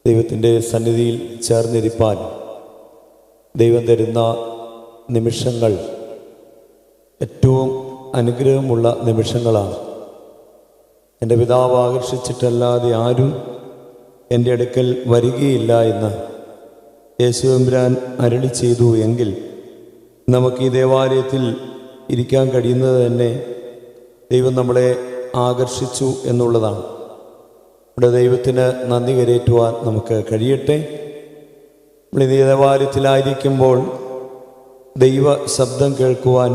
ദൈവത്തിൻ്റെ സന്നിധിയിൽ ചേർന്നിരിപ്പാൻ ദൈവം തരുന്ന നിമിഷങ്ങൾ ഏറ്റവും അനുഗ്രഹമുള്ള നിമിഷങ്ങളാണ്. എൻ്റെ പിതാവ് ആകർഷിച്ചിട്ടല്ലാതെ ആരും എൻ്റെ അടുക്കൽ വരികയില്ല എന്ന് യേശുതമ്പുരാൻ അരുളി ചെയ്തു എങ്കിൽ നമുക്ക് ഈ ദേവാലയത്തിൽ ഇരിക്കാൻ കഴിയുന്നത് തന്നെ ദൈവം നമ്മളെ ആകർഷിച്ചു എന്നുള്ളതാണ്. ഇവിടെ ദൈവത്തിന് നന്ദി കരേറ്റുവാൻ നമുക്ക് കഴിയട്ടെ. നമ്മൾ ഈ ദേവാലയത്തിലായിരിക്കുമ്പോൾ ദൈവ ശബ്ദം കേൾക്കുവാൻ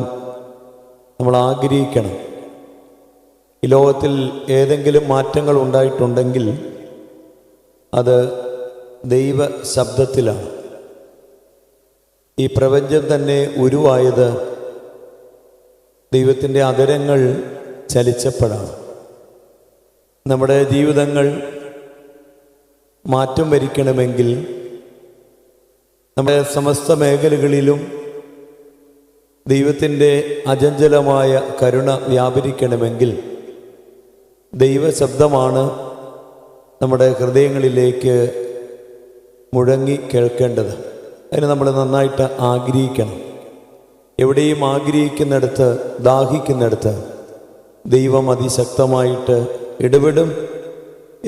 നമ്മൾ ആഗ്രഹിക്കണം. ഈ ലോകത്തിൽ ഏതെങ്കിലും മാറ്റങ്ങൾ ഉണ്ടായിട്ടുണ്ടെങ്കിൽ അത് ദൈവ ശബ്ദത്തിലാണ്. ഈ പ്രപഞ്ചം തന്നെ ഉരുവായത് ദൈവത്തിൻ്റെ അധരങ്ങൾ ചലിച്ചപ്പോഴാണ്. നമ്മുടെ ജീവിതങ്ങൾ മാറ്റം വരിക്കണമെങ്കിൽ നമ്മുടെ സമസ്ത മേഖലകളിലും ദൈവത്തിൻ്റെ അചഞ്ചലമായ കരുണ വ്യാപരിക്കണമെങ്കിൽ ദൈവശബ്ദമാണ് നമ്മുടെ ഹൃദയങ്ങളിലേക്ക് മുഴങ്ങി കേൾക്കേണ്ടത്. അതിന് നമ്മൾ നന്നായിട്ട് ആഗ്രഹിക്കണം. എവിടെയും ആഗ്രഹിക്കുന്നിടത്ത്, ദാഹിക്കുന്നിടത്ത് ദൈവം അതിശക്തമായിട്ട് ഇടപെടും.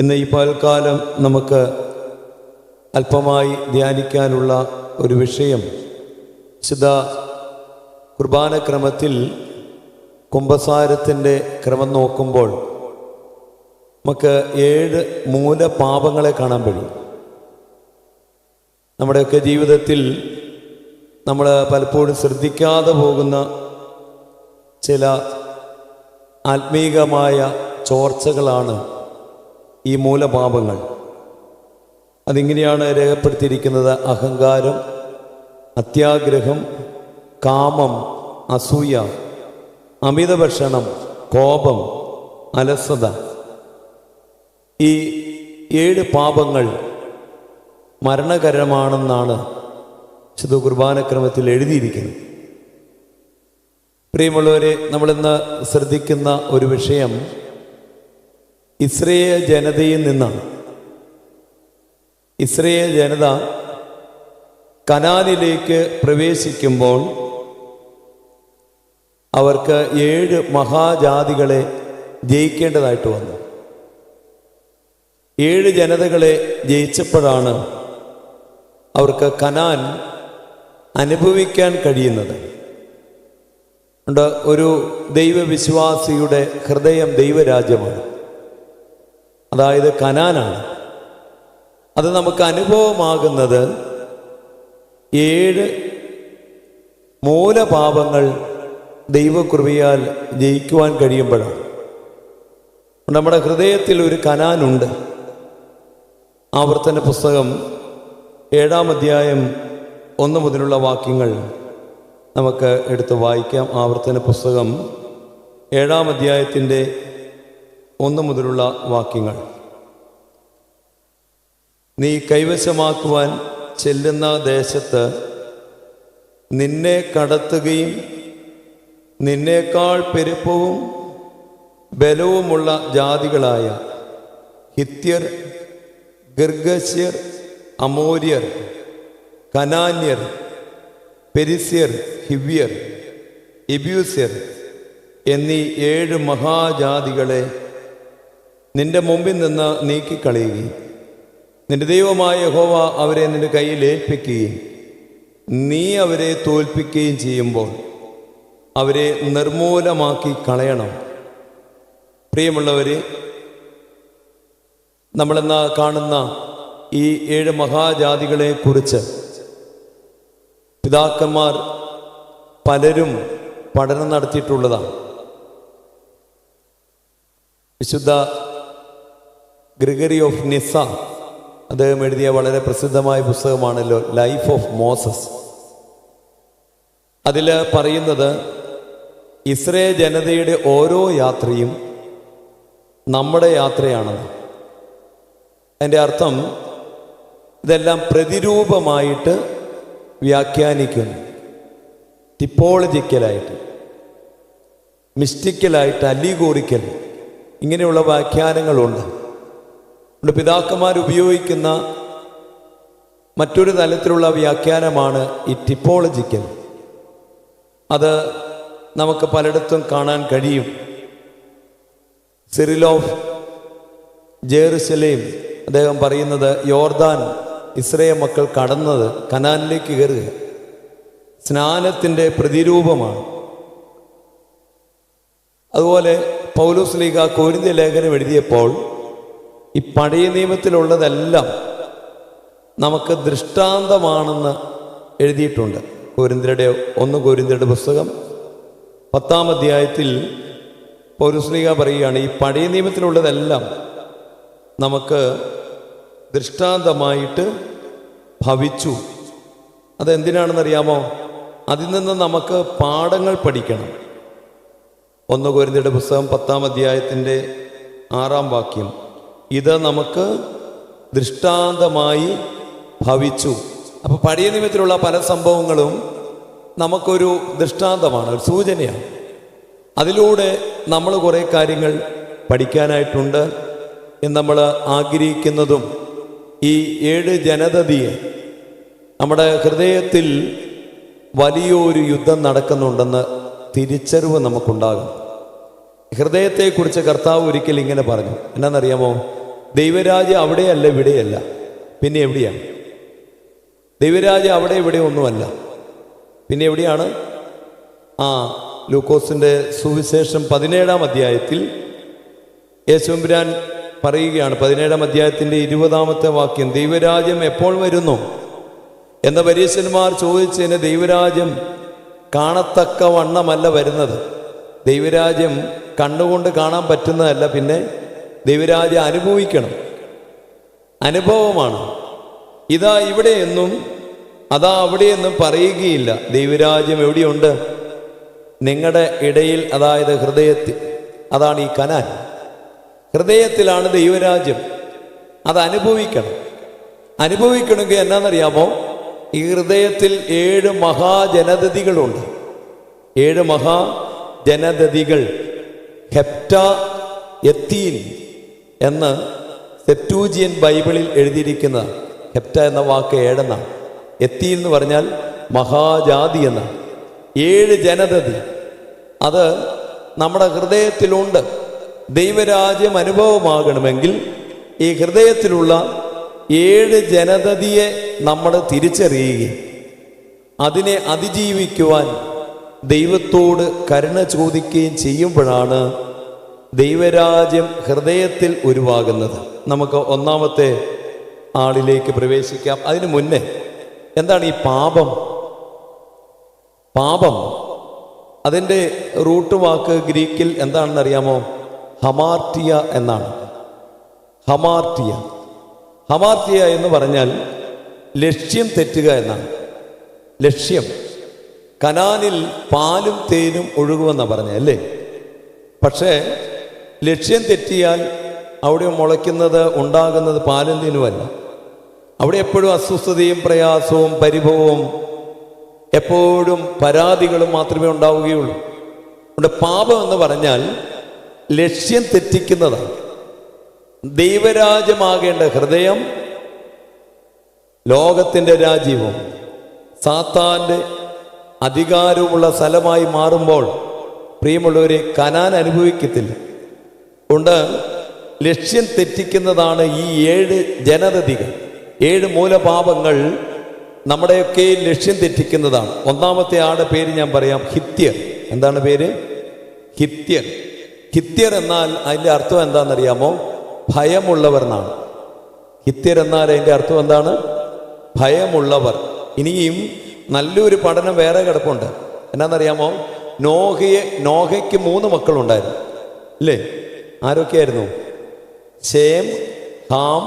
ഇന്ന് ഈ പകൽക്കാലം നമുക്ക് അല്പമായി ധ്യാനിക്കാനുള്ള ഒരു വിഷയം, വിശുദ്ധ കുർബാനക്രമത്തിൽ കുമ്പസാരത്തിൻ്റെ ക്രമം നോക്കുമ്പോൾ നമുക്ക് 7 മൂലപാപങ്ങളെ കാണാൻ കഴിയും. നമ്മുടെയൊക്കെ ജീവിതത്തിൽ നമ്മൾ പലപ്പോഴും ശ്രദ്ധിക്കാതെ പോകുന്ന ചില ആത്മീകമായ ചോർച്ചകളാണ് ഈ മൂലപാപങ്ങൾ. അതിങ്ങനെയാണ് രേഖപ്പെടുത്തിയിരിക്കുന്നത്: അഹങ്കാരം, അത്യാഗ്രഹം, കാമം, അസൂയ, അമിതഭക്ഷണം, കോപം, അലസത. ഈ 7 പാപങ്ങൾ മരണകരമാണെന്നാണ് വിശുദ്ധ കുർബാനക്രമത്തിൽ എഴുതിയിരിക്കുന്നത്. പ്രിയമുള്ളവരെ, നമ്മളിന്ന് ശ്രദ്ധിക്കുന്ന ഒരു വിഷയം ഇസ്രായേൽ ജനതയിൽ നിന്നാണ്. ഇസ്രായേൽ ജനത കനാനിലേക്ക് പ്രവേശിക്കുമ്പോൾ അവർക്ക് 7 മഹാജാതികളെ ജയിക്കേണ്ടതായിട്ട് വന്നു. 7 ജനതകളെ ജയിച്ചപ്പോഴാണ് അവർക്ക് കനാൻ അനുഭവിക്കാൻ കഴിയുന്നത്. ഒരു ദൈവവിശ്വാസിയുടെ ഹൃദയം ദൈവരാജ്യമാണ്, അതായത് കനാനാണ്. അത് നമുക്ക് അനുഭവമാകുന്നത് 7 മൂലപാപങ്ങൾ ദൈവകൃപയാൽ ജയിക്കുവാൻ കഴിയുമ്പോഴാണ്. നമ്മുടെ ഹൃദയത്തിൽ ഒരു കനാനുണ്ട്. ആവർത്തന പുസ്തകം 7-ാം അധ്യായം 1 മുതലുള്ള വാക്യങ്ങൾ നമുക്ക് എടുത്ത് വായിക്കാം. ആവർത്തന പുസ്തകം 7-ാം അധ്യായത്തിൻ്റെ 1 മുതലുള്ള വാക്യങ്ങൾ. നീ കൈവശമാക്കുവാൻ ചെല്ലുന്ന ദേശത്ത് നിന്നെ കടത്തുകയും നിന്നേക്കാൾ പെരുപ്പവും ബലവുമുള്ള ജാതികളായ ഹിത്യർ, ഗിർഗശ്യർ, അമോര്യർ, കനാന്യർ, പെരിസ്യർ, ഹിവ്യർ, എബ്യൂസ്യർ എന്നീ 7 മഹാജാതികളെ നിന്റെ മുമ്പിൽ നിന്ന് നീക്കിക്കളയുകയും നിന്റെ ദൈവമായ യഹോവ അവരെ നിന്റെ കയ്യിൽ ഏൽപ്പിക്കുകയും നീ അവരെ തോൽപ്പിക്കുകയും ചെയ്യുമ്പോൾ അവരെ നിർമൂലമാക്കി കളയണം. പ്രിയമുള്ളവരെ, നമ്മളെന്ന് കാണുന്ന ഈ 7 മഹാജാതികളെ കുറിച്ച് പിതാക്കന്മാർ പലരും പഠനം നടത്തിയിട്ടുള്ളതാണ്. വിശുദ്ധ ഗ്രിഗറി ഓഫ് നിസ്സ അദ്ദേഹം എഴുതിയ വളരെ പ്രസിദ്ധമായ പുസ്തകമാണല്ലോ ലൈഫ് ഓഫ് മോസസ്. അതിൽ പറയുന്നത് ഇസ്രായേൽ ജനതയുടെ ഓരോ യാത്രയും നമ്മുടെ യാത്രയാണെന്ന്. അതിൻ്റെ അർത്ഥം ഇതെല്ലാം പ്രതിരൂപമായിട്ട് വ്യാഖ്യാനിക്കുന്നു. ടിപ്പോളജിക്കലായിട്ട്, മിസ്റ്റിക്കലായിട്ട്, അല്ലിഗോറിക്കൽ, ഇങ്ങനെയുള്ള വ്യാഖ്യാനങ്ങളുണ്ട്. പിതാക്കന്മാർ ഉപയോഗിക്കുന്ന മറ്റൊരു തലത്തിലുള്ള വ്യാഖ്യാനമാണ് ഈ ടിപ്പോളജിക്കൽ. അത് നമുക്ക് പലയിടത്തും കാണാൻ കഴിയും. സിറിൽ ഓഫ് ജെറുസലേം അദ്ദേഹം പറയുന്നത് യോർദാൻ ഇസ്രായേൽ മക്കൾ കടന്നത് കനാനിലേക്ക് കയറുക സ്നാനത്തിൻ്റെ പ്രതിരൂപമാണ്. അതുപോലെ പൗലോസ് ലീഗ കൊരിന്ത്യ ലേഖനം എഴുതിയപ്പോൾ ഈ പഴയ നിയമത്തിലുള്ളതെല്ലാം നമുക്ക് ദൃഷ്ടാന്തമാണെന്ന് എഴുതിയിട്ടുണ്ട്. ഒന്ന് കൊരിന്ത്യരുടെ പുസ്തകം 10-ാം അധ്യായത്തിൽ പൗലോസ് ലീഗ പറയുകയാണ്, ഈ പഴയ നിയമത്തിലുള്ളതെല്ലാം നമുക്ക് ദൃഷ്ടാന്തമായിട്ട് ഭവിച്ചു. അതെന്തിനാണെന്നറിയാമോ? അതിൽ നിന്ന് നമുക്ക് പാഠങ്ങൾ പഠിക്കണം. 1 കൊരിന്ത്യരുടെ പുസ്തകം 10-ാം അധ്യായത്തിൻ്റെ 6-ാം വാക്യം, ഇത് നമുക്ക് ദൃഷ്ടാന്തമായി ഭവിച്ചു. അപ്പോൾ പഴയ നിയമത്തിലുള്ള പല സംഭവങ്ങളും നമുക്കൊരു ദൃഷ്ടാന്തമാണ്, ഒരു സൂചനയാണ്. അതിലൂടെ നമ്മൾ കുറേ കാര്യങ്ങൾ പഠിക്കാനായിട്ടുണ്ട് എന്ന് നമ്മൾ ആഗ്രഹിക്കുന്നതും ഈ 7 ജനതതിയെ നമ്മുടെ ഹൃദയത്തിൽ വലിയൊരു യുദ്ധം നടക്കുന്നുണ്ടെന്ന് തിരിച്ചറിവ് നമുക്കുണ്ടാകും. ഹൃദയത്തെക്കുറിച്ച് കർത്താവ് ഒരിക്കൽ ഇങ്ങനെ പറഞ്ഞു, എന്നാണെന്നറിയാമോ? ദൈവരാജ്യം അവിടെയല്ല, ഇവിടെയല്ല, പിന്നെ എവിടെയാണ്? ദൈവരാജ്യം അവിടെ ഇവിടെ ഒന്നുമല്ല, പിന്നെ എവിടെയാണ്? ലൂക്കോസിൻ്റെ സുവിശേഷം 17-ാം അധ്യായത്തിൽ യേശുമ്പുരാൻ പറയുകയാണ്, 17-ാം അധ്യായത്തിൻ്റെ 20-ാമത്തെ വാക്യം, ദൈവരാജ്യം എപ്പോൾ വരുന്നു എന്ന പരീശന്മാർ ചോദിച്ചതിന് ദൈവരാജ്യം കാണത്തക്ക വണ്ണമല്ല വരുന്നത്. ദൈവരാജ്യം കണ്ണുകൊണ്ട് കാണാൻ പറ്റുന്നതല്ല, പിന്നെ ദൈവരാജ്യം അനുഭവിക്കണം, അനുഭവമാണ്. ഇതാ ഇവിടെയെന്നും അതാ അവിടെയെന്നും പറയുകയില്ല. ദൈവരാജ്യം എവിടെയുണ്ട്? നിങ്ങളുടെ ഇടയിൽ, അതായത് ഹൃദയത്തിൽ. അതാണ് ഈ കനാൻ. ഹൃദയത്തിലാണ് ദൈവരാജ്യം. അത് അനുഭവിക്കണം. അനുഭവിക്കണമെങ്കിൽ എന്നാണെന്നറിയാമോ? ഈ ഹൃദയത്തിൽ 7 മഹാജനതതികളുണ്ട്. 7 മഹാജനതതികൾ. ഹെപ്റ്റ എത്തീൻ എന്ന് സെപ്റ്റൂജിയൻ ബൈബിളിൽ എഴുതിയിരിക്കുന്ന, ഹെപ്റ്റ എന്ന വാക്ക് 7 എന്നാണ്, എത്തീൻ എന്ന് പറഞ്ഞാൽ മഹാജാതി എന്നാണ്. 7 ജനതതി അത് നമ്മുടെ ഹൃദയത്തിലുണ്ട്. ദൈവരാജ്യം അനുഭവമാകണമെങ്കിൽ ഈ ഹൃദയത്തിലുള്ള 7 ജനതതിയെ നമ്മൾ തിരിച്ചറിയുകയും അതിനെ അതിജീവിക്കുവാൻ ദൈവത്തോട് കരുണ ചോദിക്കുകയും ചെയ്യുമ്പോഴാണ് ദൈവരാജ്യം ഹൃദയത്തിൽ ഉരുവാകുന്നത്. നമുക്ക് 1-ാമത്തെ ആളിലേക്ക് പ്രവേശിക്കാം. അതിനു മുന്നേ എന്താണ് ഈ പാപം? പാപം അതിൻ്റെ റൂട്ട് വാക്ക് ഗ്രീക്കിൽ എന്താണെന്നറിയാമോ? ഹമാർട്ടിയ എന്നാണ്. ഹമാർട്ടിയ. ഹമാർട്ടിയ എന്ന് പറഞ്ഞാൽ ലക്ഷ്യം തെറ്റുക എന്നാണ്. ലക്ഷ്യം. കനാനിൽ പാലും തേനും ഒഴുകുമെന്നാണ് പറഞ്ഞത്, അല്ലേ? പക്ഷേ ലക്ഷ്യം തെറ്റിയാൽ അവിടെ മുളയ്ക്കുന്നത്, ഉണ്ടാകുന്നത് പാലും തേനുമല്ല. അവിടെ എപ്പോഴും അസ്വസ്ഥതയും പ്രയാസവും പരിഭവവും എപ്പോഴും പരാതികളും മാത്രമേ ഉണ്ടാവുകയുള്ളൂ. അതുകൊണ്ട് പാപം എന്ന് പറഞ്ഞാൽ ലക്ഷ്യം തെറ്റിക്കുന്നതാണ്. ദൈവരാജ്യമാകേണ്ട ഹൃദയം ലോകത്തിൻ്റെ രാജ്യവും സാത്താൻ്റെ അധികാരവുമുള്ള സ്ഥലമായി മാറുമ്പോൾ പ്രിയമുള്ളവരെ കനാൻ അനുഭവിക്കത്തില്ല. അതുകൊണ്ട് ലക്ഷ്യം തെറ്റിക്കുന്നതാണ് ഈ 7 ജനതതികൾ. 7 മൂലപാപങ്ങൾ നമ്മുടെയൊക്കെ ലക്ഷ്യം തെറ്റിക്കുന്നതാണ്. 1-ാമത്തെ ആളുടെ പേര് ഞാൻ പറയാം, ഹിത്യർ. എന്താണ് പേര്? ഹിത്യർ. ഹിത്യർ എന്നാൽ അതിൻ്റെ അർത്ഥം എന്താണെന്നറിയാമോ? ഭയമുള്ളവർ എന്നാണ്. ഹിത്യർ എന്നാൽ അതിൻ്റെ അർത്ഥം എന്താണ്? ഭയമുള്ളവർ. ഇനിയും നല്ലൊരു പഠനം വേറെ കിടപ്പുണ്ട്. എന്നാന്നറിയാമോ? നോഹയ്ക്ക് 3 മക്കളുണ്ടായിരുന്നു, അല്ലേ? ആരൊക്കെയായിരുന്നു? ശേം, ഹാം,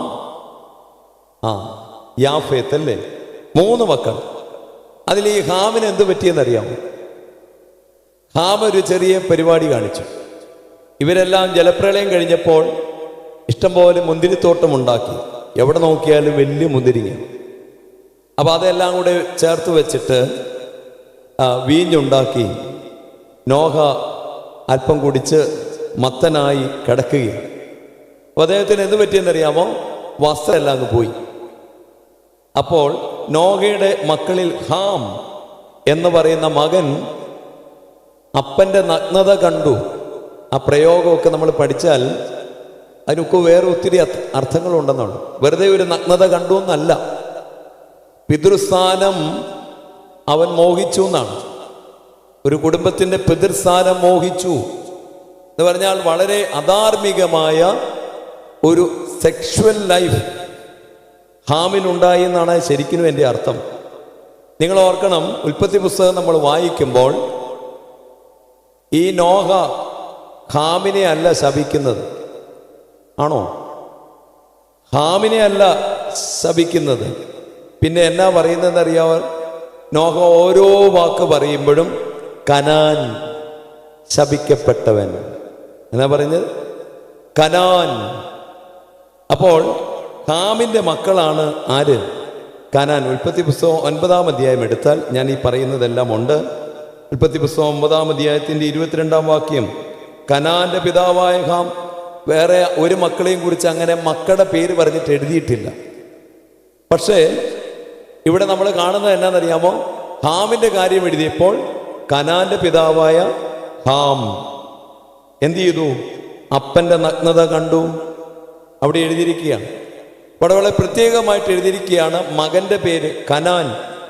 യാഫേത്ത്, അല്ലേ? 3 മക്കൾ. അതിൽ ഈ ഹാമിന് എന്ത് പറ്റിയെന്നറിയാമോ? ഹാം ഒരു ചെറിയ പരിപാടി കാണിച്ചു. ഇവരെല്ലാം ജലപ്രളയം കഴിഞ്ഞപ്പോൾ ഇഷ്ടംപോലെ മുന്തിരിത്തോട്ടം ഉണ്ടാക്കി. എവിടെ നോക്കിയാലും വലിയ മുന്തിരിങ്ങ. അപ്പോൾ അതെല്ലാം കൂടെ ചേർത്ത് വെച്ചിട്ട് വീഞ്ഞുണ്ടാക്കി നോഹ അല്പം കുടിച്ച് മത്തനായി കിടക്കുകയാണ്. അപ്പോൾ അദ്ദേഹത്തിന് എന്ത് പറ്റിയെന്നറിയാമോ? വസ്ത്രം എല്ലാം അങ്ങ് പോയി. അപ്പോൾ നോഹയുടെ മക്കളിൽ ഹാം എന്ന് പറയുന്ന മകൻ അപ്പൻ്റെ നഗ്നത കണ്ടു. ആ പ്രയോഗമൊക്കെ നമ്മൾ പഠിച്ചാൽ അതിനൊക്കെ വേറെ ഒത്തിരി അർത്ഥങ്ങളുണ്ടെന്നാണ്. വെറുതെ ഒരു നഗ്നത കണ്ടു എന്നല്ല, പിതൃസ്ഥാനം അവൻ മോഹിച്ചു എന്നാണ്. ഒരു കുടുംബത്തിൻ്റെ പിതൃസ്ഥാനം മോഹിച്ചു എന്ന് പറഞ്ഞാൽ വളരെ അധാർമികമായ ഒരു സെക്ഷുവൽ ലൈഫ് ഹാമിനുണ്ടായി എന്നാണ് ശരിക്കും എൻ്റെ അർത്ഥം. നിങ്ങൾ ഓർക്കണം, ഉൽപ്പത്തി പുസ്തകം നമ്മൾ വായിക്കുമ്പോൾ ഈ നോഹ ഹാമിനെ അല്ല ശപിക്കുന്നത്. ആണോ? ഹാമിനെ അല്ല ശപിക്കുന്നത്. പിന്നെ എന്നാ പറയുന്നതെന്ന് അറിയാവോ? നോഹ ഓരോ വാക്ക് പറയുമ്പോഴും കനാൻ ശപിക്കപ്പെട്ടവൻ എന്നാ പറയുന്നത്, കനാൻ. അപ്പോൾ ഹാമിൻ്റെ മക്കളാണ് ആര്? കനാൻ. ഉൽപ്പത്തി പുസ്തകം 9-ാം അധ്യായം എടുത്താൽ ഞാൻ ഈ പറയുന്നതെല്ലാം ഉണ്ട്. ഉൽപ്പത്തി പുസ്തകം 9-ാം അധ്യായത്തിൻ്റെ 22-ാം വാക്യം, കനാന്റെ പിതാവായ ഹാം. വേറെ ഒരു മക്കളെയും കുറിച്ച് അങ്ങനെ മക്കളുടെ പേര് പറഞ്ഞിട്ട് എഴുതിയിട്ടില്ല. പക്ഷേ ഇവിടെ നമ്മൾ കാണുന്നത് എന്നാണെന്നറിയാമോ? ഹാമിൻ്റെ കാര്യം എഴുതിയപ്പോൾ കനാന്റെ പിതാവായ ഹാം എന്ത് ചെയ്തു? അപ്പൻ്റെ നഗ്നത കണ്ടു. അവിടെ എഴുതിയിരിക്കുകയാണ്. അവിടെ വളരെ പ്രത്യേകമായിട്ട് എഴുതിയിരിക്കുകയാണ് മകന്റെ പേര് കനാൻ.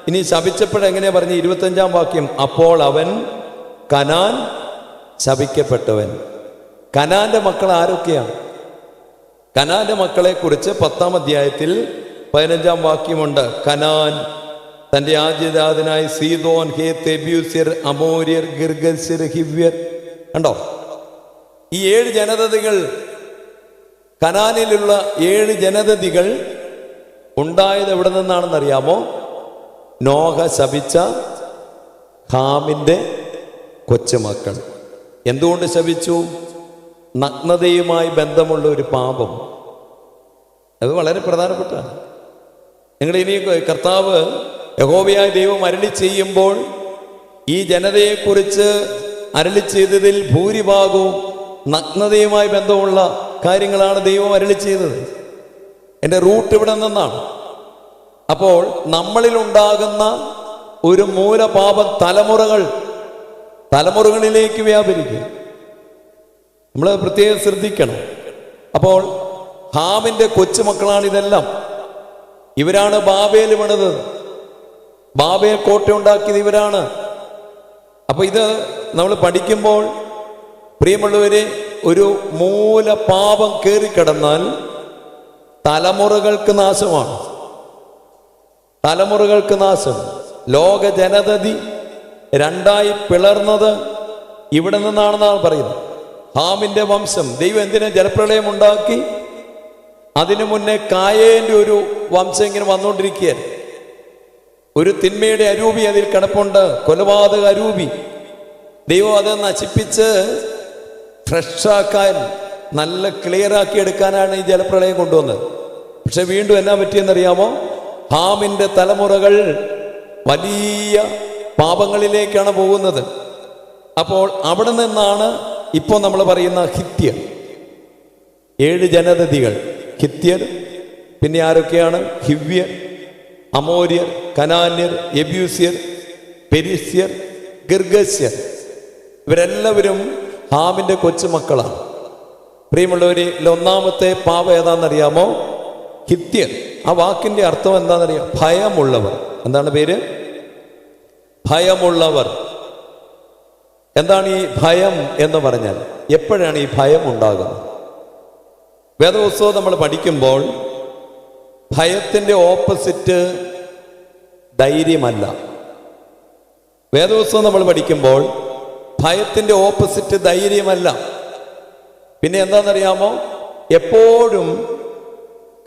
ഇനി ശപിച്ചപ്പോഴെങ്ങനെയാ പറഞ്ഞ് 25-ാം വാക്യം, അപ്പോൾ അവൻ കനാൻ ശപിക്കപ്പെട്ടവൻ. കനാന്റെ മക്കൾ ആരൊക്കെയാണ്? കനാന്റെ മക്കളെ കുറിച്ച് 10-ാം അധ്യായത്തിൽ 15-ാം വാക്യമുണ്ട്. കനാൻ തൻ്റെ ആദ്യജാതനായ സീദോൻ, ഹേത്ത്, എബ്യൂസ്യർ, അമോര്യർ, ഗിർഗസ്യർ, ഹിവ്യർ. കണ്ടോ? ഈ 7 ജനതകൾ, കനാനിലുള്ള 7 ജനതകൾ ഉണ്ടായത് എവിടെ നിന്നാണെന്നറിയാമോ? നോഹ ശപിച്ച ഹാമിൻ്റെ കൊച്ചുമക്കൾ. എന്തുകൊണ്ട് ശപിച്ചു? നഗ്നതയുമായി ബന്ധമുള്ള ഒരു പാപം. അത് വളരെ പ്രധാനപ്പെട്ടാണ്. നിങ്ങൾ ഇനി കർത്താവ് യഹോവയായ ദൈവം അരുളി ചെയ്യുമ്പോൾ ഈ ജനതയെക്കുറിച്ച് അരുളി ചെയ്തതിൽ ഭൂരിഭാഗവും നഗ്നതയുമായി ബന്ധമുള്ള കാര്യങ്ങളാണ് ദൈവം അരുളി ചെയ്തത്. എൻ്റെ റൂട്ട് ഇവിടെ നിന്നാണ്. അപ്പോൾ നമ്മളിലുണ്ടാകുന്ന ഒരു മൂലപാപം തലമുറകളിലേക്ക് വ്യാപരിക്കും. നമ്മൾ പ്രത്യേകം ശ്രദ്ധിക്കണം. അപ്പോൾ ഹാമിൻ്റെ കൊച്ചുമക്കളാണ് ഇതെല്ലാം. ഇവരാണ് ബാബേൽ പണിത്, ബാബേൽ കോട്ട ഉണ്ടാക്കിയത് ഇവരാണ്. അപ്പൊ ഇത് നമ്മൾ പഠിക്കുമ്പോൾ പ്രിയമുള്ളവരെ, ഒരു മൂലപാപം കയറിക്കിടന്നാൽ തലമുറകൾക്ക് നാശമാണ്. തലമുറകൾക്ക് നാശം. ലോക ജനതതി 2ആയി പിളർന്നത് ഇവിടെ നിന്നാണെന്നാണ് പറയുന്നത്. ഹാമിൻ്റെ വംശം. ദൈവം എന്തിനാ ജലപ്രളയം ഉണ്ടാക്കി? അതിനു മുന്നേ കായേൻ്റെ ഒരു വംശം ഇങ്ങനെ വന്നുകൊണ്ടിരിക്കുകയാണ്. ഒരു തിന്മയുടെ അരൂപി അതിൽ കിടപ്പുണ്ട്, കൊലപാതക അരൂപി. ദൈവം അത് നശിപ്പിച്ച് ഫ്രഷാക്കാൻ, നല്ല ക്ലിയറാക്കി എടുക്കാനാണ് ഈ ജലപ്രളയം കൊണ്ടുവന്നത്. പക്ഷെ വീണ്ടും എന്നാ പറ്റിയെന്നറിയാമോ? ഹാമിൻ്റെ തലമുറകൾ വലിയ പാപങ്ങളിലേക്കാണ് പോകുന്നത്. അപ്പോൾ അവിടെ നിന്നാണ് ഇപ്പോൾ നമ്മൾ പറയുന്ന ഹിത്യർ. 7 ജനതതികൾ. ഹിത്യർ, പിന്നെ ആരൊക്കെയാണ്? ഹിവ്യർ, അമോര്യർ, കനാന്യർ, എബ്യൂസ്യർ, പെരിസ്യർ, ഗിർഗസ്യർ. ഇവരെല്ലാവരും ഹാമിൻ്റെ കൊച്ചുമക്കളാണ്. പ്രിയമുള്ളവരെ, ഒന്നാമത്തെ പാപം ഏതാണെന്നറിയാമോ? ഹിത്യർ. ആ വാക്കിൻ്റെ അർത്ഥം എന്താണെന്നറിയാം? ഭയമുള്ളവർ. എന്താണ് പേര്? ഭയമുള്ളവർ. എന്താണ് ഈ ഭയം എന്ന് പറഞ്ഞാൽ? എപ്പോഴാണ് ഈ ഭയം ഉണ്ടാകുന്നത്? വേദപുസ്തകം നമ്മൾ പഠിക്കുമ്പോൾ ഭയത്തിൻ്റെ ഓപ്പോസിറ്റ് ധൈര്യമല്ല. വേദപുസ്തകം നമ്മൾ പഠിക്കുമ്പോൾ ഭയത്തിൻ്റെ ഓപ്പോസിറ്റ് ധൈര്യമല്ല. പിന്നെ എന്താണെന്നറിയാമോ? എപ്പോഴും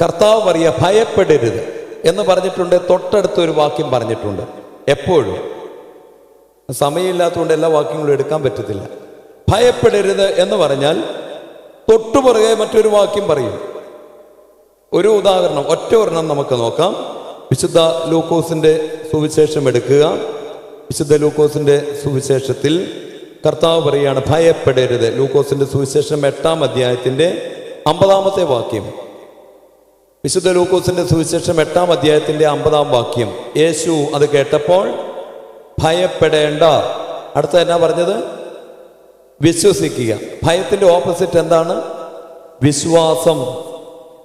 കർത്താവ് പറയുക ഭയപ്പെടരുത് എന്ന് പറഞ്ഞിട്ടുണ്ട്. തൊട്ടടുത്തൊരു വാക്യം പറഞ്ഞിട്ടുണ്ട്. എപ്പോഴും. സമയമില്ലാത്തതുകൊണ്ട് എല്ലാ വാക്യങ്ങളും എടുക്കാൻ പറ്റത്തില്ല. ഭയപ്പെടരുത് എന്ന് പറഞ്ഞാൽ തൊട്ടുപുറകെ മറ്റൊരു വാക്യം പറയും. ഒരു ഉദാഹരണം, ഒറ്റ ഒരെണ്ണം നമുക്ക് നോക്കാം. വിശുദ്ധ ലൂക്കോസിന്റെ സുവിശേഷം എടുക്കുക. വിശുദ്ധ ലൂക്കോസിന്റെ സുവിശേഷത്തിൽ കർത്താവ് പറയുകയാണ് ഭയപ്പെടരുത്. ലൂക്കോസിന്റെ സുവിശേഷം 8-ാം അധ്യായത്തിന്റെ 50-ാമത്തെ വാക്യം. വിശുദ്ധ ലൂക്കോസിന്റെ സുവിശേഷം 8-ാം അധ്യായത്തിന്റെ 50-ാം വാക്യം. യേശു അത് കേട്ടപ്പോൾ ഭയപ്പെടേണ്ട. അടുത്ത എന്നാ പറഞ്ഞത്? വിശ്വസിക്കുക. ഭയത്തിന്റെ ഓപ്പോസിറ്റ് എന്താണ്? വിശ്വാസം.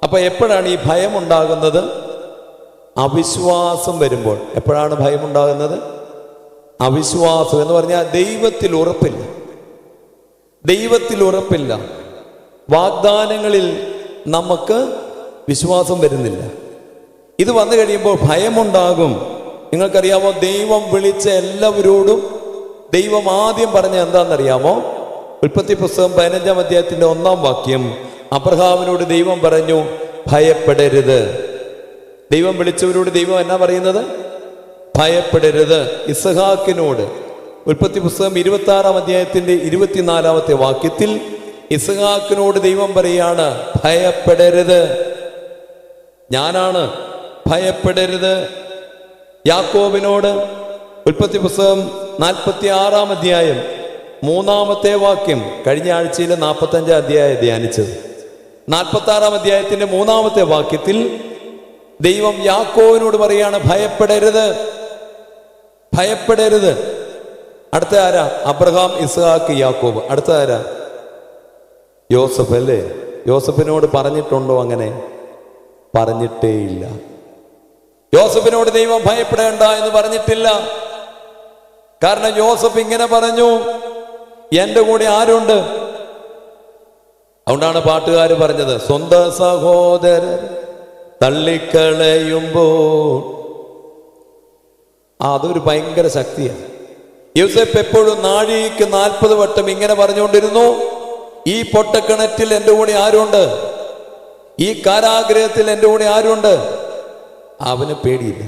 അപ്പൊ എപ്പോഴാണ് ഈ ഭയം ഉണ്ടാകുന്നത്? അവിശ്വാസം വരുമ്പോൾ. എപ്പോഴാണ് ഭയം ഉണ്ടാകുന്നത്? അവിശ്വാസം എന്ന് പറഞ്ഞാൽ ദൈവത്തിൽ ഉറപ്പില്ല. ദൈവത്തിൽ ഉറപ്പില്ല. വാഗ്ദാനങ്ങളിൽ നമുക്ക് വിശ്വാസം വരുന്നില്ല. ഇത് വന്നു കഴിയുമ്പോൾ ഭയമുണ്ടാകും. നിങ്ങൾക്കറിയാമോ, ദൈവം വിളിച്ച എല്ലാവരോടും ദൈവം ആദ്യം പറഞ്ഞ എന്താണെന്നറിയാമോ? ഉൽപ്പത്തി പുസ്തകം 15-ാം അധ്യായത്തിന്റെ 1-ാം വാക്യം. അബ്രഹാമിനോട് ദൈവം പറഞ്ഞു, ഭയപ്പെടരുത്. ദൈവം വിളിച്ചവരോട് ദൈവം എന്നാ പറയുന്നത്? ഭയപ്പെടരുത്. ഇസ്ഹാക്കിനോട് ഉൽപ്പത്തി പുസ്തകം 26-ാം അധ്യായത്തിന്റെ 24-ാമത്തെ വാക്യത്തിൽ ഇസ്ഹാക്കിനോട് ദൈവം പറയാണ്, ഭയപ്പെടരുത്, ഞാനാണ്, ഭയപ്പെടരുത്. യാക്കോബിനോട് ഉൽപ്പത്തി പുസ്തകം 46-ാം അധ്യായം 3-ാമത്തെ വാക്യം. കഴിഞ്ഞ ആഴ്ചയിൽ 45-ാം അധ്യായം ധ്യാനിച്ചത്. 46-ാം അധ്യായത്തിന്റെ 3-ാമത്തെ വാക്യത്തിൽ ദൈവം യാക്കോബിനോട് പറയാണ്, ഭയപ്പെടരുത്, ഭയപ്പെടരുത്. അടുത്ത ആരാ? അബ്രഹാം, ഇസ്ഹാക്ക്, യാക്കോബ്. അടുത്ത ആരാ? യോസഫ് അല്ലേ? യോസഫിനോട് പറഞ്ഞിട്ടുണ്ടോ? അങ്ങനെ പറഞ്ഞിട്ടേയില്ല. യോസഫിനോട് ദൈവം ഭയപ്പെടേണ്ട എന്ന് പറഞ്ഞിട്ടില്ല. കാരണം യോസഫ് ഇങ്ങനെ പറഞ്ഞു, എന്റെ കൂടെ ആരുണ്ട്? അതുകൊണ്ടാണ് പാട്ടുകാർ പറഞ്ഞത്, സ്വന്തം സഹോദരൻ തള്ളിക്കളയുമ്പോൾ. അതൊരു ഭയങ്കര ശക്തിയാണ്. യോസേഫ് എപ്പോഴും നാഴിക്ക് 40 വട്ടം ഇങ്ങനെ പറഞ്ഞുകൊണ്ടിരുന്നു, ഈ പൊട്ടക്കിണറ്റിൽ എൻ്റെ കൂടെ ആരുണ്ട്? ഈ കാരാഗ്രഹത്തിൽ എൻ്റെ കൂടെ ആരുണ്ട്? അവന് പേടിയില്ല.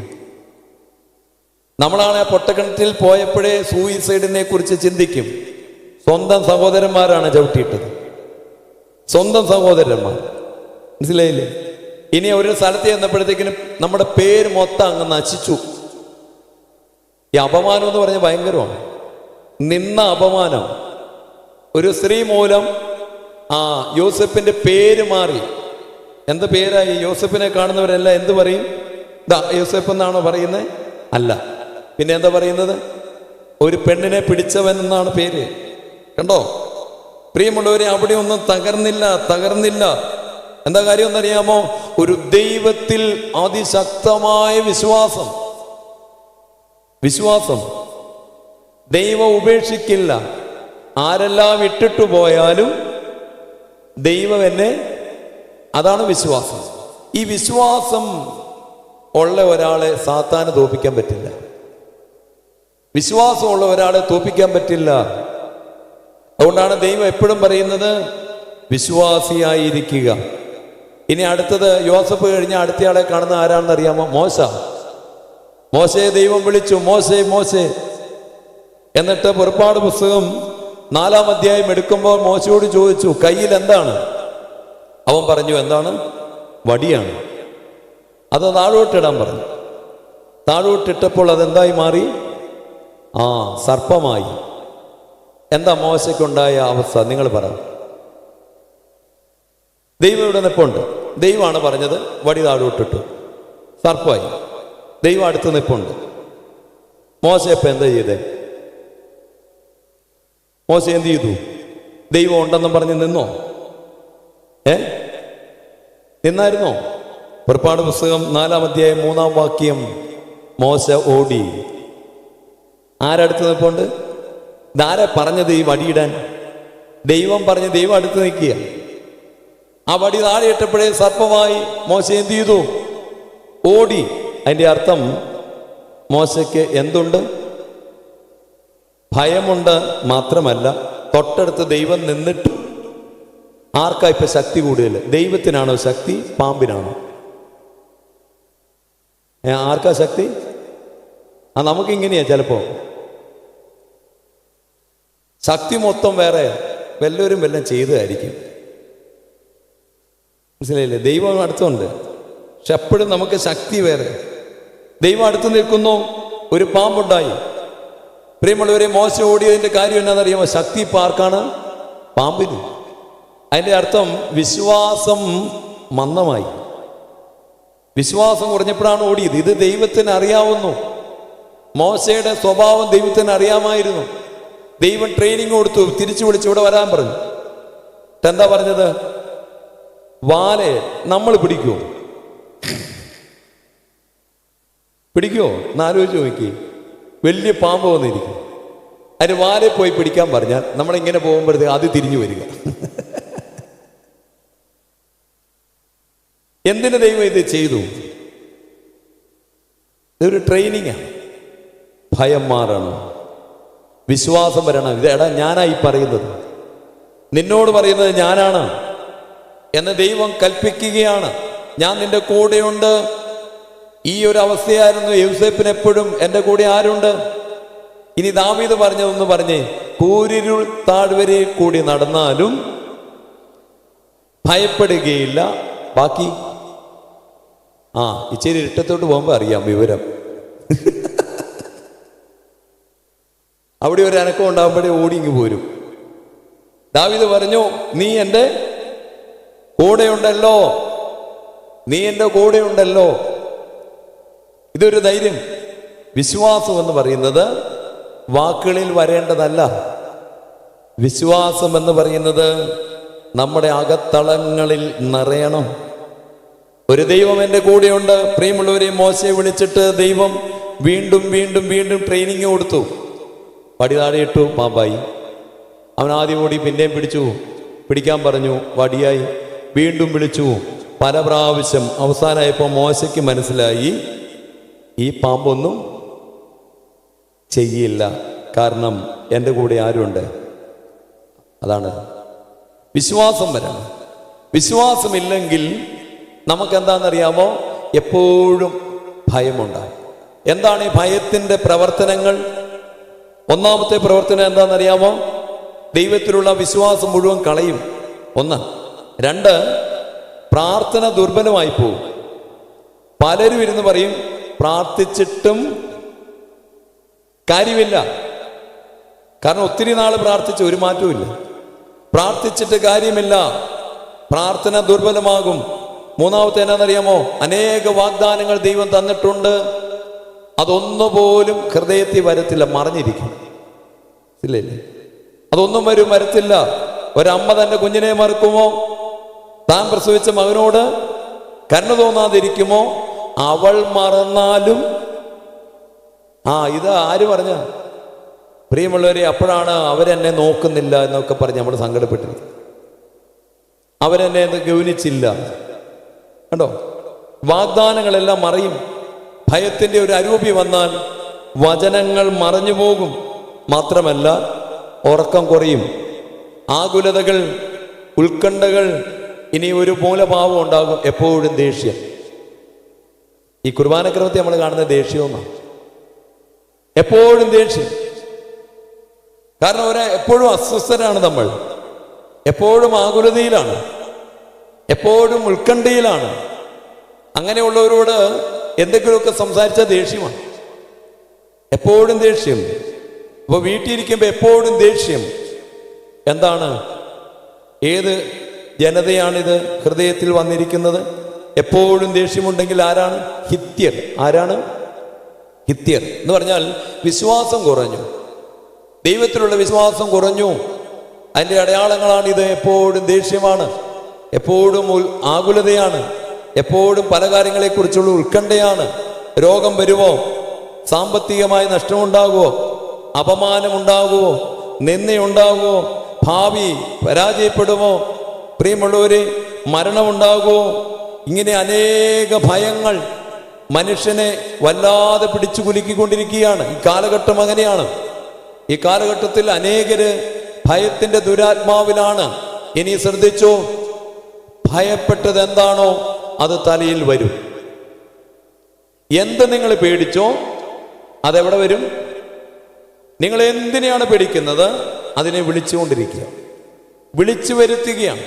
നമ്മളാണ് ആ പൊട്ടക്കിണറ്റിൽ പോയപ്പോഴേ സൂയിസൈഡിനെ കുറിച്ച് ചിന്തിക്കും. സ്വന്തം സഹോദരന്മാരാണ് ചവിട്ടിയിട്ടത്, സ്വന്തം സഹോദരന്മാർ. മനസ്സിലായില്ലേ? ഇനി ഒരു സ്ഥലത്ത് ചെന്നപ്പോഴത്തേക്കിനും നമ്മുടെ പേര് മൊത്തം അങ്ങ് നശിച്ചു. ഈ അപമാനം എന്ന് പറഞ്ഞാൽ ഭയങ്കരമാണ്. നിന്ന അപമാനം. ഒരു സ്ത്രീ മൂലം യോസഫിന്റെ പേര് മാറി. എന്ത് പേരായി? യോസഫിനെ കാണുന്നവരെല്ലാം എന്ത് പറയും? യോസഫ് എന്നാണോ പറയുന്നത്? അല്ല, പിന്നെ എന്താ പറയുന്നത്? ഒരു പെണ്ണിനെ പിടിച്ചവൻ എന്നാണ് പേര്. കണ്ടോ പ്രിയമുള്ളവരെ? അവിടെ ഒന്നും തകർന്നില്ല. എന്താ കാര്യം എന്നറിയാമോ? ഒരു ദൈവത്തിൽ അതിശക്തമായ വിശ്വാസം. ദൈവം ഉപേക്ഷിക്കില്ല. ആരെല്ലാം ഇട്ടിട്ടു പോയാലും ദൈവം എന്നെ, അതാണ് വിശ്വാസം. ഈ വിശ്വാസം ഉള്ള ഒരാളെ സാത്താന് തോൽപ്പിക്കാൻ പറ്റില്ല. വിശ്വാസമുള്ള ഒരാളെ തോൽപ്പിക്കാൻ പറ്റില്ല. അതുകൊണ്ടാണ് ദൈവം എപ്പോഴും പറയുന്നത്, വിശ്വാസിയായിരിക്കുക. ഇനി അടുത്തത് യോസഫ് കഴിഞ്ഞ അടുത്തയാളെ കാണുന്ന ആരാണെന്ന് അറിയാമോ? മോശയെ ദൈവം വിളിച്ചു, മോശേ. എന്നിട്ട് പുറപ്പാട് പുസ്തകം 4-ാം അധ്യായം എടുക്കുമ്പോൾ മോശയോട് ചോദിച്ചു, കയ്യിൽ എന്താണ്? അവൻ പറഞ്ഞു, എന്താണ്? വടിയാണ്. അത് താഴോട്ടിടാൻ പറഞ്ഞു. താഴോട്ടിട്ടപ്പോൾ അതെന്തായി മാറി? സർപ്പമായി. എന്താ മോശയ്ക്കുണ്ടായ അവസ്ഥ? നിങ്ങൾ പറ. ദൈവം ഇവിടെ നിൽപ്പുണ്ട്. ദൈവമാണ് പറഞ്ഞത്, വടി താഴോട്ടിട്ടു, സർപ്പമായി. ദൈവം അടുത്ത് നിൽപ്പുണ്ട്. മോശ ഇപ്പം എന്താ ചെയ്തേ? മോശ എന്ത് ചെയ്തു? ദൈവം ഉണ്ടെന്നും പറഞ്ഞ് നിന്നോ? നിന്നായിരുന്നോ? പുറപ്പാട് പുസ്തകം 4-ാം അധ്യായം 3-ാം വാക്യം. മോശ ഓടി. ആരടുത്ത് നിൽപ്പുണ്ട്? ഇതാരാ പറഞ്ഞത് ഈ വടിയിടാൻ? ദൈവം പറഞ്ഞ് ദൈവം അടുത്ത് നിൽക്കുക. ആ വടി താഴെ ഇട്ടപ്പോഴേ സർപ്പമായി. മോശ എന്ത് ചെയ്തു? ഓടി. അതിൻ്റെ അർത്ഥം മോശയ്ക്ക് എന്തുണ്ട്? ഭയമുണ്ട്. മാത്രമല്ല, തൊട്ടടുത്ത് ദൈവം നിന്നിട്ട് ആർക്കാ ഇപ്പൊ ശക്തി കൂടുതൽ? ദൈവത്തിനാണോ ശക്തി? പാമ്പിനാണോ? ആർക്കാ ശക്തി? നമുക്കിങ്ങനെയാ ചിലപ്പോ ശക്തി മൊത്തം വേറെ, വല്ലവരും വല്ലതും ചെയ്തതായിരിക്കും. മനസ്സിലായില്ലേ? ദൈവം അടുത്തുണ്ട്, പക്ഷെ എപ്പോഴും നമുക്ക് ശക്തി വേറെ. ദൈവം അടുത്ത് നിൽക്കുന്നു. ഒരു പാമ്പുണ്ടായി. പ്രിയമുള്ളവരെ, മോശ ഓടിയതിന്റെ കാര്യം എന്നാണെന്നറിയാമോ? ശക്തി ഇപ്പം ആർക്കാണ്? പാമ്പിന്. അതിൻ്റെ അർത്ഥം വിശ്വാസം മന്ദമായി. വിശ്വാസം കുറഞ്ഞപ്പോഴാണ് ഓടിയത്. ഇത് ദൈവത്തിന് അറിയാവുന്നു. മോശയുടെ സ്വഭാവം ദൈവത്തിന് അറിയാമായിരുന്നു. ദൈവം ട്രെയിനിങ് കൊടുത്തു, തിരിച്ചു വിളിച്ച് ഇവിടെ വരാൻ പറഞ്ഞു. എന്താ പറഞ്ഞത്? വാലെ നമ്മൾ പിടിക്കുമോ? പിടിക്കുമോ എന്നാലോചിച്ച് നോക്കി. വലിയ പാമ്പ് വന്നിരിക്കും, അതിന് വാലെ പോയി പിടിക്കാൻ പറഞ്ഞാൽ നമ്മളിങ്ങനെ പോകുമ്പോഴത്തേക്ക് അത് തിരിഞ്ഞു വരിക. എന്തിനു ദൈവം ഇത് ചെയ്തു? ഇതൊരു ട്രെയിനിങ്ങാണ്. ഭയം മാറണം, വിശ്വാസം വരണം. ഇതെടാ ഞാനായി പറയുന്നത്, നിന്നോട് പറയുന്നത് ഞാനാണ് എന്ന് ദൈവം കൽപ്പിക്കുകയാണ്. ഞാൻ നിന്റെ കൂടെയുണ്ട്. ഈ ഒരു അവസ്ഥയായിരുന്നു യോസേപ്പിന് എപ്പോഴും. എൻ്റെ കൂടെ ആരുണ്ട്? ഇനി ദാവീദ് പറഞ്ഞതൊന്ന് പറഞ്ഞേ. കൂരിരുൾ താഴ്വരയിൽ കൂടി നടന്നാലും ഭയപ്പെടുകയില്ല. ബാക്കി ഇച്ചിരി ഇരുട്ടത്തോട്ട് പോകുമ്പോൾ അറിയാം വിവരം. അവിടെ ഒരു അനക്കം ഉണ്ടാകുമ്പോഴേ ഓടിങ്ങി പോരും. ദാവീദ് പറഞ്ഞു, നീ എൻ്റെ കൂടെയുണ്ടല്ലോ, നീ എൻ്റെ കൂടെയുണ്ടല്ലോ. ഇതൊരു ധൈര്യം. വിശ്വാസം എന്ന് പറയുന്നത് വാക്കുകളിൽ വരേണ്ടതല്ല. വിശ്വാസം എന്ന് പറയുന്നത് നമ്മുടെ അകത്തളങ്ങളിൽ നിറയണം. ഒരു ദൈവം എൻ്റെ കൂടെയുണ്ട്. പ്രിയമുള്ളവരെ, മോശയെ വിളിച്ചിട്ട് ദൈവം വീണ്ടും വീണ്ടും വീണ്ടും ട്രെയിനിങ് കൊടുത്തു. വടി താഴെ ഇട്ടു, പാമ്പായി. അവൻ ആദ്യം ഓടി, പിന്നെയും പിടിക്കാൻ പറഞ്ഞു, വടിയായി. വീണ്ടും വിളിച്ചു, പല പ്രാവശ്യം. അവസാനമായപ്പോൾ മോശയ്ക്ക് മനസ്സിലായി ഈ പാമ്പൊന്നും ചെയ്യില്ല, കാരണം എൻ്റെ കൂടെ ആരുണ്ട്. അതാണ് വിശ്വാസം വരണം. വിശ്വാസമില്ലെങ്കിൽ നമുക്കെന്താണെന്നറിയാമോ? എപ്പോഴും ഭയമുണ്ടാകും. എന്താണ് ഈ ഭയത്തിൻ്റെ പ്രവർത്തനങ്ങൾ? ഒന്നാമത്തെ പ്രവർത്തനം എന്താണെന്നറിയാമോ? ദൈവത്തിലുള്ള വിശ്വാസം മുഴുവൻ കളയും. ഒന്ന്. രണ്ട്, പ്രാർത്ഥന ദുർബലമായി പോകും. പലരും ഇരുന്ന് പറയും പ്രാർത്ഥിച്ചിട്ടും കാര്യമില്ല. കാരണം ഒത്തിരി നാൾ പ്രാർത്ഥിച്ച് ഒരു മാറ്റവും ഇല്ല. പ്രാർത്ഥിച്ചിട്ട് കാര്യമില്ല, പ്രാർത്ഥന ദുർബലമാകും. മൂന്നാമത്തെ എന്നാന്നറിയാമോ? അനേക വാഗ്ദാനങ്ങൾ ദൈവം തന്നിട്ടുണ്ട്, അതൊന്നുപോലും ഹൃദയത്തിൽ വരത്തില്ല, മറഞ്ഞിരിക്കും. ഇല്ലേ? അതൊന്നും വരത്തില്ല. ഒരമ്മ തന്റെ കുഞ്ഞിനെ മറക്കുമോ? താൻ പ്രസവിച്ച മകനോട് കരുണ തോന്നാതിരിക്കുമോ? അവൾ മറന്നാലും ഇത് ആര് പറഞ്ഞ? പ്രിയമുള്ളവരെ, അപ്പോഴാണ് അവരെന്നെ നോക്കുന്നില്ല എന്നൊക്കെ പറഞ്ഞ് നമ്മൾ സങ്കടപ്പെട്ടിരിക്കും. അവരെന്നെ ഗൗനിച്ചില്ല. കണ്ടോ? വാഗ്ദാനങ്ങളെല്ലാം മറയും. ഭയത്തിൻ്റെ ഒരു അരൂപി വന്നാൽ വചനങ്ങൾ മറഞ്ഞു പോകും. മാത്രമല്ല ഉറക്കം കുറയും, ആകുലതകൾ, ഉത്കണ്ഠകൾ. ഇനി ഒരു മൂലഭാവം ഉണ്ടാകും, എപ്പോഴും ദേഷ്യം. ഈ കുർബാനക്രമത്തിൽ നമ്മൾ കാണുന്ന ദേഷ്യവുമാണ്. എപ്പോഴും ദേഷ്യം. കാരണം എപ്പോഴും അസ്വസ്ഥരാണ് നമ്മൾ, എപ്പോഴും ആകുലതയിലാണ്, എപ്പോഴും ഉത്കണ്ഠയിലാണ്. അങ്ങനെയുള്ളവരോട് എന്തെങ്കിലുമൊക്കെ സംസാരിച്ച ദേഷ്യമാണ്, എപ്പോഴും ദേഷ്യം. അപ്പോൾ വീട്ടിലിരിക്കുമ്പോൾ എപ്പോഴും ദേഷ്യം. എന്താണ്? ഏത് ജനതയാണിത് ഹൃദയത്തിൽ വന്നിരിക്കുന്നത്? എപ്പോഴും ദേഷ്യമുണ്ടെങ്കിൽ ആരാണ്? ഹിത്യർ. ആരാണ് ഹിത്യർ എന്ന് പറഞ്ഞാൽ വിശ്വാസം കുറഞ്ഞു, ദൈവത്തിലുള്ള വിശ്വാസം കുറഞ്ഞു. അതിൻ്റെ അടയാളങ്ങളാണിത്. എപ്പോഴും ദേഷ്യമാണ്, എപ്പോഴും ആകുലതയാണ്, എപ്പോഴും പല കാര്യങ്ങളെക്കുറിച്ചുള്ള ഉത്കണ്ഠയാണ്. രോഗം വരുമോ? സാമ്പത്തികമായി നഷ്ടമുണ്ടാകുമോ? അപമാനമുണ്ടാകുമോ? നിന്ദയുണ്ടാകുമോ? ഭാവി പരാജയപ്പെടുമോ? പ്രിയമുള്ളവരെ, മരണമുണ്ടാകുമോ? ഇങ്ങനെ അനേക ഭയങ്ങൾ മനുഷ്യനെ വല്ലാതെ പിടിച്ചു കുലുക്കിക്കൊണ്ടിരിക്കുകയാണ്. ഈ കാലഘട്ടം അങ്ങനെയാണ്. ഈ കാലഘട്ടത്തിൽ അനേകര് ഭയത്തിന്റെ ദുരാത്മാവിലാണ്. ഇനി ശ്രദ്ധിച്ചോ, ഭയപ്പെട്ടത് എന്താണോ അത് തലയിൽ വരും. എന്ത് നിങ്ങൾ പേടിച്ചോ അതെവിടെ വരും? നിങ്ങൾ എന്തിനെയാണ് പേടിക്കുന്നത് അതിനെ വിളിച്ചുകൊണ്ടിരിക്കുക, വിളിച്ചു വരുത്തുകയാണ്.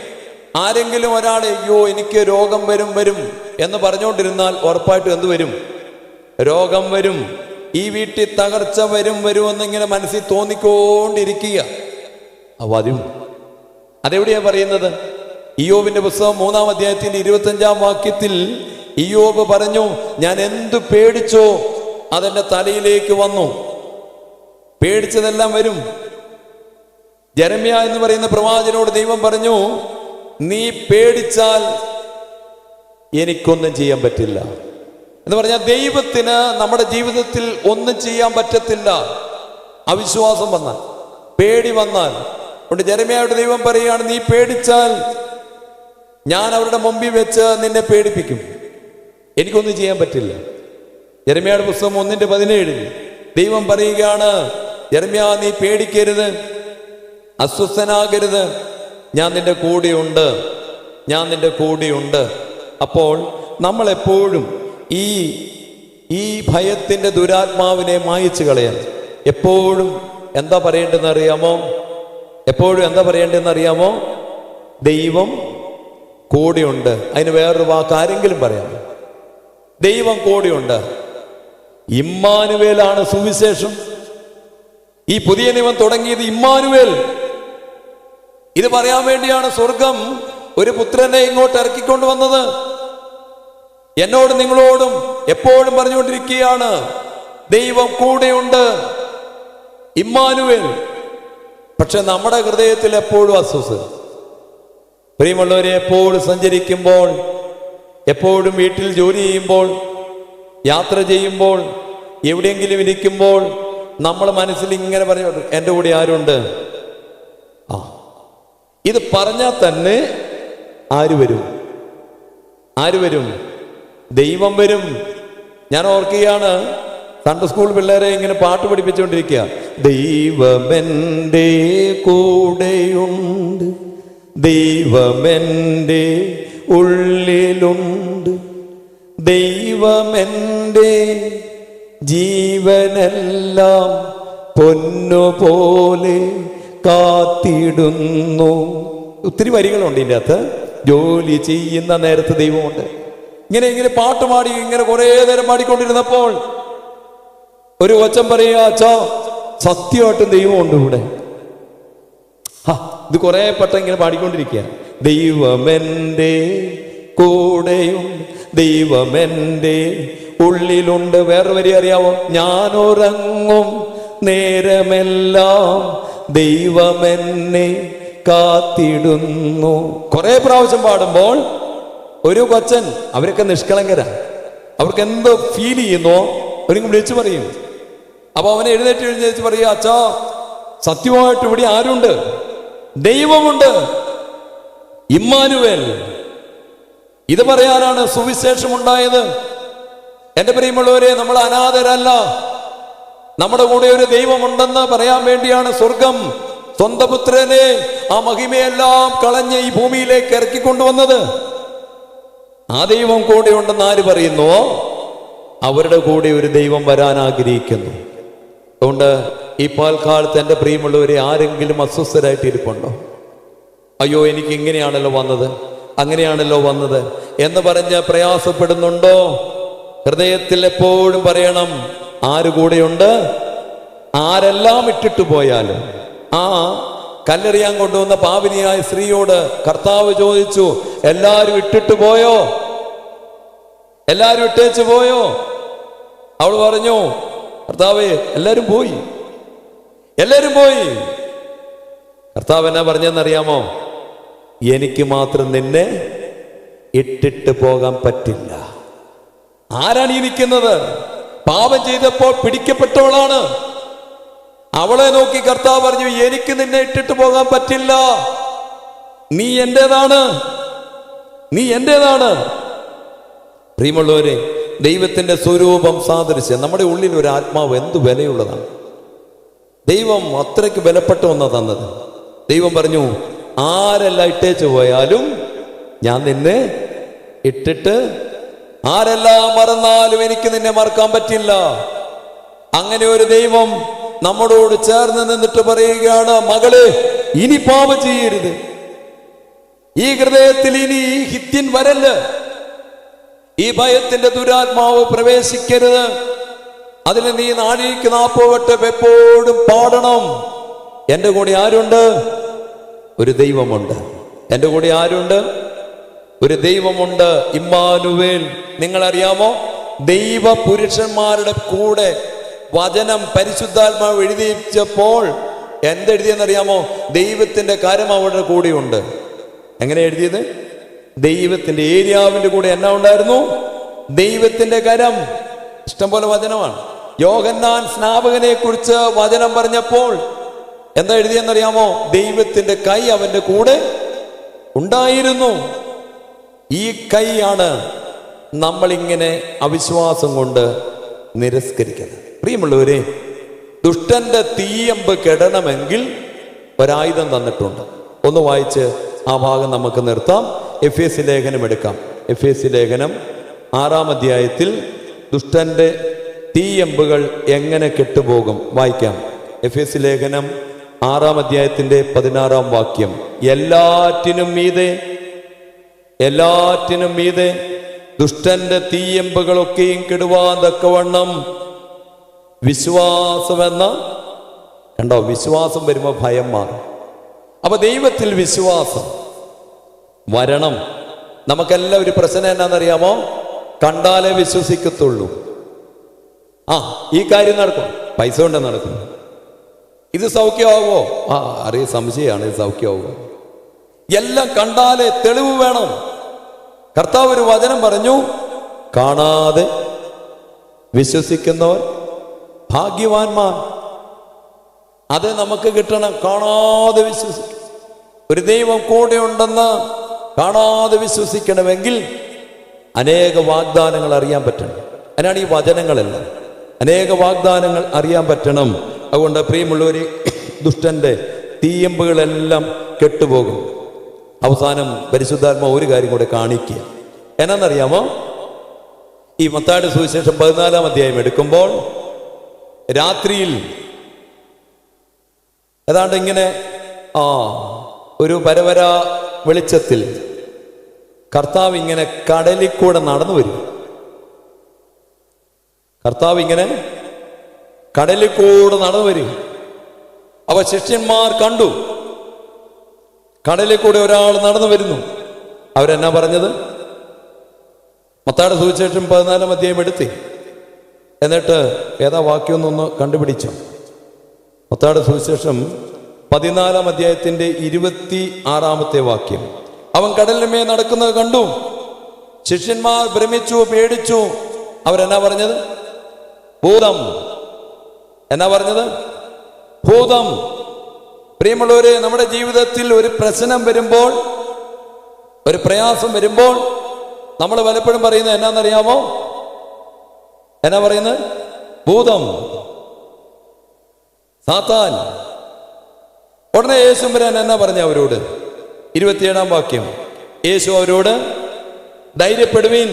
ആരെങ്കിലും ഒരാൾ അയ്യോ എനിക്ക് രോഗം വരും എന്ന് പറഞ്ഞുകൊണ്ടിരുന്നാൽ ഉറപ്പായിട്ടും എന്ത് വരും? രോഗം വരും. ഈ വീട്ടിൽ തകർച്ച വരും എന്നിങ്ങനെ മനസ്സിൽ തോന്നിക്കൊണ്ടിരിക്കുക. വരും. അതെവിടെയാ പറയുന്നത്? ഇയ്യോബിന്റെ പുസ്തകം 3-ാം അധ്യായത്തിന്റെ 25-ാം വാക്യത്തിൽ ഇയ്യോബ് പറഞ്ഞു, ഞാൻ എന്തു പേടിച്ചോ അതെന്റെ തലയിലേക്ക് വന്നു. പേടിച്ചതെല്ലാം വരും. ജെരമ്യ എന്ന് പറയുന്ന പ്രവാചകനോട് ദൈവം പറഞ്ഞു, നീ പേടിച്ചാൽ എനിക്കൊന്നും ചെയ്യാൻ പറ്റില്ല എന്ന് പറഞ്ഞാൽ ദൈവത്തിന് നമ്മുടെ ജീവിതത്തിൽ ഒന്നും ചെയ്യാൻ പറ്റത്തില്ല. അവിശ്വാസം വന്നാൽ, പേടി വന്നാൽ. അതുകൊണ്ട് ജെരമ്യയോട് ദൈവം പറയുകയാണ്, നീ പേടിച്ചാൽ ഞാൻ അവരുടെ മുമ്പിൽ വെച്ച് നിന്നെ പേടിപ്പിക്കും, എനിക്കൊന്നും ചെയ്യാൻ പറ്റില്ല. യെരമ്യായുടെ പുസ്തകം 1:17 ദൈവം പറയുകയാണ്, യെരമ്യാ നീ പേടിക്കരുത്, അസ്വസ്ഥനാകരുത്, ഞാൻ നിന്റെ കൂടെയുണ്ട്, ഞാൻ നിന്റെ കൂടെയുണ്ട്. അപ്പോൾ നമ്മളെപ്പോഴും ഈ ഭയത്തിന്റെ ദുരാത്മാവിനെ മായിച്ചു കളയാൻ എപ്പോഴും എന്താ പറയേണ്ടതെന്ന് അറിയാമോ? എപ്പോഴും എന്താ പറയേണ്ടതെന്ന് അറിയാമോ? ദൈവം കൂടെയുണ്ട്. അതിന് വേറൊരു വാക്ക് ആരെങ്കിലും പറയാം? ദൈവം കൂടെയുണ്ട്. ഇമ്മാനുവേലാണ് സുവിശേഷം. ഈ പുതിയ നിയമം തുടങ്ങിയത് ഇമ്മാനുവേൽ. ഇത് പറയാൻ വേണ്ടിയാണ് സ്വർഗം ഒരു പുത്രനെ ഇങ്ങോട്ട് ഇറക്കിക്കൊണ്ടുവന്നത്. എന്നോടും നിങ്ങളോടും എപ്പോഴും പറഞ്ഞുകൊണ്ടിരിക്കുകയാണ്, ദൈവം കൂടെയുണ്ട്, ഇമ്മാനുവേൽ. പക്ഷെ നമ്മുടെ ഹൃദയത്തിൽ എപ്പോഴും അസ്വസ്ഥത. പ്രിയമുള്ളവരെ, എപ്പോഴും സഞ്ചരിക്കുമ്പോൾ, എപ്പോഴും വീട്ടിൽ ജോലി ചെയ്യുമ്പോൾ, യാത്ര ചെയ്യുമ്പോൾ, എവിടെയെങ്കിലും ഇരിക്കുമ്പോൾ നമ്മൾ മനസ്സിൽ ഇങ്ങനെ പറഞ്ഞു, എൻ്റെ കൂടെ ആരുണ്ട്? ഇത് പറഞ്ഞാൽ തന്നെ ആര് വരും? ആര് വരും? ദൈവം വരും. ഞാൻ ഓർക്കുകയാണ്, സൺഡേ സ്കൂൾ പിള്ളേരെ ഇങ്ങനെ പാട്ട് പഠിപ്പിച്ചുകൊണ്ടിരിക്കുക. ദൈവമെൻ്റെ കൂടെയുണ്ട്, ദൈവമെൻ്റെ ഉള്ളിലുണ്ട്, ദൈവമെൻ്റെ ജീവനെല്ലാം പൊന്നുപോലെ കാത്തിടുന്നു. ഒത്തിരി വരികളുണ്ട് ഇതിൻ്റെ അകത്ത്. ജോലി ചെയ്യുന്ന നേരത്ത് ദൈവമുണ്ട്. ഇങ്ങനെ പാട്ട് പാടി ഇങ്ങനെ കുറേ നേരം പാടിക്കൊണ്ടിരുന്നപ്പോൾ ഒരു കൊച്ചൻ പറയുക, അച്ഛാ സത്യമായിട്ടും ദൈവമുണ്ട് ഇവിടെ. ഇത് കുറേ പട്ടം ഇങ്ങനെ പാടിക്കൊണ്ടിരിക്കുക. ദൈവമെൻ്റെ കൂടെയുണ്ട്, ദൈവമെൻ്റെ ഉള്ളിലുണ്ട്. വേറെ വരി അറിയാവോ? ഞാനുറങ്ങും നേരമെല്ലാം ദൈവമെന്നെ കാത്തിടുന്നു. കുറെ പ്രാവശ്യം പാടുമ്പോൾ ഒരു കൊച്ചൻ, അവരൊക്കെ നിഷ്കളങ്കരാ, അവർക്ക് എന്തോ ഫീൽ ചെയ്യുന്നോ അവരിങ്ങ് വിളിച്ചു പറയും. അപ്പൊ അവനെ എഴുന്നേറ്റ് പറയുക, അച്ഛാ സത്യമായിട്ട് ഇവിടെ ആരുണ്ട്? ദൈവമുണ്ട്, ഇമ്മാനുവേൽ. ഇത് പറയാനാണ് സുവിശേഷം ഉണ്ടായത്. എന്റെ പ്രിയമുള്ളവരെ, നമ്മൾ അനാഥരല്ല. നമ്മുടെ കൂടെ ഒരു ദൈവമുണ്ടെന്ന് പറയാൻ വേണ്ടിയാണ് സ്വർഗം സ്വന്തം പുത്രനെ, ആ മഹിമയെല്ലാം കളഞ്ഞ് ഈ ഭൂമിയിലേക്ക് ഇറക്കിക്കൊണ്ടുവന്നത്. ആ ദൈവം കൂടെ ഉണ്ടെന്ന് ആര് പറയുന്നുവോ അവരുടെ കൂടെ ഒരു ദൈവം വരാൻ ആഗ്രഹിക്കുന്നു. അതുകൊണ്ട് ഈ പാൽക്കാലത്ത് എൻ്റെ പ്രിയമുള്ളവരെ, ആരെങ്കിലും അസ്വസ്ഥരായിട്ട് ഇരിപ്പുണ്ടോ? അയ്യോ എനിക്ക് ഇങ്ങനെയാണല്ലോ വന്നത്, അങ്ങനെയാണല്ലോ വന്നത് എന്ന് പറഞ്ഞ് പ്രയാസപ്പെടുന്നുണ്ടോ? ഹൃദയത്തിൽ എപ്പോഴും പറയണം, ആര് കൂടെയുണ്ട്? ആരെല്ലാം ഇട്ടിട്ട് പോയാലും. ആ കല്ലെറിയാൻ കൊണ്ടുവന്ന പാപിനിയായ സ്ത്രീയോട് കർത്താവ് ചോദിച്ചു, എല്ലാരും ഇട്ടിട്ട് പോയോ? എല്ലാരും ഇട്ടേച്ചു പോയോ? അവൾ പറഞ്ഞു, കർത്താവേ എല്ലാരും പോയി, എല്ലാരും പോയി. കർത്താവ് എന്നാ പറഞ്ഞെന്നറിയാമോ? എനിക്ക് മാത്രം നിന്നെ ഇട്ടിട്ട് പോകാൻ പറ്റില്ല. ആരാണ് ഈ നിൽക്കുന്നത്? പാപം ചെയ്തപ്പോൾ പിടിക്കപ്പെട്ടവളാണ്. അവളെ നോക്കി കർത്താവ് പറഞ്ഞു, എനിക്ക് നിന്നെ ഇട്ടിട്ട് പോകാൻ പറ്റില്ല, നീ എന്റേതാണ്, നീ എന്റേതാണ്. പ്രിയമുള്ളവരെ, ദൈവത്തിന്റെ സ്വരൂപം സാദൃശ്യം. നമ്മുടെ ഉള്ളിൽ ഒരു ആത്മാവ് എന്ത് വിലയുള്ളതാണ്. ദൈവം അത്രയ്ക്ക് വിലപ്പെട്ട ഒന്നാ തന്നത്. ദൈവം പറഞ്ഞു, ആരെല്ലാം ഇട്ടേച്ചു പോയാലും ഞാൻ നിന്നെ ഇട്ടിട്ട്, ആരെല്ലാം മറന്നാലും എനിക്ക് നിന്നെ മറക്കാൻ പറ്റില്ല. അങ്ങനെ ഒരു ദൈവം നമ്മോട് ചേർന്ന് നിന്നിട്ട് പറയുകയാണ്, മകളെ ഇനി പാപം ചെയ്യരുത്, ഈ ഹൃദയത്തിൽ ഇനി ഈ ഹിത്യൻ വരല്ല, ഈ ഭയത്തിന്റെ ദുരാത്മാവ് പ്രവേശിക്കരുത്. അതിന് നീ നാഴിക്ക് 40 വട്ടം എപ്പോഴും പാടണം. എൻ്റെ കൂടെ ആരുണ്ട്? ഒരു ദൈവമുണ്ട്. എൻ്റെ കൂടെ ആരുണ്ട്? ഒരു ദൈവമുണ്ട്, ഇമ്മാനുവേൽ. നിങ്ങളറിയാമോ, ദൈവ പുരുഷന്മാരുടെ കൂടെ വചനം പരിശുദ്ധാത്മാവ് എഴുതിച്ചപ്പോൾ എന്തെഴുതിയെന്നറിയാമോ? ദൈവത്തിന്റെ കരം അവരുടെ കൂടെയുണ്ട്. എങ്ങനെ എഴുതിയത്? ദൈവത്തിന്റെ, ഏലിയാവിന്റെ കൂടെ എന്നാ ഉണ്ടായിരുന്നു? ദൈവത്തിന്റെ കരം. ഇഷ്ടംപോലെ വചനമാണ്. യോഹന്നാൻ സ്നാപകനെ കുറിച്ച് വചനം പറഞ്ഞപ്പോൾ എന്താ എഴുതിയെന്നറിയാമോ? ദൈവത്തിന്റെ കൈ അവന്റെ കൂടെ ഉണ്ടായിരുന്നു. ഈ കൈയാണ് നമ്മളിങ്ങനെ അവിശ്വാസം കൊണ്ട് നിരസ്കരിക്കുന്നത്. പ്രിയമുള്ളവരെ, ദുഷ്ടന്റെ തീയമ്പ് കെടണമെങ്കിൽ ഒരായുധം തന്നിട്ടുണ്ട്. ഒന്ന് വായിച്ച് ആ ഭാഗം നമുക്ക് നിർത്താം. എഫേസ്യ ലേഖനം എടുക്കാം. എഫേസ്യ ലേഖനം 6-ാം അധ്യായത്തിൽ ദുഷ്ടന്റെ തീയമ്പുകൾ എങ്ങനെ കെട്ടുപോകും വായിക്കാം. എഫേസ്യ ലേഖനം 6-ാം അധ്യായത്തിന്റെ 16-ാം വാക്യം. എല്ലാറ്റിനും മീതെ ദുഷ്ടന്റെ തീയമ്പുകളൊക്കെയും കെടുവാൻ തക്കവണ്ണം വിശ്വാസമെന്ന, കണ്ടോ, വിശ്വാസം വരുമ്പോൾ ഭയം മാറും. അപ്പൊ ദൈവത്തിൽ വിശ്വാസം വരണം. നമുക്കെല്ലാം ഒരു പ്രശ്നം എന്നാന്നറിയാമോ? കണ്ടാലേ വിശ്വസിക്കത്തുള്ളൂ. ഈ കാര്യം നടക്കും, പൈസ കൊണ്ട് നടക്കും. ഇത് സൗഖ്യമാവോ? അറിയ സംശയമാണ്, ഇത് സൗഖ്യമാവോ? എല്ലാം കണ്ടാലേ, തെളിവ് വേണം. കർത്താവ് ഒരു വചനം പറഞ്ഞു, കാണാതെ വിശ്വസിക്കുന്നവർ ഭാഗ്യവാന്മാർ. അത് നമുക്ക് കിട്ടണം. കാണാതെ വിശ്വസിക്കും. ഒരു ദൈവം കൂടെ ഉണ്ടെന്ന് കാണാതെ വിശ്വസിക്കണമെങ്കിൽ അനേക വാഗ്ദാനങ്ങൾ അറിയാൻ പറ്റണം. അതിനാണ് ഈ വചനങ്ങളെല്ലാം. അനേക വാഗ്ദാനങ്ങൾ അറിയാൻ പറ്റണം. അതുകൊണ്ട് പ്രിയമുള്ളവരെ, ദുഷ്ടന്റെ തീയമ്പുകളെല്ലാം കെട്ടുപോകും. അവസാനം പരിശുദ്ധാത്മാവ് ഒരു കാര്യം കൂടെ കാണിക്കുക. എന്നാന്നറിയാമോ? ഈ മത്തായിയുടെ സുവിശേഷം 14-ാം അധ്യായം എടുക്കുമ്പോൾ രാത്രിയിൽ ഏതാണ്ട് ഇങ്ങനെ ഒരു പരവര വെളിച്ചത്തിൽ കർത്താവ് ഇങ്ങനെ കടലിൽ കൂടെ നടന്നു വരും. കർത്താവ് ഇങ്ങനെ കടലിൽ കൂടെ നടന്നു വരും. അവ ശിഷ്യന്മാർ കണ്ടു, കടലിൽ കൂടെ ഒരാൾ നടന്നു വരുന്നു. അവരെന്നാ പറഞ്ഞത്? മത്തായിയുടെ സുവിശേഷം 14-ാം അധ്യായം എടുത്തി. എന്നിട്ട് ഏതാ വാക്യമൊന്നൊന്ന് കണ്ടുപിടിച്ചു. മത്തായിയുടെ സുവിശേഷം 14-ാം അധ്യായത്തിന്റെ 26-ാമത്തെ വാക്യം. അവൻ കടലിന്മേൽ നടക്കുന്നത് കണ്ടു. ശിഷ്യന്മാർ ഭ്രമിച്ചു, പേടിച്ചു. അവരെന്നാ പറഞ്ഞത്? ഭൂതം. എന്നാ പറഞ്ഞത്? ഭൂതം. പ്രിയമുള്ളവരെ, നമ്മുടെ ജീവിതത്തിൽ ഒരു പ്രശ്നം വരുമ്പോൾ, ഒരു പ്രയാസം വരുമ്പോൾ നമ്മൾ പലപ്പോഴും പറയുന്നത് എന്നാന്നറിയാമോ? എന്നാ പറയുന്നത്? ഭൂതം, സാത്താൻ. ഉടനെ യേശു വരാൻ എന്നാ പറഞ്ഞ അവരോട്? 27-ാം വാക്യം. യേശു അവരോട്, ധൈര്യപ്പെടുവീൻ,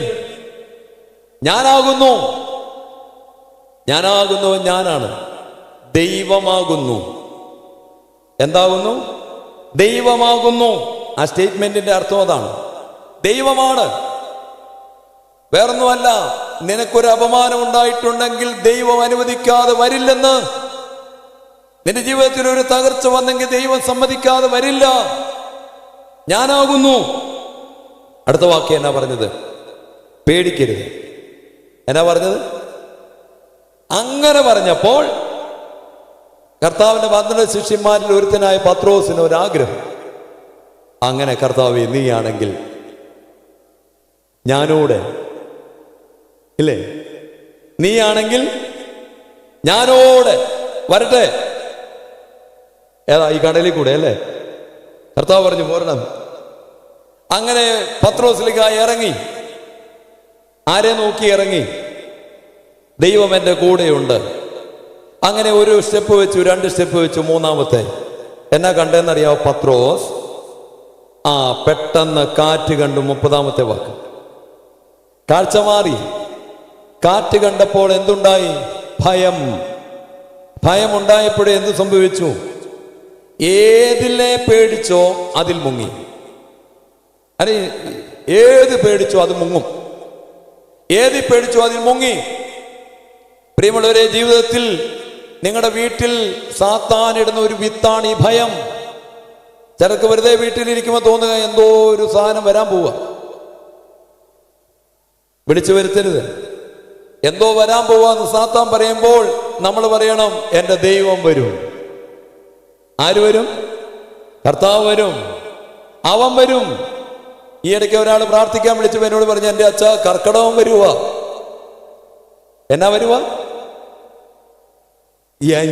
ഞാനാകുന്നു, ഞാനാണ്, ദൈവമാകുന്നു. എന്താകുന്നു? ദൈവമാകുന്നു. ആ സ്റ്റേറ്റ്മെന്റിന്റെ അർത്ഥം അതാണ്. ദൈവമാണ്, വേറൊന്നുമല്ല. നിനക്കൊരു അപമാനം ഉണ്ടായിട്ടുണ്ടെങ്കിൽ ദൈവം അനുവദിക്കാതെ വരില്ലെന്ന്. നിന്റെ ജീവിതത്തിൽ ഒരു തകർച്ച വന്നെങ്കിൽ ദൈവം സമ്മതിക്കാതെ വരില്ല. ഞാനാകുന്നു. അടുത്ത വാക്യം എന്നാ പറഞ്ഞത്? പേടിക്കരുത്. എന്നാ പറഞ്ഞത്? അങ്ങനെ പറഞ്ഞപ്പോൾ കർത്താവിന്റെ 12 ശിഷ്യന്മാരിൽ ഒരുത്തനായ പത്രോസിന് ഒരാഗ്രഹം. അങ്ങനെ കർത്താവേ, നീയാണെങ്കിൽ ഞാനോട്, ഇല്ലേ, നീയാണെങ്കിൽ ഞാനോട് വരട്ടെ. ഏതാ? ഈ കടലിൽ കൂടെ അല്ലേ? കർത്താവ് പറഞ്ഞു പോരണം. അങ്ങനെ പത്രോസിലേക്കായി ഇറങ്ങി. ആരെ നോക്കി ഇറങ്ങി? ദൈവം എൻ്റെ കൂടെയുണ്ട്. അങ്ങനെ ഒരു സ്റ്റെപ്പ് വെച്ചു, 2 സ്റ്റെപ്പ് വെച്ചു, 3-ാമത്തെ എന്നാ കണ്ടെന്നറിയാമോ? പത്രോസ് പെട്ടെന്ന് കാറ്റ് കണ്ടു. 30-ാമത്തെ വാക്ക്. കാഴ്ച മാറി. കാറ്റ് കണ്ടപ്പോൾ എന്തുണ്ടായി? ഭയം. ഭയമുണ്ടായപ്പോഴേ എന്ത് സംഭവിച്ചു? ഏതിലെ പേടിച്ചോ അതിൽ മുങ്ങി. അല്ലെ, ഏത് പേടിച്ചോ അത് മുങ്ങും. ഏതി പേടിച്ചോ അതിൽ മുങ്ങി. പ്രിയമുള്ളവരെ, ജീവിതത്തിൽ നിങ്ങളുടെ വീട്ടിൽ സാത്താൻ ഇടുന്ന ഒരു വിത്താണ് ഈ ഭയം. ചിലർക്ക് വെറുതെ വീട്ടിലിരിക്കുമ്പോൾ തോന്നുക എന്തോ ഒരു സാധനം വരാൻ പോവുക. വിളിച്ചു വരുത്തരുത്. എന്തോ വരാൻ പോവാന്ന് സാത്താൻ പറയുമ്പോൾ നമ്മൾ പറയണം, എൻ്റെ ദൈവം വരും. ആര് വരും? കർത്താവ് വരും. അവൻ വരും. ഈ ഇടയ്ക്ക് ഒരാൾ പ്രാർത്ഥിക്കാൻ വിളിച്ചപ്പോൾ എന്നോട് പറഞ്ഞു, എൻ്റെ അച്ഛ കർക്കടകം വരുവാ. എന്നാ വരുവാ?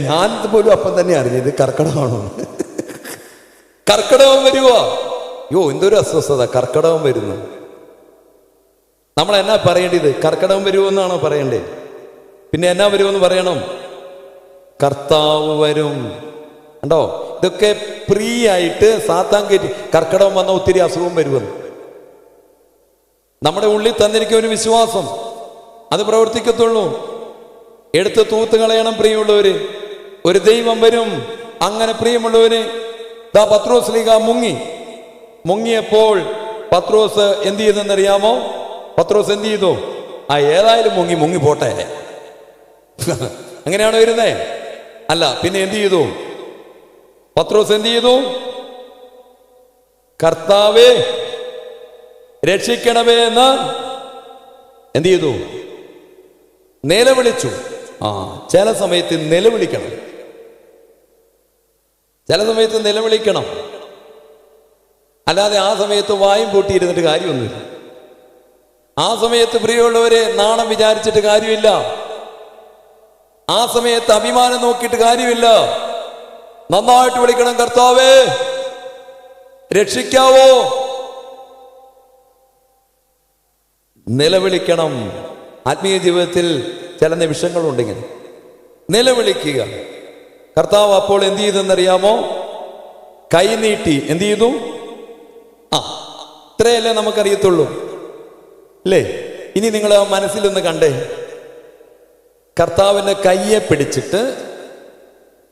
ഞാൻ പോലും അപ്പം തന്നെ അറിഞ്ഞത് കർക്കടകമാണോ. കർക്കടകം വരുവാ. യോ, എന്തൊരു അസ്വസ്ഥത, കർക്കടകം വരുന്നു. നമ്മൾ എന്നാ പറയേണ്ടത്? കർക്കടകം വരുമെന്നാണോ പറയണ്ടേ? പിന്നെ എന്നാ വരുമെന്ന് പറയണം? കർത്താവ് വരും. കണ്ടോ, ഇതൊക്കെ ഫ്രീ ആയിട്ട് സാത്താൻ കയറ്റി. കർക്കടകം വന്ന ഒത്തിരി അസുഖം വരുമെന്ന് നമ്മുടെ ഉള്ളിൽ തന്നിരിക്കുന്ന ഒരു വിശ്വാസം, അത് പ്രവർത്തിക്കത്തുള്ളൂ. എടുത്ത് തൂത്ത് കളയണം പ്രിയമുള്ളവര്. ഒരു ദൈവം വരും. അങ്ങനെ പ്രിയമുള്ളവര്, ദാ പത്രോസ് ലീഗ മുങ്ങിയപ്പോൾ പത്രോസ് എന്ത് ചെയ്തെന്നറിയാമോ? പത്രോസ് എന്ത് ചെയ്തു? ഏതായാലും മുങ്ങി പോട്ടെ. അങ്ങനെയാണോ വരുന്നേ? അല്ല, പിന്നെ എന്ത് ചെയ്തു? പത്രോസ് എന്ത് ചെയ്തു? കർത്താവേ രക്ഷിക്കണമേ എന്ന് എന്ത് ചെയ്തു? നിലവിളിച്ചു. ചില സമയത്ത് നിലവിളിക്കണം. ചില സമയത്ത് നിലവിളിക്കണം. അല്ലാതെ ആ സമയത്ത് വായും പൂട്ടിയിരുന്നിട്ട് കാര്യമൊന്നുമില്ല. ആ സമയത്ത് പ്രിയമുള്ളവരെ നാണം വിചാരിച്ചിട്ട് കാര്യമില്ല. ആ സമയത്ത് അഭിമാനം നോക്കിയിട്ട് കാര്യമില്ല. നന്നായിട്ട് വിളിക്കണം, കർത്താവേ രക്ഷിക്കാവോ. നിലവിളിക്കണം. ആത്മീയ ജീവിതത്തിൽ ചില നിമിഷങ്ങളുണ്ടെങ്കിൽ നിലവിളിക്കുക. കർത്താവ് അപ്പോൾ എന്ത് ചെയ്തെന്നറിയാമോ? കൈ നീട്ടി എന്ത് ചെയ്തു? ഇത്രയല്ലേ നമുക്കറിയത്തുള്ളൂ, അല്ലേ? ഇനി നിങ്ങൾ മനസ്സിലൊന്ന് കണ്ടേ. കർത്താവിന്റെ കയ്യെ പിടിച്ചിട്ട്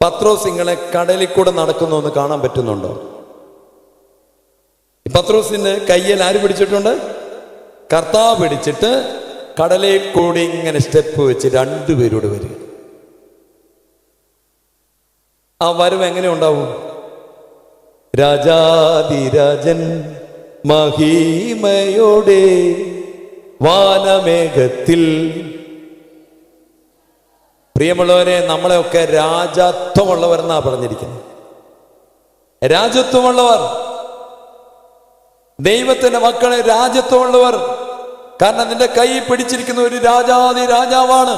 പത്രോസ് ഇങ്ങനെ കടലിൽ കൂടെ നടക്കുന്നു എന്ന് കാണാൻ പറ്റുന്നുണ്ടോ? പത്രോസിന്റെ കയ്യിൽ ആര് പിടിച്ചിട്ടുണ്ട്? കർത്താവ് പിടിച്ചിട്ട് കടലിൽ കൂടി ഇങ്ങനെ സ്റ്റെപ്പ് വെച്ച് രണ്ടുപേരോട് വരിക. ആ വരവ് എങ്ങനെ ഉണ്ടാവും? രാജാതിരാജൻ മഹിമയോടെ വാനമേഘത്തിൽ. പ്രിയമുള്ളവരെ, നമ്മളെയൊക്കെ രാജത്വമുള്ളവർ എന്നാ പറഞ്ഞിരിക്കുന്നത്. രാജത്വമുള്ളവർ, ദൈവത്തിന്റെ മക്കളെ രാജത്വമുള്ളവർ. കാരണം നിന്റെ കൈ പിടിച്ചിരിക്കുന്ന ഒരു രാജാതി രാജാവാണ്.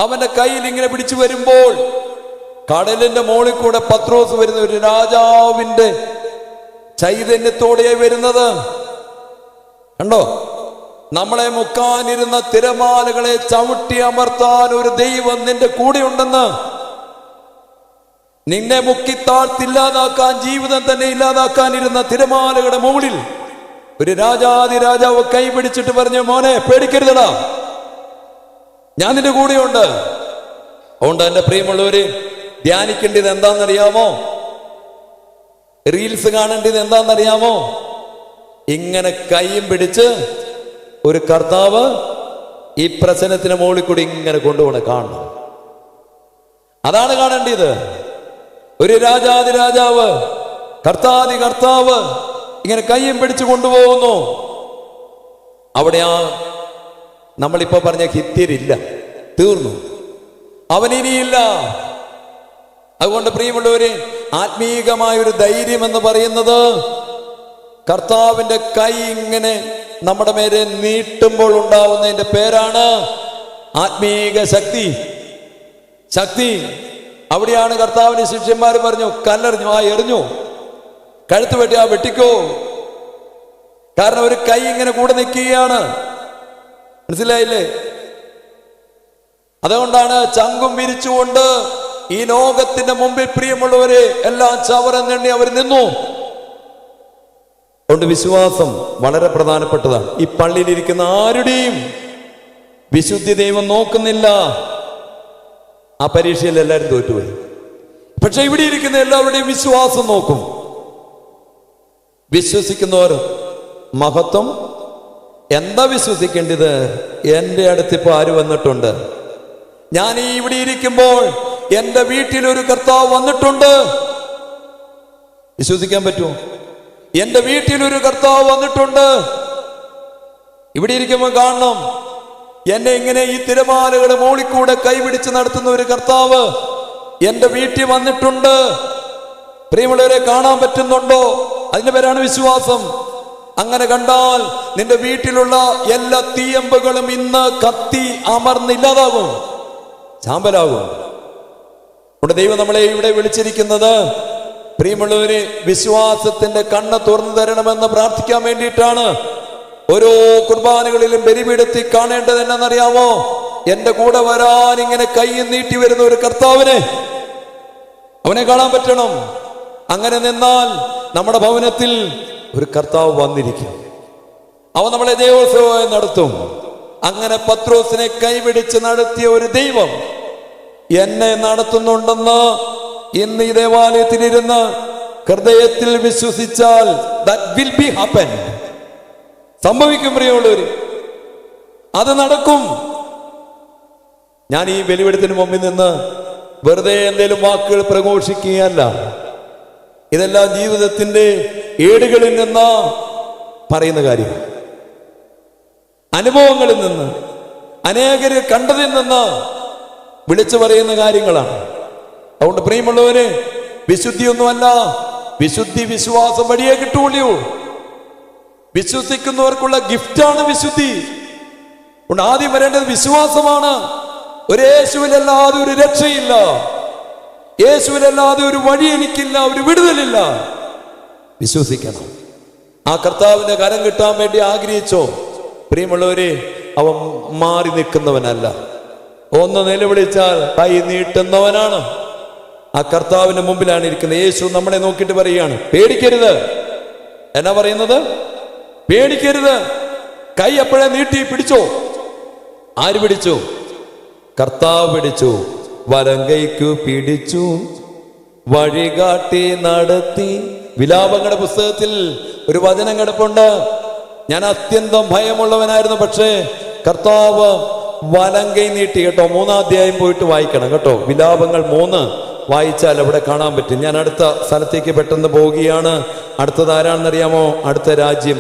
അവന്റെ കയ്യിൽ ഇങ്ങനെ പിടിച്ചു വരുമ്പോൾ കടലിന്റെ മോളിൽ കൂടെ പത്രോസ് വരുന്ന ഒരു രാജാവിന്റെ ചൈതന്യത്തോടെ വരുന്നത് കണ്ടോ? നമ്മളെ മുക്കാനിരുന്ന തിരമാലകളെ ചവിട്ടി അമർത്താൻ ഒരു ദൈവം നിന്റെ കൂടെ ഉണ്ടെന്ന്, നിന്നെ മുക്കിത്താഴ്ത്തില്ലാതാക്കാൻ, ജീവിതം തന്നെ ഇല്ലാതാക്കാനിരുന്ന തിരമാലകളുടെ മുകളിൽ ഒരു രാജാതി രാജാവ് കൈ പിടിച്ചിട്ട് പറഞ്ഞു, മോനെ പേടിക്കരുതടാ, ഞാൻ നിന്റെ കൂടെയുണ്ട്. അതുകൊണ്ട് എന്റെ പ്രിയമുള്ളവര്, ധ്യാനിക്കേണ്ടത് എന്താണെന്നറിയാമോ? റീൽസ് കാണേണ്ടത് എന്താണെന്നറിയാമോ? ഇങ്ങനെ കൈയും പിടിച്ച് ഒരു കർത്താവ് ഈ പ്രശ്നത്തിന് മുകളിൽ കൂടി ഇങ്ങനെ കൊണ്ടുപോകണം, കാണണം. അതാണ് കാണേണ്ടത്. ഒരു രാജാതി രാജാവ്, കർത്താതി കർത്താവ് ഇങ്ങനെ കയ്യും പിടിച്ചു കൊണ്ടുപോകുന്നു. അവിടെ നമ്മളിപ്പോ പറഞ്ഞ ഹിത്യരില്ല, തീർന്നു, അവനിനിയില്ല. അതുകൊണ്ട് പ്രിയമുള്ളവര്, ആത്മീകമായൊരു ധൈര്യം എന്ന് പറയുന്നത് കർത്താവിന്റെ കൈ ഇങ്ങനെ നമ്മുടെ മേലെ നീട്ടുമ്പോൾ ഉണ്ടാവുന്നതിന്റെ പേരാണ് ആത്മീക ശക്തി. ശക്തി അവിടെയാണ് കർത്താവിന്റെ ശിഷ്യന്മാർ പറഞ്ഞു, കല്ലെറിഞ്ഞു, എറിഞ്ഞു, കഴുത്ത് വെട്ടി, വെട്ടിക്കോ. കാരണം ഒരു കൈ ഇങ്ങനെ കൂടെ നിൽക്കുകയാണ്. മനസ്സിലായില്ലേ? അതുകൊണ്ടാണ് ചങ്കും വിരിച്ചുകൊണ്ട് ഈ ലോകത്തിന്റെ മുമ്പിൽ പ്രിയമുള്ളവരെ എല്ലാം ചവറെണ്ണി അവർ നിന്നു. അതുകൊണ്ട് വിശ്വാസം വളരെ പ്രധാനപ്പെട്ടതാണ്. ഈ പള്ളിയിലിരിക്കുന്ന ആരുടെയും വിശുദ്ധി ദൈവം നോക്കുന്നില്ല. ആ പരീക്ഷയിൽ എല്ലാവരും തോറ്റുപോയി. പക്ഷെ ഇവിടെ ഇരിക്കുന്ന എല്ലാവരുടെയും വിശ്വാസം നോക്കും. വിശ്വസിക്കുന്നവർ മഹത്വം. എന്താ വിശ്വസിക്കേണ്ടത്? എൻ്റെ അടുത്തിപ്പോ ആര് വന്നിട്ടുണ്ട്? ഞാൻ ഈ ഇവിടെ ഇരിക്കുമ്പോൾ എൻ്റെ വീട്ടിലൊരു കർത്താവ് വന്നിട്ടുണ്ട്. വിശ്വസിക്കാൻ പറ്റുമോ? എൻ്റെ വീട്ടിലൊരു കർത്താവ് വന്നിട്ടുണ്ട്. ഇവിടെ ഇരിക്കുമ്പോൾ കാണണം, എന്നെ ഇങ്ങനെ ഈ തിരമാലകളുടെ മോളിക്കൂടെ കൈപിടിച്ച് നടത്തുന്ന ഒരു കർത്താവ് എന്റെ വീട്ടിൽ വന്നിട്ടുണ്ട്. പ്രിയമുള്ളവരെ, കാണാൻ പറ്റുന്നുണ്ടോ? അതിന്റെ പേരാണ് വിശ്വാസം. അങ്ങനെ കണ്ടാൽ നിന്റെ വീട്ടിലുള്ള എല്ലാ തീയമ്പുകളും ഇന്ന് കത്തി അമർന്നില്ലാതാകും, ചാമ്പലാകും. ഇവിടെ ദൈവം നമ്മളെ ഇവിടെ വിളിച്ചിരിക്കുന്നത്, പ്രിയമുള്ളവരെ, വിശ്വാസത്തിന്റെ കണ്ണ് തുറന്നു തരണമെന്ന് പ്രാർത്ഥിക്കാൻ വേണ്ടിയിട്ടാണ്. ഓരോ കുർബാനകളിലും ബലിപീഠത്തിൽ കാണേണ്ടത് എന്നറിയാമോ? എന്റെ കൂടെ വരാൻ ഇങ്ങനെ കൈ നീട്ടി വരുന്ന ഒരു കർത്താവിനെ, അവനെ കാണാൻ പറ്റണം. അങ്ങനെ നിന്നാൽ നമ്മുടെ ഭവനത്തിൽ ഒരു കർത്താവ് വന്നിരിക്കും. അവൻ നമ്മളെ ദൈവോത്സവമായി നടത്തും. അങ്ങനെ പത്രോസിനെ കൈപിടിച്ച് നടത്തിയ ഒരു ദൈവം എന്നെ നടത്തുന്നുണ്ടെന്ന് ഇന്ന് ഈ ദേവാലയത്തിലിരുന്ന് ഹൃദയത്തിൽ വിശ്വസിച്ചാൽ that will be happen. സംഭവിക്കും പ്രിയമുള്ളവര്, അത് നടക്കും. ഞാൻ ഈ ബലിപീഠത്തിന് മുമ്പിൽ നിന്ന് വെറുതെ എന്തെങ്കിലും വാക്കുകൾ പ്രഘോഷിക്കുകയല്ല. ഇതെല്ലാം ജീവിതത്തിന്റെ ഏടുകളിൽ നിന്ന് പറയുന്ന കാര്യം, അനുഭവങ്ങളിൽ നിന്ന്, അനേകരെ കണ്ടതിൽ നിന്ന് വിളിച്ചു പറയുന്ന കാര്യങ്ങളാണ്. അതുകൊണ്ട് പ്രിയമുള്ളവരെ, വിശുദ്ധിയൊന്നുമല്ല, വിശുദ്ധി വിശ്വാസം വഴിയേ കിട്ടുള്ളൂ. വിശ്വസിക്കുന്നവർക്കുള്ള ഗിഫ്റ്റാണ് വിശുദ്ധി. അതുകൊണ്ട് ആദ്യം വരേണ്ടത് വിശ്വാസമാണ്. ഒരു യേശുവിലല്ലാതെ ഒരു രക്ഷയില്ല, യേശുവിലല്ലാതെ ഒരു വഴി എനിക്കില്ല, ഒരു വിടുതലില്ല. വിശ്വസിക്കണം. ആ കർത്താവിന്റെ കരം കിട്ടാൻ വേണ്ടി ആഗ്രഹിച്ചോ? പ്രിയമുള്ളവരെ, അവൻ മാറി നിൽക്കുന്നവനല്ല, ഒന്ന് നിലവിളിച്ചാൽ കൈ നീട്ടുന്നവനാണ്. ആ കർത്താവിന്റെ മുമ്പിലാണ് ഇരിക്കുന്നത്. യേശു നമ്മളെ നോക്കിയിട്ട് പറയുകയാണ്, പേടിക്കരുത്. എന്നാ പറയുന്നത്? പേടിക്കരുത്. കൈ അപ്പോഴേ നീട്ടി പിടിച്ചോ. ആര് പിടിച്ചു? കർത്താവ് പിടിച്ചു. വലം കൈക്കു പിടിച്ചു, വഴികാട്ടി നടത്തി. വിലാപങ്ങളുടെ പുസ്തകത്തിൽ ഒരു വചനം കിടപ്പുണ്ട്. ഞാൻ അത്യന്തം ഭയമുള്ളവനായിരുന്നു, പക്ഷേ കർത്താവ് വലം കൈ നീട്ടി. കേട്ടോ, 3-ാം അധ്യായം പോയിട്ട് വായിക്കണം കേട്ടോ. വിലാപങ്ങൾ 3 വായിച്ചാൽ അവിടെ കാണാൻ പറ്റും. ഞാൻ അടുത്ത സ്ഥലത്തേക്ക് പെട്ടെന്ന് പോവുകയാണ്. അടുത്തത് ആരാണെന്നറിയാമോ? അടുത്ത രാജ്യം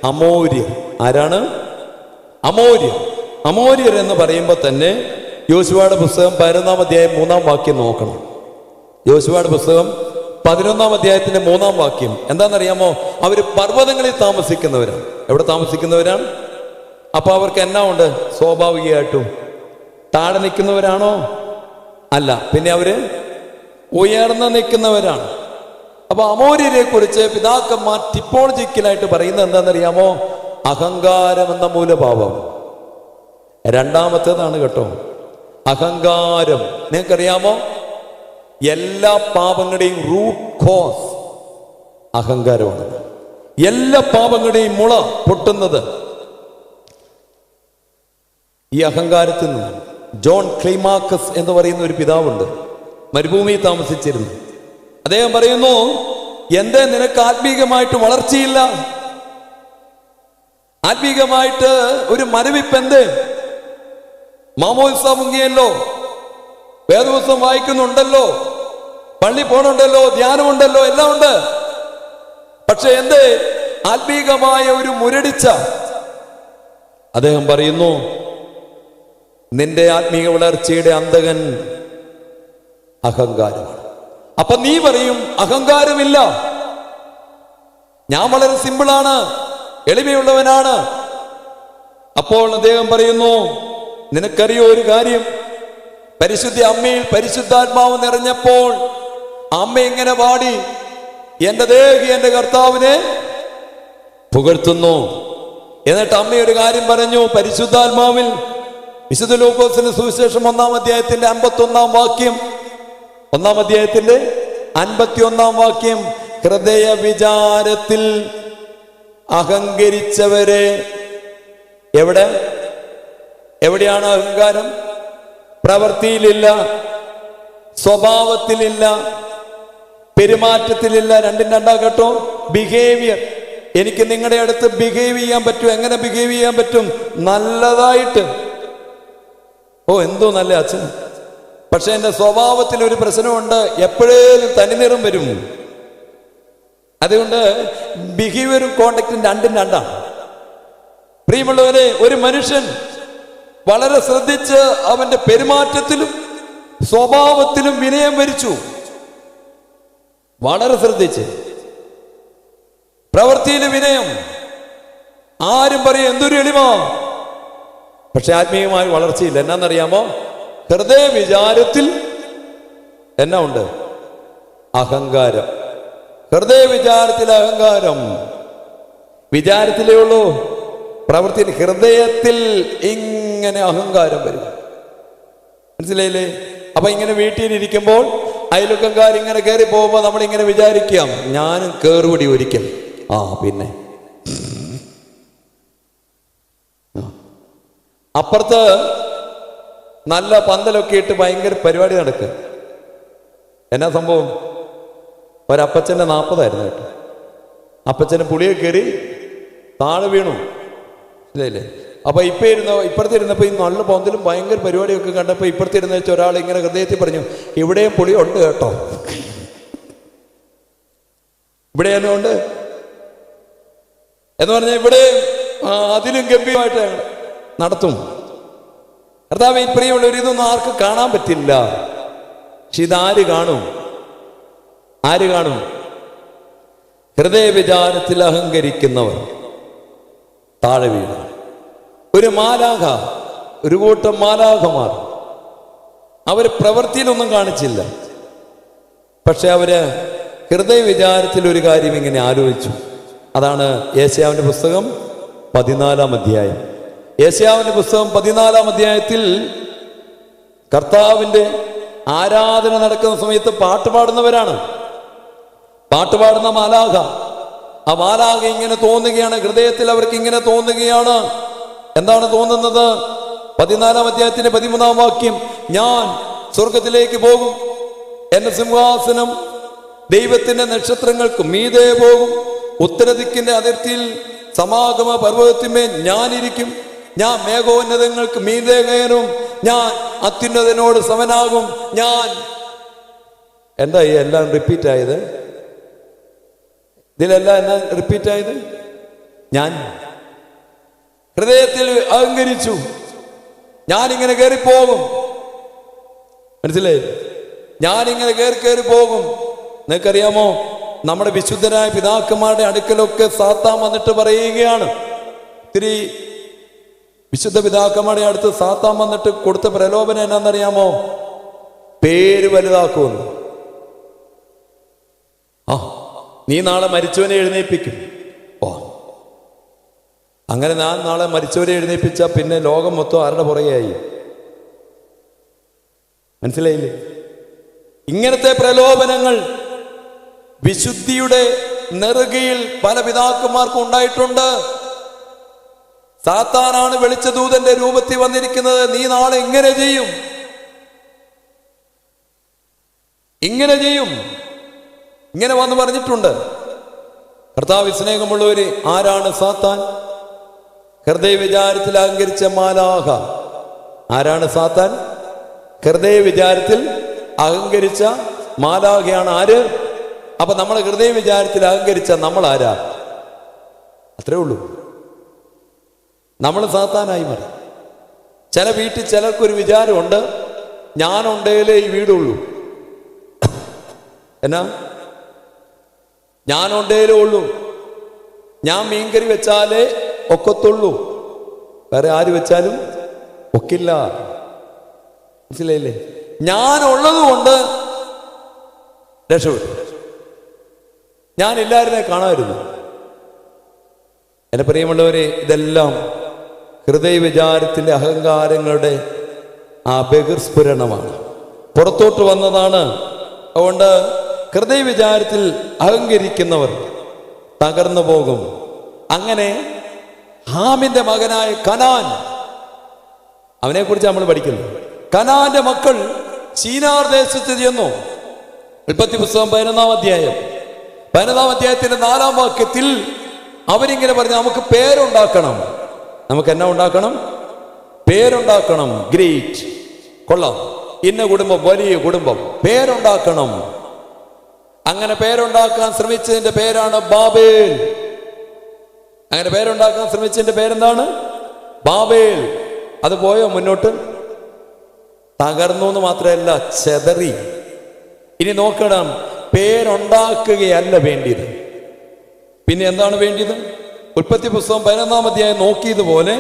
അമോര്യർ. ആരാണ്? അമോര്യർ. അമോര്യർ എന്ന് പറയുമ്പോൾ തന്നെ യോശുവയുടെ പുസ്തകം 11-ാം അധ്യായം 3-ാം വാക്യം നോക്കണം. യോശുവയുടെ പുസ്തകം 11-ാം അധ്യായത്തിന്റെ 3-ാം വാക്യം എന്താണെന്നറിയാമോ? അവര് പർവ്വതങ്ങളിൽ താമസിക്കുന്നവരാണ്. എവിടെ താമസിക്കുന്നവരാണ്? അപ്പൊ അവർക്ക് എന്നാ ഉണ്ട്? സ്വാഭാവികമായിട്ടും താഴെ നിൽക്കുന്നവരാണോ? അല്ല, പിന്നെ അവര് ഉയർന്നു നിൽക്കുന്നവരാണ്. അപ്പൊ അമോര്യരെ കുറിച്ച് പിതാക്കന്മാർ ടിപ്പോളജിക്കലായിട്ട് പറയുന്നത് എന്താണെന്നറിയാമോ? അഹങ്കാരം എന്ന മൂലഭാവം. രണ്ടാമത്തേതാണ് കേട്ടോ, അഹങ്കാരം. നിങ്ങൾക്കറിയാമോ, എല്ലാ പാപങ്ങളുടെയും റൂട്ട് കോസ് അഹങ്കാരമാണ്. എല്ലാ പാപങ്ങളുടെയും മുള പൊട്ടുന്നത് ഈ അഹങ്കാരത്തിൽ നിന്നാണ്. ജോൺ ക്ലൈമാക്കസ് എന്ന് പറയുന്ന ഒരു പിതാവുണ്ട്, മരുഭൂമിയിൽ താമസിച്ചിരുന്നു. അദ്ദേഹം പറയുന്നു, എന്തേ നിനക്ക് ആത്മീകമായിട്ട് വളർച്ചയില്ല? ആത്മീകമായിട്ട് ഒരു മരവിപ്പെന്ത്? മാമോദിസ മുങ്ങിയല്ലോ, വേദപുസ്തകം വായിക്കുന്നുണ്ടല്ലോ, പള്ളി പോണുണ്ടല്ലോ, ധ്യാനമുണ്ടല്ലോ, എല്ലാം ഉണ്ട്. പക്ഷെ എന്തേ ആത്മീകമായ ഒരു മുരടിച്ച? അദ്ദേഹം പറയുന്നു, നിന്റെ ആത്മീക വളർച്ചയുടെ അന്തകൻ അഹങ്കാരമാണ്. അപ്പൊ നീ പറയും അഹങ്കാരമില്ല, ഞാൻ വളരെ സിമ്പിളാണ്, എളിമയുള്ളവനാണ്. അപ്പോൾ അദ്ദേഹം പറയുന്നു, നിനക്കറിയോ ഒരു കാര്യം? പരിശുദ്ധ അമ്മയിൽ പരിശുദ്ധാത്മാവ് നിറഞ്ഞപ്പോൾ അമ്മ ഇങ്ങനെ പാടി, എന്റെ ദേഹി എന്റെ കർത്താവിനെ പുകഴ്ത്തുന്നു. എന്നിട്ട് അമ്മ ഒരു കാര്യം പറഞ്ഞു, പരിശുദ്ധാത്മാവിൽ വിശുദ്ധ ലൂക്കോസിന്റെ സുവിശേഷം 1-ാം അധ്യായത്തിന്റെ 51-ാം വാക്യം, 1-ാം അധ്യായത്തിന്റെ 51-ാം വാക്യം, ഹൃദയ വിചാരത്തിൽ അഹങ്കരിച്ചവരെ. എവിടെയാണ് അഹങ്കാരം? പ്രവൃത്തിയിലില്ല, സ്വഭാവത്തിലില്ല, പെരുമാറ്റത്തിലില്ല. രണ്ടും രണ്ടാ കേട്ടോ. ബിഹേവിയർ. എനിക്ക് നിങ്ങളുടെ അടുത്ത് ബിഹേവ് ചെയ്യാൻ പറ്റും. എങ്ങനെ ബിഹേവ് ചെയ്യാൻ പറ്റും? നല്ലതായിട്ട്. ഓ, എന്തോ നല്ല അച്ഛൻ. പക്ഷെ എന്റെ സ്വഭാവത്തിൽ ഒരു പ്രശ്നമുണ്ട്, എപ്പോഴേലും തനിനിറം വരും. അതുകൊണ്ട് ബിഹേവിയറും കോണ്ടക്റ്റും രണ്ടും രണ്ടാണ്. പ്രിയമുള്ളവരെ, ഒരു മനുഷ്യൻ വളരെ ശ്രദ്ധിച്ച് അവന്റെ പെരുമാറ്റത്തിലും സ്വഭാവത്തിലും വിനയം വരിച്ചു. വളരെ ശ്രദ്ധിച്ച് പ്രവൃത്തിയിൽ വിനയം. ആരും പറയും എന്തൊരു എളിമ, പക്ഷെ ആത്മീയമായി വളർച്ചയില്ല. എന്നാന്നറിയാമോ? ഹൃദയ വിചാരത്തിൽ എന്നാ ഉണ്ട്? അഹങ്കാരം. ഹൃദയ വിചാരത്തിൽ അഹങ്കാരം. വിചാരത്തിലേ ഉള്ളൂ, പ്രവൃത്തിയിൽ ഹൃദയത്തിൽ ഇങ്ങനെ അഹങ്കാരം വരും. മനസ്സിലായില്ലേ? അപ്പൊ ഇങ്ങനെ വീട്ടിലിരിക്കുമ്പോൾ അയൽവക്കക്കാർ ഇങ്ങനെ കയറി പോകുമ്പോൾ നമ്മളിങ്ങനെ വിചാരിക്കാം, ഞാനും കേറുപടി ഒരിക്കൽ. പിന്നെ അപ്പുറത്ത് നല്ല പന്തലൊക്കെ ഇട്ട് ഭയങ്കര പരിപാടി നടക്കുക. എന്നാ സംഭവം? ഒരപ്പച്ചൻ്റെ 40 കേട്ടോ. അപ്പച്ചന് പുളിയൊക്കെ കയറി താഴെ വീണു. ഇല്ലേ? അപ്പൊ ഇപ്പുറത്ത് ഇരുന്നപ്പോ ഈ നല്ല പന്തലും ഭയങ്കര പരിപാടിയൊക്കെ കണ്ടപ്പോ ഇപ്പുറത്ത് ഇരുന്ന് വെച്ച ഒരാൾ ഇങ്ങനെ ഹൃദയത്തിൽ പറഞ്ഞു, ഇവിടെയും പുളി ഉണ്ട് കേട്ടോ, ഇവിടെ തന്നെ ഉണ്ട് എന്ന് പറഞ്ഞാൽ ഇവിടെ അതിലും ഗംഭീരമായിട്ട് നടത്തും. കർത്താവേ, പ്രിയമുള്ളവർ, ഇതൊന്നും ആർക്ക് കാണാൻ പറ്റില്ല. പക്ഷെ ഇതാര് കാണും? ആര് കാണും? ഹൃദയ വിചാരത്തിൽ അഹങ്കരിക്കുന്നവർ താഴെ വീഴും. ഒരു മാലാഖ, ഒരു കൂട്ടം മാലാഖമാർ, അവർ പ്രവൃത്തിയിലൊന്നും കാണിച്ചില്ല, പക്ഷെ അവര് ഹൃദയ വിചാരത്തിൽ ഒരു കാര്യം ഇങ്ങനെ ആലോചിച്ചു. അതാണ് യെശയ്യാവിന്റെ പുസ്തകം 14-ാം അധ്യായം. യെശയ്യാവിന്റെ പുസ്തകം 14-ാം അധ്യായത്തിൽ കർത്താവിന്റെ ആരാധന നടക്കുന്ന സമയത്ത് പാട്ടുപാടുന്നവരാണ്. പാട്ടുപാടുന്ന മാലാഖ. ആ മാലാഖ ഇങ്ങനെ തോന്നുകയാണ്, ഹൃദയത്തിൽ അവർക്ക് ഇങ്ങനെ തോന്നുകയാണ്. എന്താണ് തോന്നുന്നത്? 14-ാം അധ്യായത്തിന്റെ 13-ാം വാക്യം, ഞാൻ സ്വർഗത്തിലേക്ക് പോകും, എന്റെ സിംഹാസനം ദൈവത്തിന്റെ നക്ഷത്രങ്ങൾക്ക് മീതെ പോകും, ഉത്തരദിക്കിന്റെ അതിർത്തിയിൽ സമാഗമ പർവ്വതത്തിന്മേൽ ഞാനിരിക്കും, ഞാൻ മേഘോന്നതങ്ങൾക്ക് മീതെ കയറും, ഞാൻ അത്യുന്നതനോട് സമനാകും. ഞാൻ എന്താ ഈ എല്ലാം റിപ്പീറ്റ് ആയത്? ഇതിലെല്ലാം എന്നാ റിപ്പീറ്റ് ആയത്? ഞാൻ ഹൃദയത്തിൽ അഹങ്കരിച്ചു, ഞാനിങ്ങനെ കയറിപ്പോകും. മനസ്സിലായി? ഞാനിങ്ങനെ കയറി പോകും. നിങ്ങൾക്കറിയാമോ, നമ്മുടെ വിശുദ്ധരായ പിതാക്കന്മാരുടെ അടുക്കലൊക്കെ സാത്താൻ വന്നിട്ട് പറയുകയാണ്. ഇത്തിരി വിശുദ്ധ പിതാക്കന്മാരുടെ അടുത്ത് സാത്താൻ വന്നിട്ട് കൊടുത്ത പ്രലോഭനം എന്നാന്നറിയാമോ? പേര് വലുതാക്കുമെന്ന്. നീ നാളെ മരിച്ചവനെ എഴുന്നേൽപ്പിക്കും. അങ്ങനെ ഞാൻ നാളെ മരിച്ചവരെ എഴുന്നേൽപ്പിച്ച പിന്നെ ലോകം മൊത്തം ആരുടെ പുറകെയായി? മനസ്സിലായില്ലേ? ഇങ്ങനത്തെ പ്രലോഭനങ്ങൾ വിശുദ്ധിയുടെ നെറുകയിൽ പല പിതാക്കന്മാർക്കും ഉണ്ടായിട്ടുണ്ട്. സാത്താനാണ് വെളിച്ചദൂതന്റെ രൂപത്തിൽ വന്നിരിക്കുന്നത്. നീ നാളെ ഇങ്ങനെ ചെയ്യും, ഇങ്ങനെ ചെയ്യും, ഇങ്ങനെ വന്ന് പറഞ്ഞിട്ടുണ്ട്. കർത്താവ് സ്നേഹമുള്ളവര്, ആരാണ് സാത്താൻ? ഹൃദയ വിചാരത്തിൽ അഹങ്കരിച്ച മാലാഖ. ആരാണ് സാത്താൻ? ഹൃദയ വിചാരത്തിൽ അഹങ്കരിച്ച മാലാഖയാണ്. ആര്? അപ്പൊ നമ്മൾ ഹൃദയ വിചാരത്തിൽ അഹങ്കരിച്ച നമ്മൾ ആരാ? അത്രേ ഉള്ളൂ. നമ്മൾ സാത്താനായി മാറി. ചില വീട്ടിൽ ചിലർക്കൊരു വിചാരമുണ്ട്, ഞാനുണ്ടേലേ ഈ വീടുള്ളൂ. എന്നാ? ഞാനുണ്ടേലേ ഉള്ളൂ, ഞാൻ മീൻകറി വെച്ചാലേ ഒക്കത്തുള്ളൂ, വേറെ ആര് വെച്ചാലും ഒക്കില്ല. മനസ്സിലായില്ലേ? ഞാനുള്ളത് കൊണ്ട് രക്ഷപ്പെട്ടു, ഞാനില്ലായിരുന്നെ കാണാമായിരുന്നു. എന്റെ പ്രിയമുള്ളവരെ, ഇതെല്ലാം ഹൃദയ വിചാരത്തിന്റെ അഹങ്കാരങ്ങളുടെ ആ ബഹിർസ്ഫുരണമാണ്, പുറത്തോട്ട് വന്നതാണ്. അതുകൊണ്ട് ഹൃദയ വിചാരത്തിൽ അഹങ്കരിക്കുന്നവർ തകർന്നു പോകും. അങ്ങനെ ഹാമിന്റെ മകനായ കനാൻ, അവനെ കുറിച്ച് നമ്മൾ പഠിക്കുന്നു. കനാന്റെ മക്കൾ ശീനാർ ദേശത്ത് ചെന്നു. ഉൽപ്പത്തി പുസ്തകം 11-ാം അധ്യായം 15-ാം അധ്യായത്തിന്റെ 4-ാം വാക്യത്തിൽ അവരിങ്ങനെ പറഞ്ഞു, നമുക്ക് പേരുണ്ടാക്കണം. നമുക്ക് എന്നാ ഉണ്ടാക്കണം? പേരുണ്ടാക്കണം. ഗ്രേറ്റ്, കൊള്ളാം, ഇന്ന കുടുംബം, വലിയ കുടുംബം, പേരുണ്ടാക്കണം. അങ്ങനെ പേരുണ്ടാക്കാൻ ശ്രമിച്ചതിന്റെ പേരാണ് ബാബേൽ. അങ്ങനെ പേരുണ്ടാക്കാൻ ശ്രമിച്ചതിന്റെ പേരെന്താണ്? ബാബേൽ. അത് പോയോ മുന്നോട്ട്? തകർന്നു എന്ന് മാത്രമല്ല, ചെതറി. ഇനി നോക്കണം, പേരുണ്ടാക്കുകയല്ല വേണ്ടിയത്. പിന്നെ എന്താണ് വേണ്ടിയത്? ഉൽപ്പത്തി പുസ്തകം 11-ാം അധ്യായം നോക്കിയതുപോലെ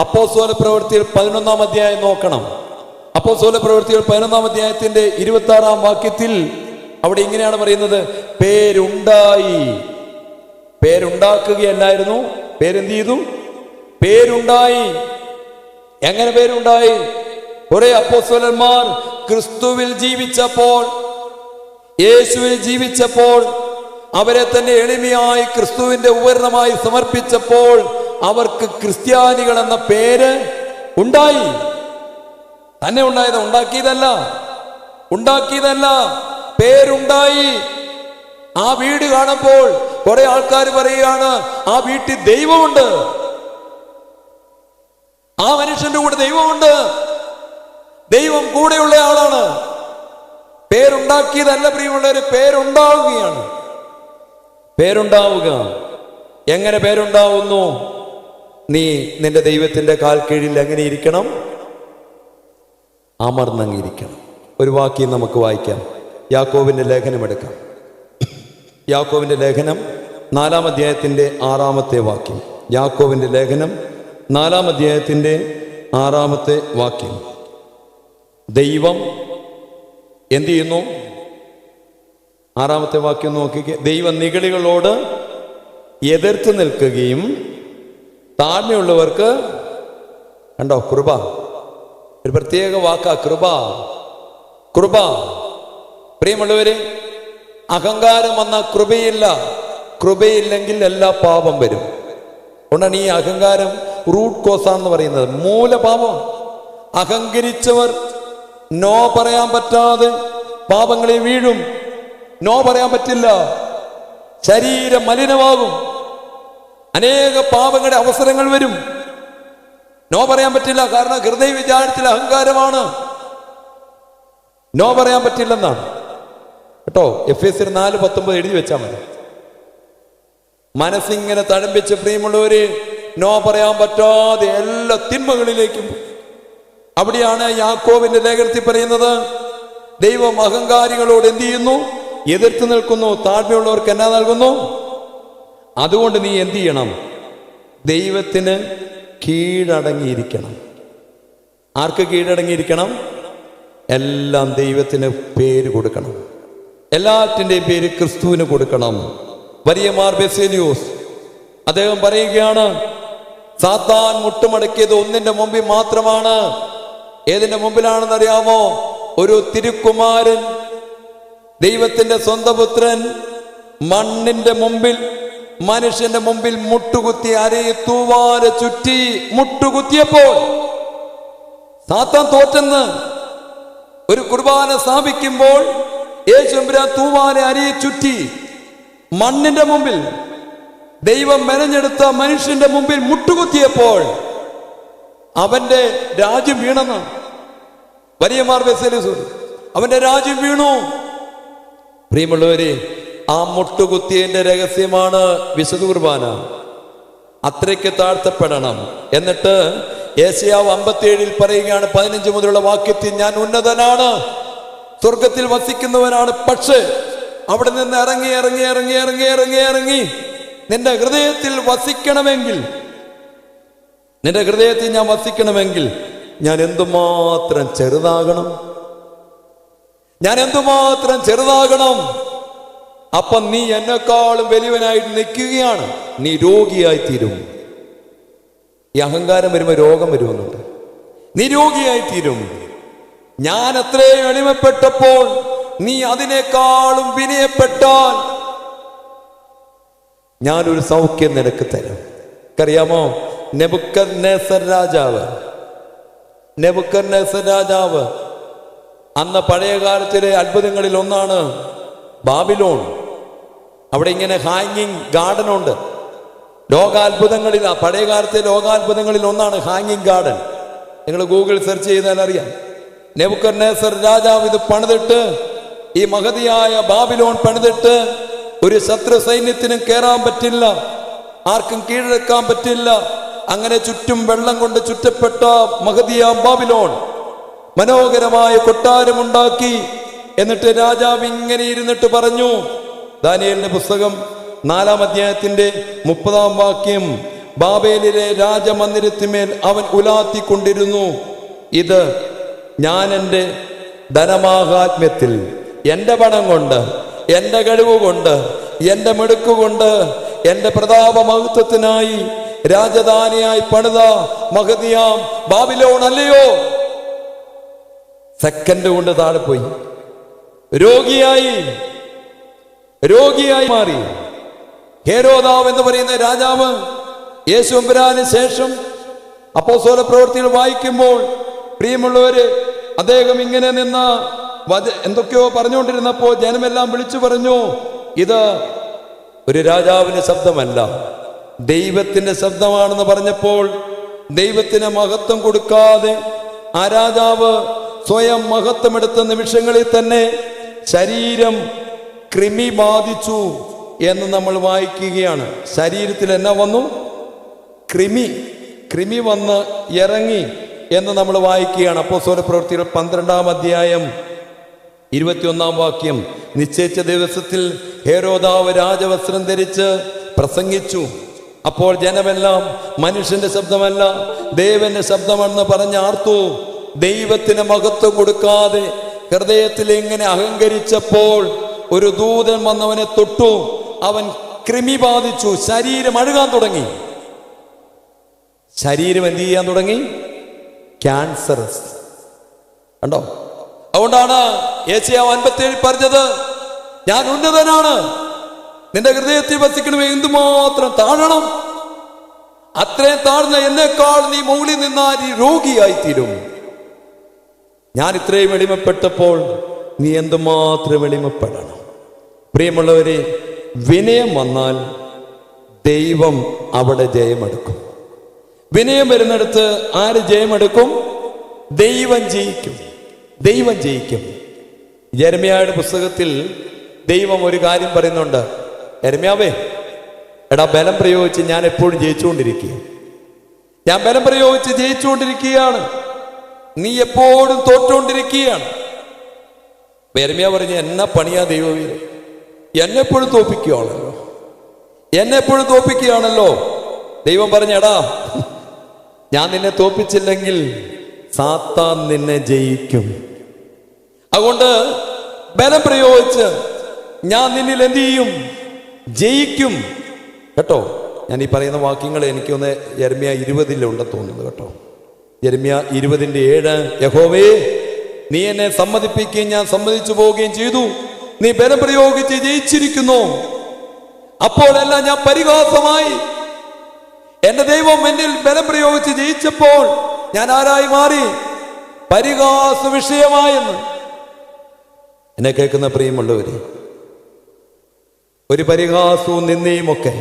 അപ്പോസ്തല പ്രവൃത്തികൾ 11-ാം അധ്യായം നോക്കണം. അപ്പോസ്തല പ്രവൃത്തികൾ 11-ാം അധ്യായത്തിന്റെ 26-ാം വാക്യത്തിൽ അവിടെ ഇങ്ങനെയാണ് പറയുന്നത്: പേരുണ്ടായി. പേരുണ്ടാക്കുകയല്ലായിരുന്നു, പേരെന്ത് ചെയ്തു? പേരുണ്ടായി. എങ്ങനെ പേരുണ്ടായി? കുറെ അപ്പോസ്തലന്മാർ ക്രിസ്തുവിൽ ജീവിച്ചപ്പോൾ, യേശുവിൽ ജീവിച്ചപ്പോൾ, അവരെ തന്നെ എളിമയായി ക്രിസ്തുവിന്റെ ഉപകരണമായി സമർപ്പിച്ചപ്പോൾ അവർക്ക് ക്രിസ്ത്യാനികൾ എന്ന പേര് ഉണ്ടായി. തന്നെ ഉണ്ടായത്, ഉണ്ടാക്കിയതല്ല, പേരുണ്ടായി. ആ വീട് കാണുമ്പോൾ കുറെ ആൾക്കാർ പറയുകയാണ്, ആ വീട്ടിൽ ദൈവമുണ്ട്, ആ മനുഷ്യന്റെ കൂടെ ദൈവമുണ്ട്, ദൈവം കൂടെയുള്ള ആളാണ്. പേരുണ്ടാക്കിയതല്ല പ്രിയമുള്ളവര്, പേരുണ്ടാവുകയാണ്. പേരുണ്ടാവുക. എങ്ങനെ പേരുണ്ടാവുന്നു? നീ നിന്റെ ദൈവത്തിന്റെ കാൽ കീഴിൽ എങ്ങനെ ഇരിക്കണം? അമർന്നങ്ങിരിക്കണം. ഒരു വാക്യം നമുക്ക് വായിക്കാം. യാക്കോബിന്റെ ലേഖനം എടുക്കാം. യാക്കോബിന്റെ ലേഖനം 4-ാം അധ്യായത്തിന്റെ 6-ാമത്തെ വാക്യം. യാക്കോബിന്റെ ലേഖനം 4-ാം അധ്യായത്തിന്റെ 6-ാമത്തെ വാക്യം. ദൈവം എന്ത് ചെയ്യുന്നു? 6-ാമത്തെ വാക്യം നോക്കിക്കേ. ദൈവം നിഗളികളോട് എതിർത്ത് നിൽക്കുകയും താഴ്മയുള്ളവർക്ക്, കണ്ടോ, കൃപ. ഒരു പ്രത്യേക വാക്കാ കൃപ. കൃപ. പ്രിയമുള്ളവരെ, അഹങ്കാരം വന്ന കൃപയില്ല. കൃപയില്ലെങ്കിൽ എല്ലാ പാപം വരും. അതുകൊണ്ടാണ് ഈ അഹങ്കാരം റൂട്ട് കോസാന്ന് പറയുന്നത്, മൂലപാപം. അഹങ്കരിച്ചവർ നോ പറയാൻ പറ്റാതെ പാപങ്ങളിൽ വീഴും. നോ പറയാൻ പറ്റില്ല, ശരീരം മലിനമാകും, അനേക പാപങ്ങളുടെ അവസരങ്ങൾ വരും. നോ പറയാൻ പറ്റില്ല, കാരണം ഹൃദയ വിചാരത്തിൽ അഹങ്കാരമാണ്. നോ പറയാൻ പറ്റില്ലെന്നാണ് കേട്ടോ. എഫേസ്യർ 4:19 എഴുതി വെച്ചാൽ മതി. മനസ്സിങ്ങനെ തഴമ്പിച്ച് പ്രിയമുള്ളവര് നോ പറയാൻ പറ്റാതെ എല്ലാ തിന്മകളിലേക്കും. അവിടെയാണ് യാക്കോബിന്റെ ലേഖനത്തിൽ പറയുന്നത്, ദൈവം അഹങ്കാരികളോട് എന്ത് ചെയ്യുന്നു? എതിർത്ത് നിൽക്കുന്നു, താഴ്മയുള്ളവർക്ക് എന്നാ നൽകുന്നു? അതുകൊണ്ട് നീ എന്ത് ചെയ്യണം? ദൈവത്തിന് കീഴടങ്ങിയിരിക്കണം. ആർക്ക് കീഴടങ്ങിയിരിക്കണം? എല്ലാം ദൈവത്തിന് പേര് കൊടുക്കണം. എല്ലാറ്റിൻ്റെയും പേര് ക്രിസ്തുവിന് കൊടുക്കണം. വലിയ മാർ ബെസേലിയോസ് അദ്ദേഹം പറയുകയാണ്, സാത്താൻ മുട്ടുമടക്കിയത് ഒന്നിന്റെ മുമ്പിൽ മാത്രമാണ്. ഏതിന്റെ മുമ്പിലാണെന്ന് അറിയാമോ? ഒരു തിരുക്കുമാരൻ, ദൈവത്തിന്റെ സ്വന്തം പുത്രൻ, മണ്ണിന്റെ മുമ്പിൽ, മനുഷ്യന്റെ മുമ്പിൽ മുട്ടുകുത്തി അരയെ തൂവാല ചുറ്റി മുട്ടുകുത്തിയപ്പോൾ സാത്താൻ തോറ്റെന്ന്. ഒരു കുർബാന സ്ഥാപിക്കുമ്പോൾ യേശുമ്പുരാൻ തൂവാല അരയെ ചുറ്റി മണ്ണിന്റെ മുമ്പിൽ, ദൈവം മെനഞ്ഞെടുത്ത മനുഷ്യന്റെ മുമ്പിൽ മുട്ടുകുത്തിയപ്പോൾ അവന്റെ രാജ്യം വീണെന്ന്. വലിയ മാർ ബെസേലിയോസ് അവന്റെ രാജ്യം വീണു. പ്രിയമുള്ളവരെ, ആ മുട്ടുകുത്തിയതിന്റെ രഹസ്യമാണ് വിശുദ്ധ കുർബാന. അത്രയ്ക്ക് താഴ്ത്തപ്പെടണം. എന്നിട്ട് യെശയ്യാവ് 57 പറയുകയാണ്, 15 മുതലുള്ള വാക്യത്തിൽ, ഞാൻ ഉന്നതനാണ്, സ്വർഗത്തിൽ വസിക്കുന്നവനാണ്, പക്ഷേ അവിടെ നിന്ന് ഇറങ്ങി ഇറങ്ങി ഇറങ്ങി ഇറങ്ങി ഇറങ്ങി ഇറങ്ങി നിന്റെ ഹൃദയത്തിൽ വസിക്കണമെങ്കിൽ, നിന്റെ ഹൃദയത്തിൽ ഞാൻ വസിക്കണമെങ്കിൽ ഞാൻ എന്തുമാത്രം ചെറുതാകണം, ഞാൻ എന്തുമാത്രം ചെറുതാകണം. അപ്പം നീ എന്നെക്കാളും വലിയവനായിട്ട് നിൽക്കുകയാണ്, നീ രോഗിയായി തീരും. ഈ അഹങ്കാരം വരുമ്പോൾ രോഗം വരുമെന്നുണ്ട്. നീ രോഗിയായി തീരും. ഞാൻ അത്രയും എളിമപ്പെട്ടപ്പോൾ നീ അതിനേക്കാളും വിനയപ്പെട്ടാൽ ഞാനൊരു സൗഖ്യം നിനക്ക് തരാം. അറിയാമോ, നെബൂഖദ്നേസർ രാജാവ് അന്ന് പഴയ കാലത്തിലെ അത്ഭുതങ്ങളിൽ ഒന്നാണ് ബാബിലോൺ. അവിടെ ഇങ്ങനെ ഹാങ്ങിങ് ഗാർഡൻ ഉണ്ട്. ലോകാത്ഭുതങ്ങളിൽ, പഴയ കാലത്തെ ലോകാത്ഭുതങ്ങളിൽ ഒന്നാണ് ഹാങ്ങിങ് ഗാർഡൻ. നിങ്ങൾ ഗൂഗിൾ സെർച്ച് ചെയ്താൽ അറിയാം. നെബൂഖദ്നേസർ രാജാവ് ഇത് പണിതിട്ട്, ഈ മഹതിയായ ബാബിലോൺ പണിതിട്ട് ഒരു ശത്രു സൈന്യത്തിനും കയറാൻ പറ്റില്ല. ആർക്കും കീഴടക്കാൻ പറ്റില്ല. അങ്ങനെ ചുറ്റും വെള്ളം കൊണ്ട് ചുറ്റപ്പെട്ട മഹദിയാം ബാബിലോൺ മനോഹരമായ കൊട്ടാരമുണ്ടാക്കി. എന്നിട്ട് രാജാവ് ഇങ്ങനെ ഇരുന്നിട്ട് പറഞ്ഞു, ദാനിയേലിന്റെ പുസ്തകം 4-ാം അധ്യായത്തിന്റെ 30-ാം വാക്യം, ബാബേലിലെ രാജമന്ദിരത്തിന്മേൽ അവൻ ഉലാത്തിക്കൊണ്ടിരുന്നു. ഇത് ഞാൻ എൻ്റെ ധനമാഹാത്മ്യത്തിൽ, എൻ്റെ പണം കൊണ്ട്, എൻ്റെ കഴിവ് കൊണ്ട്, എൻ്റെ മിടുക്കുകൊണ്ട്, എൻ്റെ പ്രതാപ മഹത്വത്തിനായി രാജധാനിയായി പണിത മഹദിയാം ബാബിലോൺ അല്ലയോ. സെക്കൻഡ് കൊണ്ട് താഴെ പോയി, രോഗിയായി മാറി. ഹേരോദാവ് എന്ന് പറയുന്ന രാജാവ് യേശുവമ്പുരാന് ശേഷം അപ്പോസ്തല പ്രവൃത്തികൾ വായിക്കുമ്പോൾ, പ്രിയമുള്ളവര്, അദ്ദേഹം ഇങ്ങനെ നിന്ന എന്തൊക്കെയോ പറഞ്ഞുകൊണ്ടിരുന്നപ്പോൾ ജനമെല്ലാം വിളിച്ചു പറഞ്ഞു, ഇത് ഒരു രാജാവിന്റെ ശബ്ദമല്ല, ദൈവത്തിന്റെ ശബ്ദമാണെന്ന് പറഞ്ഞപ്പോൾ ദൈവത്തിന് മഹത്വം കൊടുക്കാതെ ആ രാജാവ് സ്വയം മഹത്വമെടുത്ത നിമിഷങ്ങളിൽ തന്നെ ശരീരം കൃമി ബാധിച്ചു എന്ന് നമ്മൾ വായിക്കുകയാണ്. ശരീരത്തിൽ എന്നാ വന്നു? കൃമി വന്ന് ഇറങ്ങി എന്ന് നമ്മൾ വായിക്കുകയാണ്. അപ്പോസ്തല പ്രവൃത്തികൾ 12-ാം അധ്യായം 21-ാം വാക്യം. നിശ്ചയിച്ച ദിവസത്തിൽ ഹേരോദാവ് രാജവസ്ത്രം ധരിച്ച് പ്രസംഗിച്ചു. അപ്പോൾ ജനമെല്ലാം മനുഷ്യന്റെ ശബ്ദമല്ല ദേവന്റെ ശബ്ദമെന്ന് പറഞ്ഞ് ആർത്തു. ദൈവത്തിന് മഹത്വം കൊടുക്കാതെ ഹൃദയത്തിൽ ഇങ്ങനെ അഹങ്കരിച്ചപ്പോൾ ഒരു ദൂതൻ വന്നവനെ തൊട്ടു. അവൻ കൃമി ബാധിച്ചു, ശരീരം അഴുകാൻ തുടങ്ങി. ശരീരം എന്ത് ചെയ്യാൻ തുടങ്ങി? ക്യാൻസറസ്. കണ്ടോ? അതുകൊണ്ടാണ് യെശയ്യാവ് 57 പറഞ്ഞത്, ഞാൻ ഉന്നതനാണ്, നിന്റെ ഹൃദയത്തിൽ വസിക്കണമേ, എന്തുമാത്രം താഴണം, അത്രയും താഴ്ന്ന എന്നെക്കാൾ നീ മുകളിൽ നിന്നാൽ നീ രോഗിയായി തീരും. ഞാൻ ഇത്രയും എളിമപ്പെട്ടപ്പോൾ നീ എന്തുമാത്രം എളിമപ്പെടണം. പ്രിയമുള്ളവരെ, വിനയം വന്നാൽ ദൈവം അവിടെ ജയമെടുക്കും. വിനയം വരുന്നിടത്ത് ആര് ജയമെടുക്കും? ദൈവം ജയിക്കും. യെരമ്യായുടെ പുസ്തകത്തിൽ ദൈവം ഒരു കാര്യം പറയുന്നുണ്ട്. യെരമ്യാവേ, എടാ, ബലം പ്രയോഗിച്ച് ഞാൻ എപ്പോഴും ഞാൻ ബലം പ്രയോഗിച്ച് ജയിച്ചുകൊണ്ടിരിക്കുകയാണ്, നീ എപ്പോഴും തോറ്റുകൊണ്ടിരിക്കുകയാണ്. യെരമ്യാ പറഞ്ഞു, എന്നാ പണിയാ ദൈവമേ, എന്നെപ്പോഴും തോപ്പിക്കുകയാണല്ലോ. ദൈവം പറഞ്ഞു, എടാ, ഞാൻ നിന്നെ തോപ്പിച്ചില്ലെങ്കിൽ സാത്താൻ നിന്നെ ജയിക്കും. അതുകൊണ്ട് ബലം പ്രയോഗിച്ച് ഞാൻ നിന്നിൽ എന്ത് ചെയ്യും? ജയിക്കും. കേട്ടോ, ഞാൻ ഈ പറയുന്ന വാക്യങ്ങൾ എനിക്കൊന്ന് യെരമ്യാ 20-ലുണ്ടെന്ന് തോന്നുന്നു. കേട്ടോ, യെരമ്യാ 20-7, യഹോവേ, നീ എന്നെ സമ്മതിപ്പിക്കുകയും ഞാൻ സമ്മതിച്ചു പോവുകയും ചെയ്തു, നീ ബലം പ്രയോഗിച്ച് ജയിച്ചിരിക്കുന്നു. അപ്പോഴെല്ലാം ഞാൻ പരിഹാസമായി. എന്റെ ദൈവം എന്നിൽ ബലം പ്രയോഗിച്ച് ജയിച്ചപ്പോൾ ഞാൻ ആരായി മാറി? പരിഹാസ വിഷയമായെന്ന്. എന്നെ കേൾക്കുന്ന പ്രിയമുള്ളവര്, ഒരു പരിഹാസവും നിന്നയും ഒക്കെ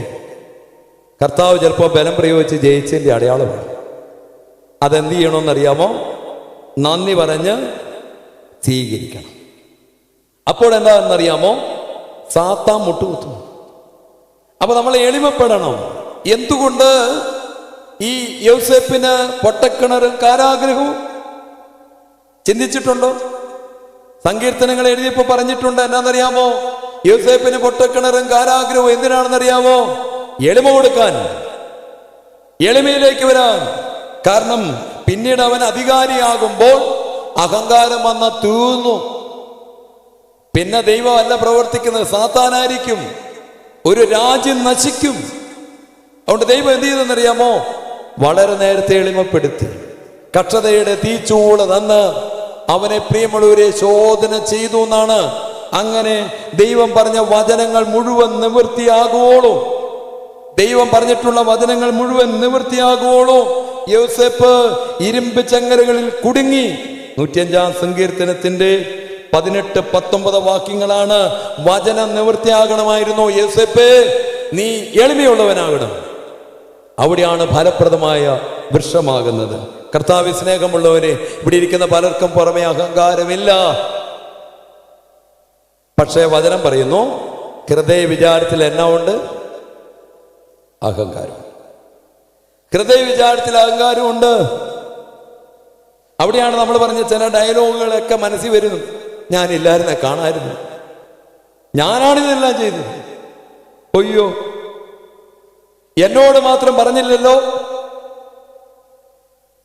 കർത്താവ് ചിലപ്പോൾ ബലം പ്രയോഗിച്ച് ജയിച്ചതിന്റെ അടയാളമാണ്. അതെന്ത് ചെയ്യണമെന്നറിയാമോ? നന്ദി പറഞ്ഞ് സ്വീകരിക്കണം. അപ്പോൾ എന്താണെന്നറിയാമോ? സാത്താൻ മുട്ടുകുത്തും. അപ്പൊ നമ്മൾ എളിമപ്പെടണം. എന്തുകൊണ്ട് ഈ യോസേപ്പിന് പൊട്ടക്കിണറും കാരാഗ്രഹവും ചിന്തിച്ചിട്ടുണ്ടോ? സങ്കീർത്തനങ്ങൾ എഴുതിയപ്പോ പറഞ്ഞിട്ടുണ്ട്. എന്നാന്നറിയാമോ? യോസേപ്പിന് പൊട്ടക്കിണറും കാരാഗ്രഹവും എന്തിനാണെന്നറിയാമോ? എളിമ കൊടുക്കാൻ, എളിമയിലേക്ക് വരാൻ. കാരണം പിന്നീട് അവൻ അധികാരിയാകുമ്പോൾ അഹങ്കാരം വന്ന തീർന്നു. പിന്നെ ദൈവമല്ല പ്രവർത്തിക്കുന്നത്, സാത്താനായിരിക്കും. ഒരു രാജ്യം നശിക്കും. അതുകൊണ്ട് ദൈവം എന്ത് ചെയ്തെന്നറിയാമോ? വളരെ നേരത്തെ എളിമപ്പെടുത്തി കക്ഷതയുടെ തീച്ചൂള തന്ന് അവനെ, പ്രിയമുള്ളവരെ, ശോധന ചെയ്തു എന്നാണ്. അങ്ങനെ ദൈവം പറഞ്ഞ വചനങ്ങൾ മുഴുവൻ നിവൃത്തിയാകുവോളൂ, ദൈവം പറഞ്ഞിട്ടുള്ള വചനങ്ങൾ മുഴുവൻ നിവൃത്തിയാകുവോളൂ യോസേപ്പ് ഇരുമ്പ് ചങ്ങലകളിൽ കുടുങ്ങി. 105-ാം സങ്കീർത്തനത്തിന്റെ 18-19 വാക്യങ്ങളാണ്. വചനം നിവൃത്തിയാകണമായിരുന്നു. യോസേപ്പേ, നീ എളിമയുള്ളവനാകണം. അവിടെയാണ് ഫലപ്രദമായ വൃക്ഷമാകുന്നത്. കർത്താവ് സ്നേഹമുള്ളവരെ, ഇവിടെ ഇരിക്കുന്ന പലർക്കും പുറമെ അഹങ്കാരമില്ല. പക്ഷേ വചനം പറയുന്നു, ഹൃദയ വിചാരത്തിൽ എന്നാ ഉണ്ട്? അഹങ്കാരം. ഹൃദയ വിചാരത്തിൽ അഹങ്കാരമുണ്ട്. അവിടെയാണ് നമ്മൾ പറഞ്ഞ ചില ഡയലോഗുകളൊക്കെ മനസ്സിൽ വരുന്നു. ഞാനില്ലായിരുന്നെ കാണായിരുന്നു, ഞാനാണിതെല്ലാം ചെയ്തത്, ഒയ്യോ എന്നോട് മാത്രം പറഞ്ഞില്ലല്ലോ.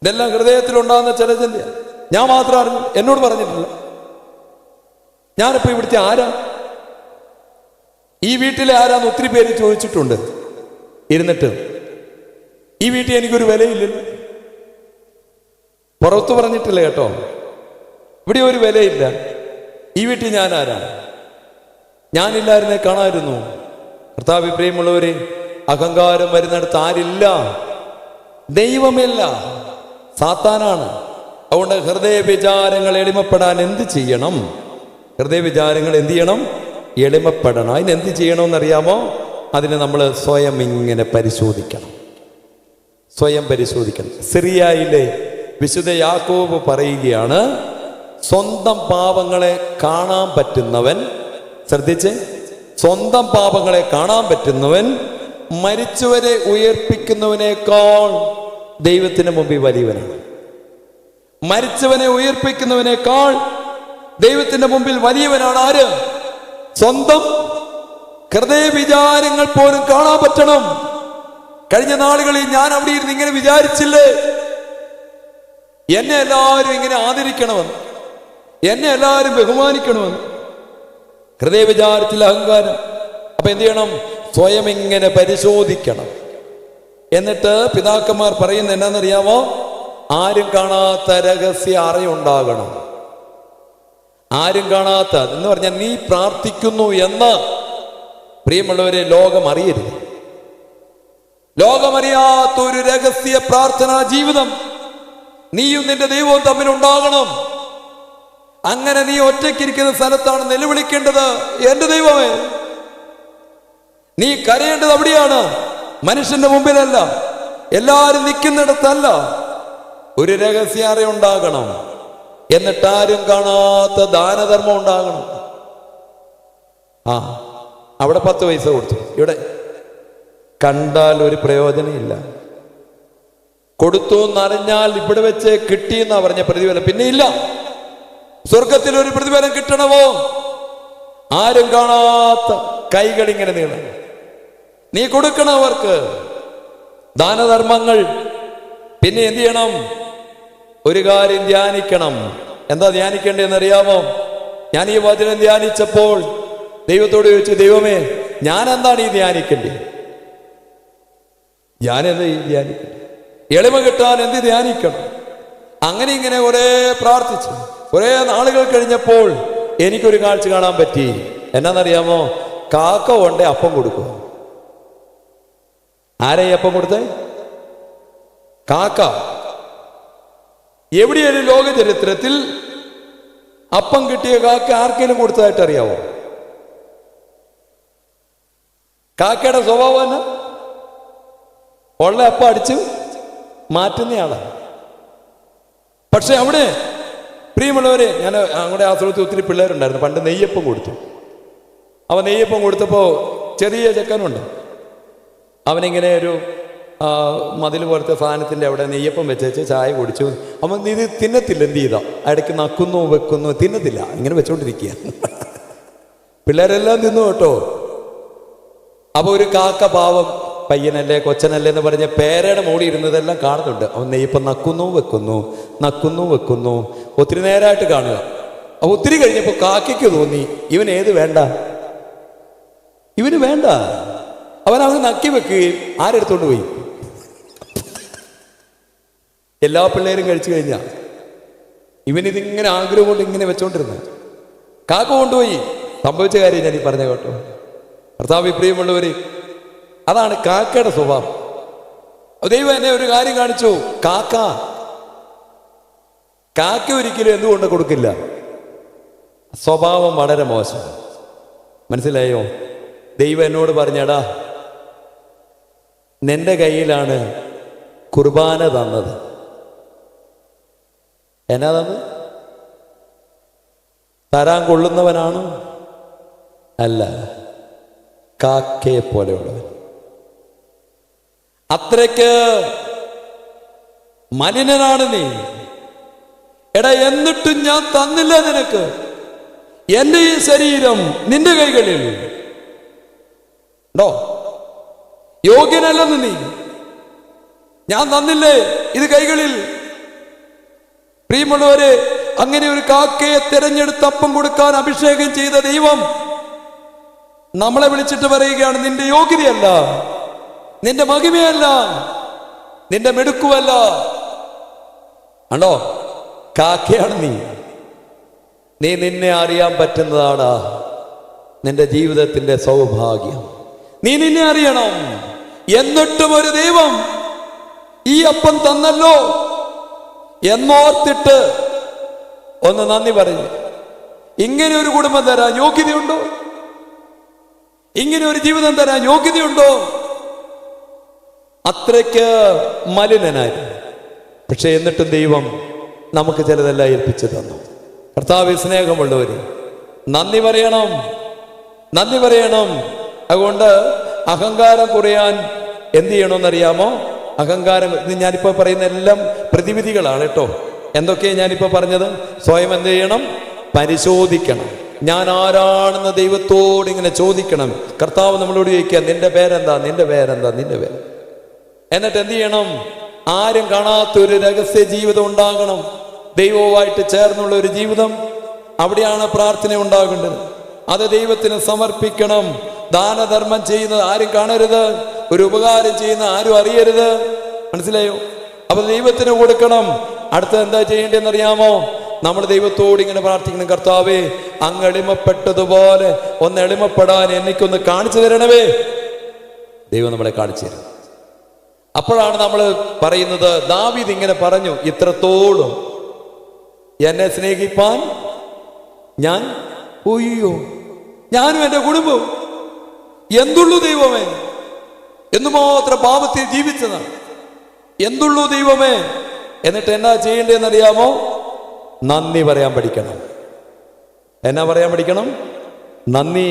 ഇതെല്ലാം ഹൃദയത്തിലുണ്ടാകുന്ന ചില ചിന്ത. ഞാൻ മാത്രം അറിഞ്ഞു, എന്നോട് പറഞ്ഞിട്ടില്ല. ഞാനിപ്പോ ഇവിടുത്തെ ആരാ, ഈ വീട്ടിലെ ആരാന്ന് ഒത്തിരി പേര് ചോദിച്ചിട്ടുണ്ട്. ഇരുന്നിട്ട് ഈ വീട്ടിൽ എനിക്കൊരു വിലയില്ലല്ലോ. പുറത്തു പറഞ്ഞിട്ടില്ല കേട്ടോ, ഇവിടെ ഒരു വിലയില്ല. ഈ വീട്ടിൽ ഞാൻ ആരാണ്? ഞാനില്ലായിരുന്നെ കാണായിരുന്നു. കർത്താവേ, പ്രിയമുള്ളവരെ, അഹങ്കാരം വരുന്നിടത്ത് ആരില്ല? ദൈവമില്ല, സാത്താനാണ്. അതുകൊണ്ട് ഹൃദയ വിചാരങ്ങൾ എളിമപ്പെടാൻ എന്ത് ചെയ്യണം? ഹൃദയ വിചാരങ്ങൾ എന്ത് ചെയ്യണം? എളിമപ്പെടണം. അതിന് എന്ത് ചെയ്യണമെന്നറിയാമോ? അതിന് നമ്മൾ സ്വയം ഇങ്ങനെ പരിശോധിക്കണം, സ്വയം പരിശോധിക്കണം. സിറിയയിലെ വിശുദ്ധ യാക്കോബ് പറയുകയാണ്, സ്വന്തം പാപങ്ങളെ കാണാൻ പറ്റുന്നവൻ, ശ്രദ്ധിച്ച്, സ്വന്തം പാപങ്ങളെ കാണാൻ പറ്റുന്നവൻ മരിച്ചവരെ ഉയർപ്പിക്കുന്നവനേക്കാൾ ദൈവത്തിന് മുമ്പിൽ വലിയവനാണ്. മരിച്ചവനെ ഉയർപ്പിക്കുന്നവനേക്കാൾ ദൈവത്തിന്റെ മുമ്പിൽ വലിയവനാണ് ആര്? സ്വന്തം ഹൃദയ വിചാരങ്ങൾ പോലും കാണാൻ പറ്റണം. കഴിഞ്ഞ നാളുകളിൽ ഞാൻ അവിടെ ഇരുന്ന് ഇങ്ങനെ വിചാരിച്ചില്ലേ, എന്നെ എല്ലാവരും ഇങ്ങനെ ആദരിക്കണമെന്ന്, എന്നെ എല്ലാവരും ബഹുമാനിക്കണമെന്ന്. ഹൃദയ വിചാരത്തിൽ അഹങ്കാരം. അപ്പൊ എന്ത് ചെയ്യണം? സ്വയം ഇങ്ങനെ പരിശോധിക്കണം. എന്നിട്ട് പിതാക്കന്മാർ പറയുന്നത് എന്നാന്നറിയാമോ? ആരും കാണാത്ത രഹസ്യ അറയുണ്ടാകണം. ആരും കാണാത്ത എന്ന് പറഞ്ഞാൽ നീ പ്രാർത്ഥിക്കുന്നു എന്ന്, പ്രിയമുള്ളവരെ, ലോകം അറിയരുത്. ലോകമറിയാത്തൊരു രഹസ്യ പ്രാർത്ഥനാ ജീവിതം നീയും നിന്റെ ദൈവവും തമ്മിലുണ്ടാകണം. അങ്ങനെ നീ ഒറ്റയ്ക്കിരിക്കുന്ന സ്ഥലത്താണ് നിലവിളിക്കേണ്ടത്, എന്റെ ദൈവമേ. നീ കരയേണ്ടത് അവിടെയാണ്, മനുഷ്യന്റെ മുമ്പിലല്ല, എല്ലാരും നിൽക്കുന്നിടത്തല്ല. ഒരു രഹസ്യാറ ഉണ്ടാകണം. എന്നിട്ട് ആരും കാണാത്ത ദാനധർമ്മം ഉണ്ടാകണം. അവിടെ 10 പൈസ കൊടുത്തു, ഇവിടെ കണ്ടാൽ ഒരു പ്രയോജനമില്ല. കൊടുത്തു എന്നറിഞ്ഞാൽ ഇവിടെ വെച്ച് കിട്ടിയെന്നാ പറഞ്ഞ പ്രതിഫലം പിന്നെ ഇല്ല. സ്വർഗത്തിൽ ഒരു പ്രതിഫലം കിട്ടണമോ? ആരും കാണാത്ത കൈകളിങ്ങനെ നീളണം. നീ കൊടുക്കണം അവർക്ക് ദാനധർമ്മങ്ങൾ. പിന്നെ എന്ത് ചെയ്യണം? ഒരു കാര്യം ധ്യാനിക്കണം. എന്താ ധ്യാനിക്കേണ്ടതെന്ന് അറിയാമോ? ഞാൻ ഈ വചനം ധ്യാനിച്ചപ്പോൾ ദൈവത്തോട് ചോദിച്ചു, ദൈവമേ, ഞാൻ എന്താണ് ഈ ധ്യാനിക്കേണ്ടത്? ഞാനെന്താ ഈ ധ്യാനിക്കേണ്ടത്? എളിമ കിട്ടാൻ എന്ത് ധ്യാനിക്കണം? അങ്ങനെ ഇങ്ങനെ കുറെ പ്രാർത്ഥിച്ചു. കുറെ നാളുകൾ കഴിഞ്ഞപ്പോൾ എനിക്കൊരു കാഴ്ച കാണാൻ പറ്റി. എന്നാന്നറിയാമോ? കാക്ക കൊണ്ടേ അപ്പം കൊടുക്കുക. ആരെ അപ്പം കൊടുത്തേ? കാക്ക. എവിടെയൊരു ലോക ചരിത്രത്തിൽ അപ്പം കിട്ടിയ കാക്ക ആർക്കെങ്കിലും കൊടുത്തതായിട്ട് അറിയാവോ? കാക്കയുടെ സ്വഭാവം തന്നെ ഉള്ള അപ്പം അടിച്ച് മാറ്റുന്നയാളാണ്. പക്ഷെ അവിടെ, പ്രിയമുള്ളവരെ, ഞാൻ അങ്ങോട്ട് ആ സ്ഥലത്ത് ഒത്തിരി പിള്ളേരുണ്ടായിരുന്നു. പണ്ട് നെയ്യപ്പം കൊടുത്തു. അവൻ നെയ്യപ്പം കൊടുത്തപ്പോൾ ചെറിയ ചെക്കനുണ്ട്. അവനിങ്ങനെ ഒരു മതിൽ പോലത്തെ സാധനത്തിൻ്റെ അവിടെ നെയ്യപ്പം വെച്ചേച്ച് ചായ കുടിച്ചു. അവൻ ഇത് തിന്നത്തില്ല. എന്ത് ചെയ്താ? ഇടയ്ക്ക് നക്കുന്നു വെക്കുന്നു, തിന്നത്തില്ല, ഇങ്ങനെ വെച്ചോണ്ടിരിക്കുക. പിള്ളേരെല്ലാം തിന്നു കേട്ടോ. അപ്പൊ ഒരു കാക്ക, പാവം പയ്യനല്ലേ കൊച്ചനല്ലേ എന്ന് പറഞ്ഞ പേരയുടെ മോടി ഇരുന്നതെല്ലാം കാണുന്നുണ്ട്. അവൻ നെയ്യപ്പം നക്കുന്നു വെക്കുന്നു, നക്കുന്നു വെക്കുന്നു, ഒത്തിരി നേരമായിട്ട് കാണുക. അപ്പൊ ഒത്തിരി കഴിഞ്ഞപ്പോൾ കാക്കയ്ക്ക് തോന്നി, ഇവൻ ഏത് വേണ്ട, ഇവന് വേണ്ട. അവൻ നക്കി വെക്കുകയും ആരെടുത്തോണ്ട് പോയി. എല്ലാ പിള്ളേരും കഴിച്ചു കഴിഞ്ഞ ഇവനിതിങ്ങനെ ആഗ്രഹം കൊണ്ട് ഇങ്ങനെ വെച്ചോണ്ടിരുന്ന കാക്ക കൊണ്ടുപോയി. സംഭവിച്ച കാര്യം ഞാൻ ഈ പറഞ്ഞ കേട്ടോ. കർത്താവേ, പ്രിയമുള്ളവര്, അതാണ് കാക്കയുടെ സ്വഭാവം. ദൈവം എന്നെ ഒരു കാര്യം കാണിച്ചു. കാക്ക ഒരിക്കലും എന്തുകൊണ്ട് കൊടുക്കില്ല? സ്വഭാവം വളരെ മോശം. മനസ്സിലായോ? ദൈവം എന്നോട് പറഞ്ഞടാ, നിന്റെ കയ്യിലാണ് കുർബാന തന്നത്. എന്നാ തന്നത്? തരാൻ കൊള്ളുന്നവനാണോ? അല്ല, കാക്കയെ പോലെയുള്ളവൻ. അത്രയ്ക്ക് മലിനനാണ് നീ. എടാ, എന്നിട്ടും ഞാൻ തന്നില്ല നിനക്ക് എന്റെ ഈ ശരീരം നിന്റെ കൈകളിൽ ഉണ്ടോ? യോഗ്യനല്ലെന്ന് നീ, ഞാൻ തന്നില്ലേ ഇത് കൈകളിൽ. പ്രിയമുള്ളവരെ, അങ്ങനെ ഒരു കാക്കയെ തിരഞ്ഞെടുത്ത് അപ്പം കൊടുക്കാൻ അഭിഷേകം ചെയ്ത ദൈവം നമ്മളെ വിളിച്ചിട്ട് പറയുകയാണ്, നിന്റെ യോഗ്യതയല്ല, നിന്റെ മഹിമയല്ല, നിന്റെ മിടുക്കുമല്ല. ആണോ? കാക്കയാണ് നീ. നിന്നെ അറിയാൻ പറ്റുന്നതാണ് നിന്റെ ജീവിതത്തിന്റെ സൗഭാഗ്യം. നീ നിന്നെ അറിയണം. എന്നിട്ടും ഒരു ദൈവം ഈ അപ്പം തന്നല്ലോ എന്നോർത്തിട്ട് ഒന്ന് നന്ദി പറഞ്ഞു. ഇങ്ങനെ ഒരു കുടുംബം തരാൻ യോഗ്യതയുണ്ടോ? ഇങ്ങനെ ഒരു ജീവിതം തരാൻ യോഗ്യതയുണ്ടോ? അത്രയ്ക്ക് മലിനനായിരുന്നു. പക്ഷെ എന്നിട്ടും ദൈവം നമുക്ക് ചിലതെല്ലാം ഏൽപ്പിച്ചു തന്നു. കർത്താവ് സ്നേഹമുള്ളവര്, നന്ദി പറയണം, നന്ദി പറയണം. അതുകൊണ്ട് അഹങ്കാരം കുറയാൻ എന്ത് ചെയ്യണമെന്നറിയാമോ? അഹങ്കാരം, ഞാനിപ്പോ പറയുന്ന എല്ലാം പ്രതിവിധികളാണ് കേട്ടോ. എന്തൊക്കെയാണ് ഞാനിപ്പോ പറഞ്ഞത്? സ്വയം എന്ത് ചെയ്യണം? പരിശോധിക്കണം. ഞാൻ ആരാണെന്ന് ദൈവത്തോട് ഇങ്ങനെ ചോദിക്കണം. കർത്താവ് നമ്മളോട് ചോദിക്കുക, നിന്റെ പേരെന്താ, നിന്റെ പേരെന്താ, നിന്റെ പേര്. എന്നിട്ട് എന്ത് ചെയ്യണം? ആരും കാണാത്തൊരു രഹസ്യ ജീവിതം ഉണ്ടാകണം. ദൈവവുമായിട്ട് ചേർന്നുള്ള ഒരു ജീവിതം. അവിടെയാണ് പ്രാർത്ഥന ഉണ്ടാകേണ്ടത്. അത് ദൈവത്തിന് സമർപ്പിക്കണം. ദാനധർമ്മം ചെയ്യുന്നത് ആരും കാണരുത്, ഒരു ഉപകാരം ചെയ്യുന്ന ആരും അറിയരുത്. മനസ്സിലായോ? അപ്പൊ ദൈവത്തിന് കൊടുക്കണം. അടുത്ത എന്താ ചെയ്യേണ്ടതെന്നറിയാമോ? നമ്മൾ ദൈവത്തോട് ഇങ്ങനെ പ്രാർത്ഥിക്കണം, കർത്താവേ, അങ്ങ് എളിമപ്പെട്ടതുപോലെ ഒന്ന് എളിമപ്പെടാൻ എനിക്കൊന്ന് കാണിച്ചു തരണമേ. ദൈവം നമ്മളെ കാണിച്ചു തരും. അപ്പോഴാണ് നമ്മൾ പറയുന്നത്, ദാവീദ് ഇങ്ങനെ പറഞ്ഞു, ഇത്രത്തോളം എന്നെ സ്നേഹിപ്പാൻ ഞാൻ, ഒയ്യോ, ഞാനും എൻ്റെ കുടുംബവും എന്തുള്ളൂ ദൈവമേ, എന്തുമാത്രം പാപത്തിൽ ജീവിച്ചതാണ്, എന്തുള്ളൂ ദൈവമേ. എന്നിട്ട് എന്നാ ചെയ്യേണ്ടതെന്നറിയാമോ? നന്ദി പറയാൻ പഠിക്കണം. എന്നാ പറയാൻ പഠിക്കണം? നന്ദി.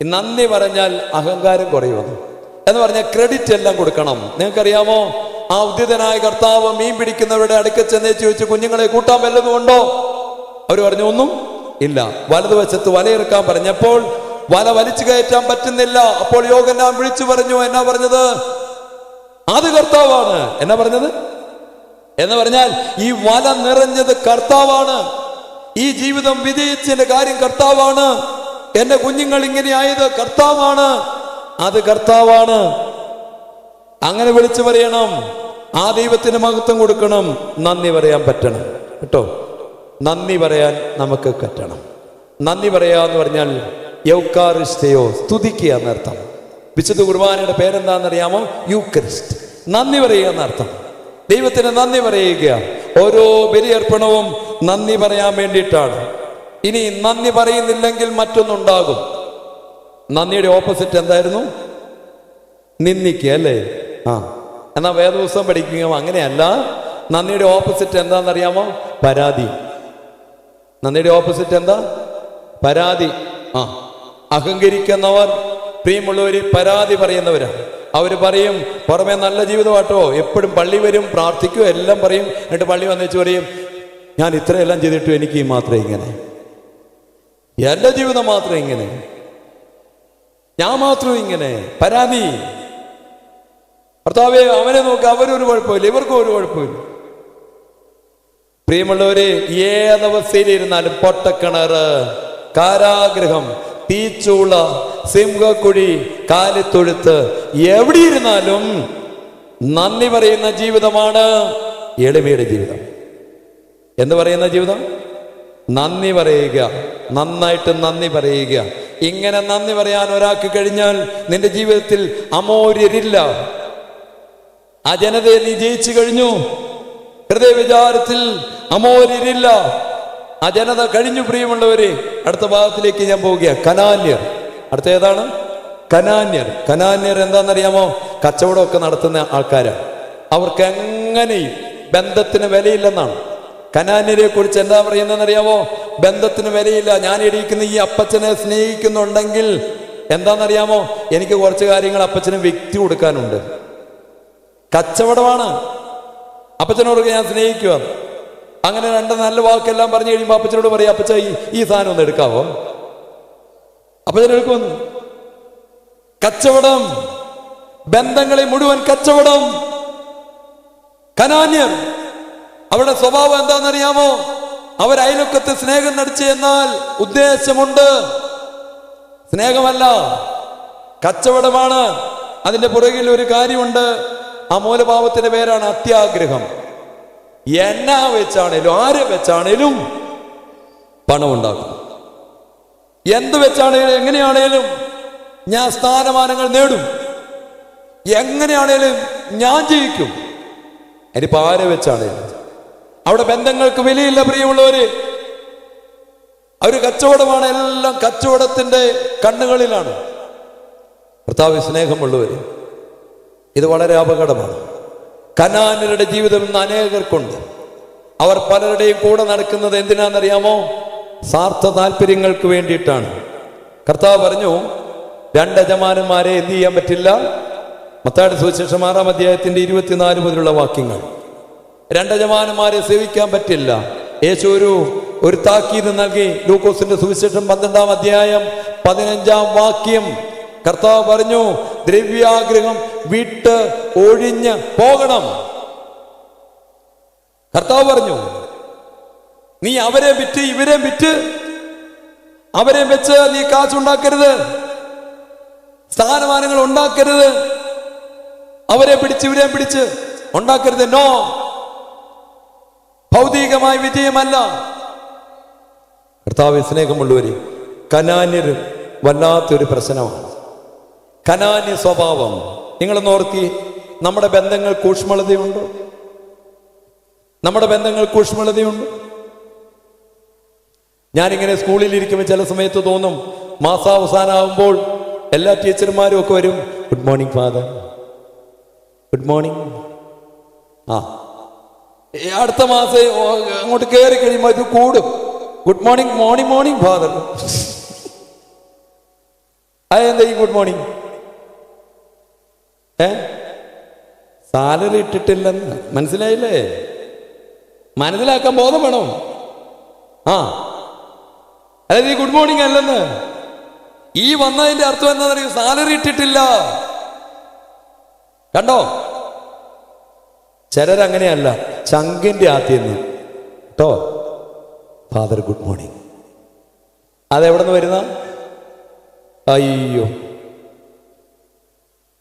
നന്ദി പറഞ്ഞാൽ അഹങ്കാരം കുറയുമെന്ന് എന്ന് പറഞ്ഞാൽ ക്രെഡിറ്റ് എല്ലാം കൊടുക്കണം. നിങ്ങൾക്കറിയാമോ, ആ ഉദ്ധിതനായ കർത്താവ് മീൻ പിടിക്കുന്നവരുടെ അടുക്ക ചെന്നേ ചോദിച്ചു, കുഞ്ഞുങ്ങളെ കൂട്ടാൻ വല്ലതും ഉണ്ടോ? അവർ പറഞ്ഞു, ഒന്നും ഇല്ല. വലതുവശത്ത് വലയിറക്കാൻ പറഞ്ഞപ്പോൾ വല വലിച്ചു കയറ്റാൻ പറ്റുന്നില്ല. അപ്പോൾ യോഹന്നാൻ വിളിച്ചു പറഞ്ഞു, എന്നാ പറഞ്ഞത്? അത് കർത്താവാണ്. എന്നാ പറഞ്ഞത്? എന്ന് പറഞ്ഞാൽ ഈ വല നിറഞ്ഞത് കർത്താവാണ്. ഈ ജീവിതം വിജയിച്ചതിന്റെ കാര്യം കർത്താവാണ്. എന്റെ കുഞ്ഞുങ്ങൾ ഇങ്ങനെയായത് കർത്താവാണ്. അത് കർത്താവാണ്. അങ്ങനെ വിളിച്ചു പറയണം. ആ ദൈവത്തിന് മഹത്വം കൊടുക്കണം. നന്ദി പറയാൻ പറ്റണം കേട്ടോ. നന്ദി പറയാൻ നമുക്ക് പറ്റണം. നന്ദി പറയാന്ന് പറഞ്ഞാൽ യൗക്കാരിസ്തയോ, സ്തുതിക്കുക എന്നർത്ഥം. വിശുദ്ധ കുർബാനയുടെ പേരെന്താണെന്നറിയാമോ? യൂക്കരിസ്റ്റ്. നന്ദി പറയുക എന്നർത്ഥം. ദൈവത്തിന് നന്ദി പറയുക. ഓരോ ബലിയർപ്പണവും നന്ദി പറയാൻ വേണ്ടിയിട്ടാണ്. ഇനി നന്ദി പറയുന്നില്ലെങ്കിൽ മറ്റൊന്നുണ്ടാകും. നന്ദിയുടെ ഓപ്പോസിറ്റ് എന്തായിരുന്നു? നിന്ദിക്കുക, അല്ലേ? എന്നാ വേദപുസ്തകം പഠിക്കുക അങ്ങനെയല്ല. നന്ദിയുടെ ഓപ്പോസിറ്റ് എന്താണെന്നറിയാമോ? പരാതി. നന്ദിയുടെ ഓപ്പോസിറ്റ് എന്താ? പരാതി. അഹങ്കരിക്കുന്നവർ, പ്രിയമുള്ളവര്, പരാതി പറയുന്നവരാണ്. അവർ പറയും, പുറമെ നല്ല ജീവിതമാട്ടോ, എപ്പോഴും പള്ളി വരും, പ്രാർത്ഥിക്കും, എല്ലാം പറയും. എന്നിട്ട് പള്ളി വന്നിച്ച് പറയും, ഞാൻ ഇത്രയെല്ലാം ചെയ്തിട്ടും എനിക്ക് മാത്രമേ ഇങ്ങനെ, എൻ്റെ ജീവിതം മാത്രമേ ഇങ്ങനെ, ഞാൻ മാത്രം ഇങ്ങനെ. പരാതി. ഭർത്താവേ, അവനെ നോക്ക്, അവരൊരു കുഴപ്പമില്ല, ഇവർക്കും ഒരു കുഴപ്പമില്ല. പ്രിയമുള്ളവരെ, ഏതവസ്ഥയിലിരുന്നാലും പൊട്ടക്കിണറ്, കാരാഗ്രഹം, തീച്ചൂള, സിംഹക്കുഴി, കാലിത്തൊഴുത്ത്, എവിടെ ഇരുന്നാലും നന്ദി പറയുന്ന ജീവിതമാണ് എളിമയുടെ ജീവിതം. എന്ന് പറയുന്ന ജീവിതം നന്ദി പറയുക, നന്നായിട്ട് നന്ദി പറയുക. ഇങ്ങനെ നന്ദി പറയാൻ ഒരാൾക്ക് കഴിഞ്ഞാൽ നിന്റെ ജീവിതത്തിൽ അമൂര്യരില്ല. ആ ജനതയെ നീ ജയിച്ചു കഴിഞ്ഞു. ഹൃദയ വിചാരത്തിൽ അമൂര്യരില്ല. ആ ജനത കഴിഞ്ഞു. പ്രിയമുള്ളവരെ, അടുത്ത ഭാഗത്തിലേക്ക് ഞാൻ പോവുകയാണ്. കനാന്യർ. അടുത്ത ഏതാണ്? കനാന്യർ. കനാന്യർ എന്താണെന്നറിയാമോ? കച്ചവടമൊക്കെ നടത്തുന്ന ആൾക്കാരാണ്. അവർക്ക് എങ്ങനെയും ബന്ധത്തിന് വിലയില്ലെന്നാണ്. കനാന്യരെ കുറിച്ച് എന്താ പറയുന്നതെന്നറിയാമോ? ബന്ധത്തിന് വിലയില്ല. ഞാൻ ഇടിയിക്കുന്ന ഈ അപ്പച്ചനെ സ്നേഹിക്കുന്നുണ്ടെങ്കിൽ എന്താണെന്നറിയാമോ? എനിക്ക് കുറച്ച് കാര്യങ്ങൾ അപ്പച്ചന് വ്യക്തി കൊടുക്കാനുണ്ട്. കച്ചവടമാണ്. അപ്പച്ചനോട് ഞാൻ സ്നേഹിക്കുക, അങ്ങനെ രണ്ട് നല്ല വാക്കെല്ലാം പറഞ്ഞു കഴിയുമ്പോൾ അപ്പച്ചനോട് പറയും, അപ്പച്ച ഈ സാധനം ഒന്ന് എടുക്കാവോ? അപ്പച്ചൻ എടുക്കുമെന്ന്. കച്ചവടം, ബന്ധങ്ങളെ മുഴുവൻ കച്ചവടം. കനാന്യർ അവരുടെ സ്വഭാവം എന്താണെന്നറിയാമോ? അവർ അയൽവക്കത്ത് സ്നേഹം നടിച്ചു എന്നാൽ ഉദ്ദേശമുണ്ട്, സ്നേഹമല്ല, കച്ചവടമാണ്. അതിന്റെ പുറകിൽ ഒരു കാര്യമുണ്ട്. ആ മൂലഭാവത്തിന്റെ പേരാണ് അത്യാഗ്രഹം. എന്നാ വെച്ചാണേലും ആരെ വെച്ചാണേലും പണം ഉണ്ടാക്കും. എന്ത് വെച്ചാണേലും എങ്ങനെയാണേലും ഞാൻ സ്ഥാനമാനങ്ങൾ നേടും, എങ്ങനെയാണേലും ഞാൻ ജയിക്കും. ഇനിയിപ്പോ ആരെ വെച്ചാണേലും. അവിടെ ബന്ധങ്ങൾക്ക് വിലയില്ല പ്രിയമുള്ളവര്. അവര് കച്ചവടമാണ്, എല്ലാം കച്ചവടത്തിന്റെ കണ്ണുകളിലാണ്. കർത്താവ് സ്നേഹമുള്ളവര്, ഇത് വളരെ അപകടമാണ്. കനാന്യരുടെ ജീവിതം ഇന്ന് അനേകർക്കുണ്ട്. അവർ പലരുടെയും കൂടെ നടക്കുന്നത് എന്തിനാണെന്നറിയാമോ? സ്വാർത്ഥ താല്പര്യങ്ങൾക്ക് വേണ്ടിയിട്ടാണ്. കർത്താവ് പറഞ്ഞു, രണ്ട് യജമാനന്മാരെ എന്ത് ചെയ്യാൻ പറ്റില്ല? മത്തായിയുടെ സുവിശേഷം 6-ാം അധ്യായത്തിന്റെ 24 മുതലുള്ള വാക്യങ്ങൾ. രണ്ട് യജമാനന്മാരെ സേവിക്കാൻ പറ്റില്ല. യേശു ഒരു താക്കീത് നൽകി. ലൂക്കോസിന്റെ സുവിശേഷം 12-ാം അധ്യായം 15-ാം വാക്യം കർത്താവ് പറഞ്ഞു, ദ്രവ്യാഗ്രഹം വിട്ട് ഒഴിഞ്ഞ് പോകണം. കർത്താവ് പറഞ്ഞു, നീ അവരെ വിറ്റ് ഇവരെ വിറ്റ് അവരെ വെച്ച് നീ കാശുണ്ടാക്കരുത്, സ്ഥാനമാനങ്ങൾ ഉണ്ടാക്കരുത്, അവരെ പിടിച്ച് ഇവരെ പിടിച്ച് ഉണ്ടാക്കരുത്. നോ, ഭൗതികമായ വിജയമല്ല. കർത്താവ് സ്നേഹമുള്ളവര്, കനാന്യർ വല്ലാത്തൊരു പ്രശ്നമാണ്. കനാന്യ സ്വഭാവം. നിങ്ങളൊന്ന് ഓർത്തി, നമ്മുടെ ബന്ധങ്ങൾ ഊഷ്മളതയുണ്ട്, നമ്മുടെ ബന്ധങ്ങൾ ഊഷ്മളതയുണ്ട്. ഞാനിങ്ങനെ സ്കൂളിൽ ഇരിക്കുമ്പോൾ ചില സമയത്ത് തോന്നും, മാസാവസാനമാകുമ്പോൾ എല്ലാ ടീച്ചർമാരും ഒക്കെ വരും, good morning father, good morning. അടുത്ത മാസം അങ്ങോട്ട് കയറി കഴിയുമ്പോൾ ഇത് കൂടും, good morning, morning morning father. അതെന്താ ഈ ഗുഡ് മോർണിംഗ്? സാലറി ഇട്ടിട്ടില്ലെന്ന് മനസ്സിലായില്ലേ? മനസ്സിലാക്കാൻ ബോധം വേണം. അതായത് ഈ ഗുഡ് മോർണിംഗ് അല്ലെന്ന്. ഈ വന്നതിന്റെ അർത്ഥം എന്താ പറയുക? സാലറി ഇട്ടിട്ടില്ല. കണ്ടോ? ചിലരങ്ങനെയല്ല, ചങ്കിന്റെ ആദ്യം കേട്ടോ, ഫാദർ ഗുഡ് മോർണിംഗ്. അതെവിടെ നിന്ന് വരുന്ന? അയ്യോ,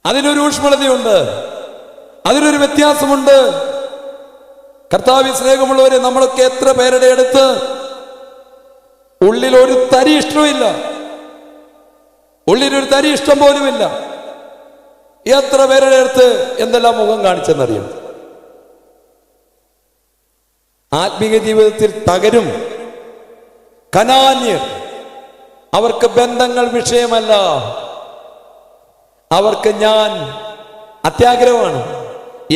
അതിനൊരു ഊഷ്മളതയുണ്ട്, അതിനൊരു വ്യത്യാസമുണ്ട്. കർത്താവിൽ സ്നേഹമുള്ളവരെ, നമ്മളൊക്കെ എത്ര പേരുടെ അടുത്ത് ഉള്ളിൽ ഒരു തരി ഇഷ്ടമില്ല, ഉള്ളിലൊരു തരി ഇഷ്ടം പോലുമില്ല. എത്ര പേരുടെ അടുത്ത് എന്തെല്ലാം മുഖം കാണിച്ചെന്നറിയാം. ആത്മീയ ജീവിതത്തിൽ തകരും. കനാന്യർ, അവർക്ക് ബന്ധങ്ങൾ വിഷയമല്ല, അവർക്ക് ഞാൻ അത്യാഗ്രഹമാണ്.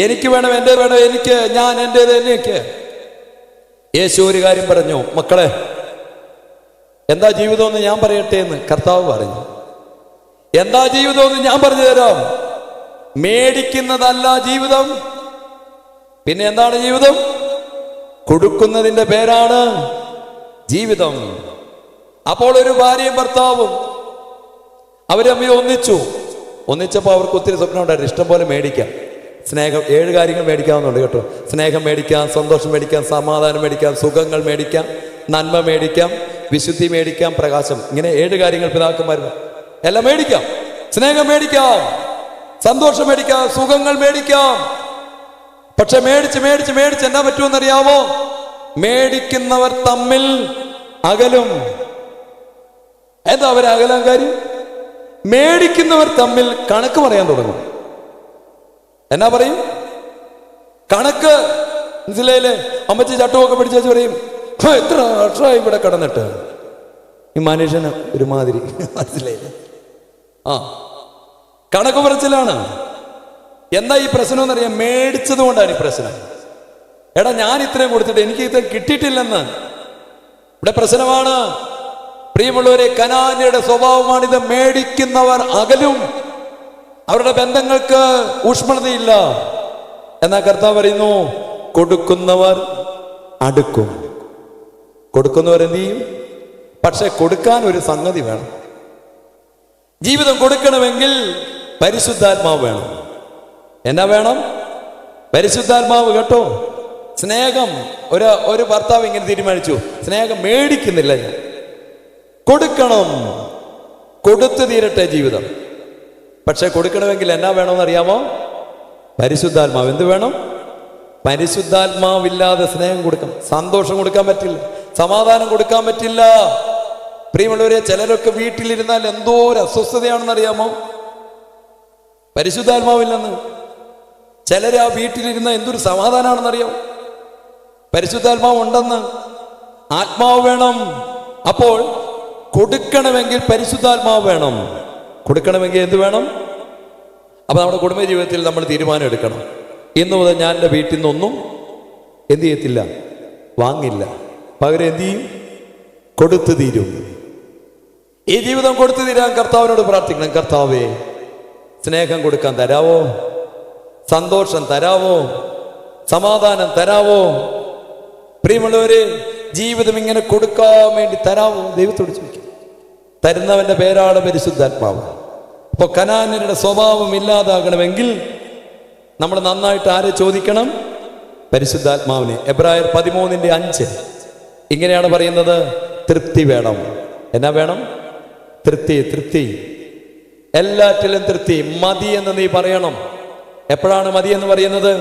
എനിക്ക് വേണം, എൻ്റെ വേണം, എനിക്ക്, ഞാൻ, എൻ്റേത് എനിക്ക്. യേശു ഒരു കാര്യം പറഞ്ഞു, മക്കളെ എന്താ ജീവിതമെന്ന് ഞാൻ പറയട്ടെ എന്ന് കർത്താവ് പറഞ്ഞു. എന്താ ജീവിതമെന്ന് ഞാൻ പറഞ്ഞു തരാം. മേടിക്കുന്നതല്ല ജീവിതം. പിന്നെ എന്താണ് ജീവിതം? കൊടുക്കുന്നതിന്റെ പേരാണ് ജീവിതം. അപ്പോൾ ഒരു ഭാര്യയും ഭർത്താവും അവരമ്മ ഒന്നിച്ചപ്പോൾ അവർക്ക് ഒത്തിരി സ്വപ്നം ഉണ്ടായിരുന്നു. ഇഷ്ടംപോലെ മേടിക്കാം. സ്നേഹം, 7 കാര്യങ്ങൾ മേടിക്കാവുന്നുണ്ട് കേട്ടോ. സ്നേഹം മേടിക്കാം, സന്തോഷം മേടിക്കാം, സമാധാനം മേടിക്കാം, സുഖങ്ങൾ മേടിക്കാം, നന്മ മേടിക്കാം, വിശുദ്ധി മേടിക്കാം, പ്രകാശം. ഇങ്ങനെ 7 കാര്യങ്ങൾ പിതാക്കന്മാർ എല്ലാം മേടിക്കാം. സ്നേഹം മേടിക്കാം, സന്തോഷം മേടിക്കാം, സുഖങ്ങൾ മേടിക്കാം. പക്ഷെ മേടിച്ച് എന്നാ പറ്റുമെന്നറിയാമോ? മേടിക്കുന്നവർ തമ്മിൽ അകലും. എന്താ അവർ അകലാൻ കാര്യം? മേടിക്കുന്നവർ തമ്മിൽ കണക്ക് പറയാൻ തുടങ്ങും. എന്നാ പറയും? കണക്ക്. മനസ്സിലായില്ലേ? അമ്മച്ചി ചട്ടമൊക്കെ പിടിച്ചു പറയും, എത്ര വർഷമായി ഇവിടെ കിടന്നിട്ട്. ഈ മനുഷ്യന് ഒരുമാതിരി. മനസ്സിലായില്ലേ? കണക്ക് പറച്ചിലാണ്. എന്താ ഈ പ്രശ്നം എന്നറിയാം? മേടിച്ചത് കൊണ്ടാണ് ഈ പ്രശ്നം. എടാ, ഞാൻ ഇത്രയും കൊടുത്തിട്ട് എനിക്ക് ഇത്രയും കിട്ടിയിട്ടില്ലെന്ന് ഇവിടെ പ്രശ്നമാണ്. പ്രിയമുള്ളവരെ, കനാന്യരുടെ സ്വഭാവമാണിത്. മേടിക്കുന്നവർ അകലും. അവരുടെ ബന്ധങ്ങൾക്ക് ഊഷ്മളതയില്ല. എന്നാ കർത്താവ് പറയുന്നു, കൊടുക്കുന്നവർ അടുക്കും. കൊടുക്കുന്നവർ എന്ത് ചെയ്യും? പക്ഷെ കൊടുക്കാൻ ഒരു സംഗതി വേണം. ജീവിതം കൊടുക്കണമെങ്കിൽ പരിശുദ്ധാത്മാവ് വേണം. എന്നാ വേണം? പരിശുദ്ധാത്മാവ്, കേട്ടോ. സ്നേഹം, ഒരു ഭർത്താവ് ഇങ്ങനെ തീരുമാനിച്ചു, സ്നേഹം മേടിക്കുന്നില്ല, ഞാൻ കൊടുക്കണം, കൊടുത്തു തീരട്ടെ ജീവിതം. പക്ഷെ കൊടുക്കണമെങ്കിൽ എന്നാ വേണമെന്ന് അറിയാമോ? പരിശുദ്ധാത്മാവ്. എന്ത് വേണം? പരിശുദ്ധാത്മാവില്ലാതെ സ്നേഹം കൊടുക്കാം, സന്തോഷം കൊടുക്കാൻ പറ്റില്ല, സമാധാനം കൊടുക്കാൻ പറ്റില്ല. പ്രിയമുള്ളവരെ, ചിലരൊക്കെ വീട്ടിലിരുന്നാൽ എന്തോ ഒരു അസ്വസ്ഥതയാണെന്ന് അറിയാമോ? പരിശുദ്ധാത്മാവില്ലെന്ന്. ചിലര് ആ വീട്ടിലിരുന്ന എന്തൊരു സമാധാനമാണെന്നറിയാമോ? പരിശുദ്ധാത്മാവ് ഉണ്ടെന്ന്. ആത്മാവ് വേണം. അപ്പോൾ കൊടുക്കണമെങ്കിൽ പരിശുദ്ധാത്മാവ് വേണം. കൊടുക്കണമെങ്കിൽ എന്ത് വേണം? അപ്പൊ നമ്മുടെ കുടുംബ ജീവിതത്തിൽ നമ്മൾ തീരുമാനം എടുക്കണം. ഇന്നു മുതൽ ഞാൻ എൻ്റെ വീട്ടിൽ നിന്നൊന്നും എന്ത് ചെയ്യത്തില്ല, വാങ്ങില്ല. പകരം എന്ത് ചെയ്യും? കൊടുത്തു തീരും. ഈ ജീവിതം കൊടുത്തു തീരാൻ കർത്താവിനോട് പ്രാർത്ഥിക്കണം. കർത്താവേ, സ്നേഹം കൊടുക്കാൻ തരാവോ? സന്തോഷം തരാവോ? സമാധാനം തരാവോ? പ്രിയമുള്ളവരെ, ജീവിതം ഇങ്ങനെ കൊടുക്കാൻ വേണ്ടി തരാവോ? ദൈവത്തോട് ചോദിക്കും. തരുന്നവന്റെ പേരാണ് പരിശുദ്ധാത്മാവ്. അപ്പൊ കനാന്യരുടെ സ്വഭാവം ഇല്ലാതാകണമെങ്കിൽ നമ്മൾ നന്നായിട്ട് ആരെ ചോദിക്കണം? പരിശുദ്ധാത്മാവിനെ. എബ്രായർ 13:5 ഇങ്ങനെയാണ് പറയുന്നത്, തൃപ്തി വേണം. എന്നാ വേണം? തൃപ്തി. തൃപ്തി, എല്ലാറ്റിലും തൃപ്തി. മതി എന്ന് നീ പറയണം. എപ്പോഴാണ് മതി എന്ന് പറയുന്നത്?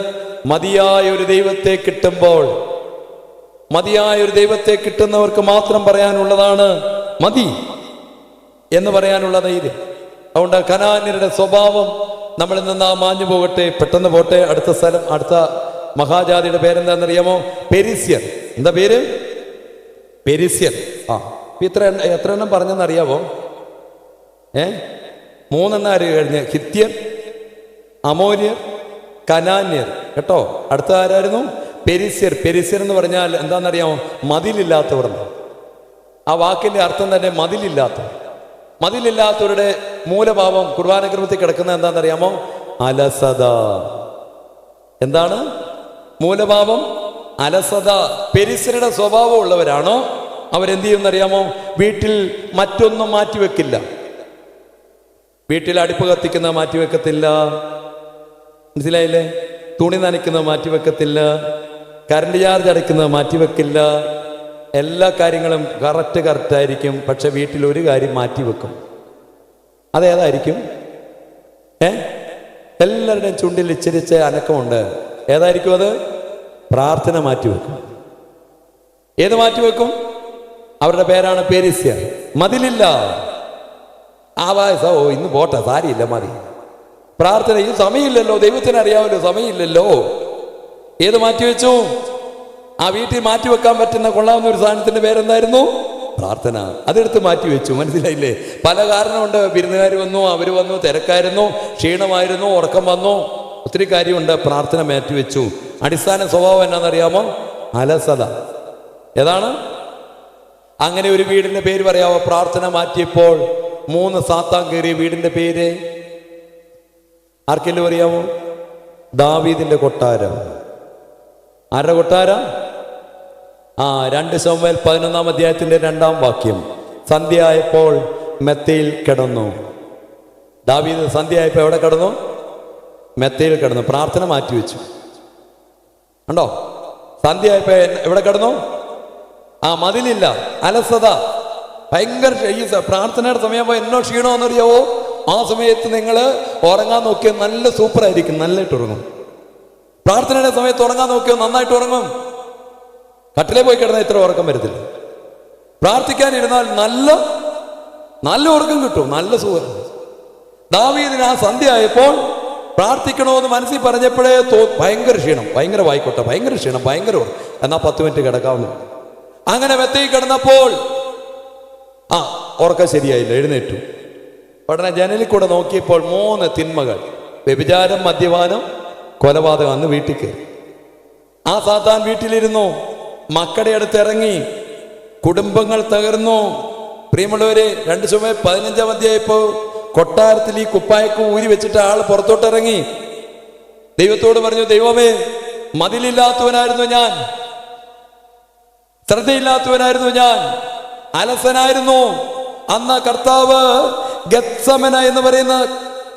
മതിയായ ഒരു ദൈവത്തെ കിട്ടുമ്പോൾ. മതിയായ ഒരു ദൈവത്തെ കിട്ടുന്നവർക്ക് മാത്രം പറയാനുള്ളതാണ് മതി എന്ന് പറയാനുള്ള ധൈര്യം. അതുകൊണ്ട് കനാന്യരുടെ സ്വഭാവം നമ്മളിൽ നിന്ന് മാഞ്ഞു പോകട്ടെ, പെട്ടെന്ന് പോട്ടെ. അടുത്ത സ്ഥലം, അടുത്ത മഹാജാതിയുടെ പേരെന്താണെന്നറിയാമോ? പെരിസ്യർ. എന്താ പേര്? പെരിസ്യർ. എത്ര എണ്ണം പറഞ്ഞെന്നറിയാവോ? 3 കഴിഞ്ഞ്. ഹിത്യർ, അമോര്യർ, കനാന്യർ. കേട്ടോ. അടുത്ത ആരായിരുന്നു? പെരിസ്യർ. പെരിസ്യർ എന്ന് പറഞ്ഞാൽ എന്താണെന്നറിയാമോ? മതിലില്ലാത്തവർ. ആ വാക്കിന്റെ അർത്ഥം തന്നെ മതിലില്ലാത്ത. മതിലില്ലാത്തവരുടെ മൂലഭാവം കുർബാനക്രമത്തിൽ കിടക്കുന്നത് എന്താണെന്നറിയാമോ? അലസത. എന്താണ് മൂലഭാവം? അലസത. പെരിസ്യരുടെ സ്വഭാവം ഉള്ളവരാണോ അവരെന്ത് ചെയ്യുമെന്നറിയാമോ? വീട്ടിൽ മറ്റൊന്നും മാറ്റിവെക്കില്ല. വീട്ടിൽ അടുപ്പ് കത്തിക്കുന്നത് മാറ്റിവെക്കത്തില്ല. മനസ്സിലായില്ലേ? തുണി നനയ്ക്കുന്നത് മാറ്റിവെക്കത്തില്ല. കറണ്ട് ചാർജ് അടയ്ക്കുന്നത് മാറ്റിവെക്കില്ല. എല്ലാ കാര്യങ്ങളും കറക്റ്റായിരിക്കും. പക്ഷെ വീട്ടിൽ ഒരു കാര്യം മാറ്റിവെക്കും. അതേതായിരിക്കും? എല്ലാവരുടെയും ചുണ്ടിൽ ഇച്ചിരിച്ച് അനക്കമുണ്ട്. ഏതായിരിക്കും അത്? പ്രാർത്ഥന മാറ്റിവെക്കും. ഏത് മാറ്റിവെക്കും? അവരുടെ പേരാണ് പെരിസ്യർ. മതിലില്ല. ഓ ഇന്ന് പോട്ടെ, സാരിയില്ല, മതി. പ്രാർത്ഥന, ഇത് സമയമില്ലല്ലോ, ദൈവത്തിന് അറിയാമല്ലോ, സമയമില്ലല്ലോ. ഏത് മാറ്റിവെച്ചു? ആ വീട്ടിൽ മാറ്റിവെക്കാൻ പറ്റുന്ന കൊള്ളാവുന്ന ഒരു സാധനത്തിന്റെ പേരെന്തായിരുന്നു? പ്രാർത്ഥന. അതെടുത്ത് മാറ്റിവെച്ചു. മനസ്സിലായില്ലേ? പല കാരണമുണ്ട്. വിരുന്നുകാർ വന്നു, അവർ വന്നു, തിരക്കായിരുന്നു, ക്ഷീണമായിരുന്നു, ഉറക്കം വന്നു, ഒത്തിരി കാര്യമുണ്ട്. പ്രാർത്ഥന മാറ്റിവെച്ചു. അടിസ്ഥാന സ്വഭാവം എന്നാണെന്നറിയാമോ? അലസത. ഏതാണ്? അങ്ങനെ ഒരു വീടിന്റെ പേര് പറയാമോ? പ്രാർത്ഥന മാറ്റിയപ്പോൾ 3 സാത്താൻ കയറിയ വീടിന്റെ പേര് ആർക്കെല്ലാം അറിയാമോ? ദാവീദിന്റെ കൊട്ടാരം. ആരുടെ കൊട്ടാരം? 2 ശമൂവേൽ 11 2 സന്ധ്യ ആയപ്പോൾ മെത്തയിൽ കിടന്നു. ദാവീദ് സന്ധ്യ ആയപ്പോൾ എവിടെ കിടന്നു? മെത്തയിൽ കിടന്നു. പ്രാർത്ഥന മാറ്റിവെച്ചു. ഉണ്ടോ? സന്ധ്യ ആയപ്പോ എവിടെ കിടന്നു? മതിലില്ല, അലസത, ഭയങ്കര. ഈ പ്രാർത്ഥനയുടെ സമയമാകുമ്പോൾ എന്നോ ക്ഷീണമെന്നറിയാവോ? ആ സമയത്ത് നിങ്ങൾ ഉറങ്ങാൻ നോക്കിയാൽ നല്ല സൂപ്പറായിരിക്കും, നല്ലതായിട്ട് ഉറങ്ങും. പ്രാർത്ഥനയുടെ സമയത്ത് ഉറങ്ങാൻ നോക്കിയോ നന്നായിട്ട് ഉറങ്ങും. കട്ടിലേ പോയി കിടന്നാൽ ഇത്ര ഉറക്കം വരത്തില്ല. പ്രാർത്ഥിക്കാനിരുന്നാൽ നല്ല ഉറക്കം കിട്ടും, നല്ല സുഖം. ദാവീദിന് ആ സന്ധ്യ ആയപ്പോൾ പ്രാർത്ഥിക്കണമെന്ന് മനസ്സിൽ പറഞ്ഞപ്പോഴേ ഭയങ്കര ക്ഷീണം, ഭയങ്കര വായിക്കോട്ടെ, ഭയങ്കര ക്ഷീണം, ഭയങ്കര എന്നാ 10 മിനിറ്റ് കിടക്കാവുന്നു. അങ്ങനെ വെത്തയിൽ കിടന്നപ്പോൾ ഉറക്കം ശരിയായില്ല, എഴുന്നേറ്റു. ഉടനെ ജനലിൽ കൂടെ നോക്കിയപ്പോൾ 3 തിന്മകൾ: വ്യഭിചാരം, മദ്യപാനം, കൊലപാതകം. അന്ന് വീട്ടിൽ കയറി. ആ സാത്താൻ വീട്ടിലിരുന്നു. മക്കളുടെ അടുത്ത് ഇറങ്ങി. കുടുംബങ്ങൾ തകർന്നു. പ്രിയമുള്ളവരെ, 2 ശമൂവേൽ 15 കൊട്ടാരത്തിൽ ഈ കുപ്പായക്ക് ഊരി വെച്ചിട്ട് ആൾ പുറത്തോട്ട് ഇറങ്ങി. ദൈവത്തോട് പറഞ്ഞു, ദൈവമേ, മതിലില്ലാത്തവനായിരുന്നു ഞാൻ, ശ്രദ്ധയില്ലാത്തവനായിരുന്നു ഞാൻ, അലസനായിരുന്നു. അന്ന് കർത്താവ് ഗത്സമന എന്ന് പറയുന്ന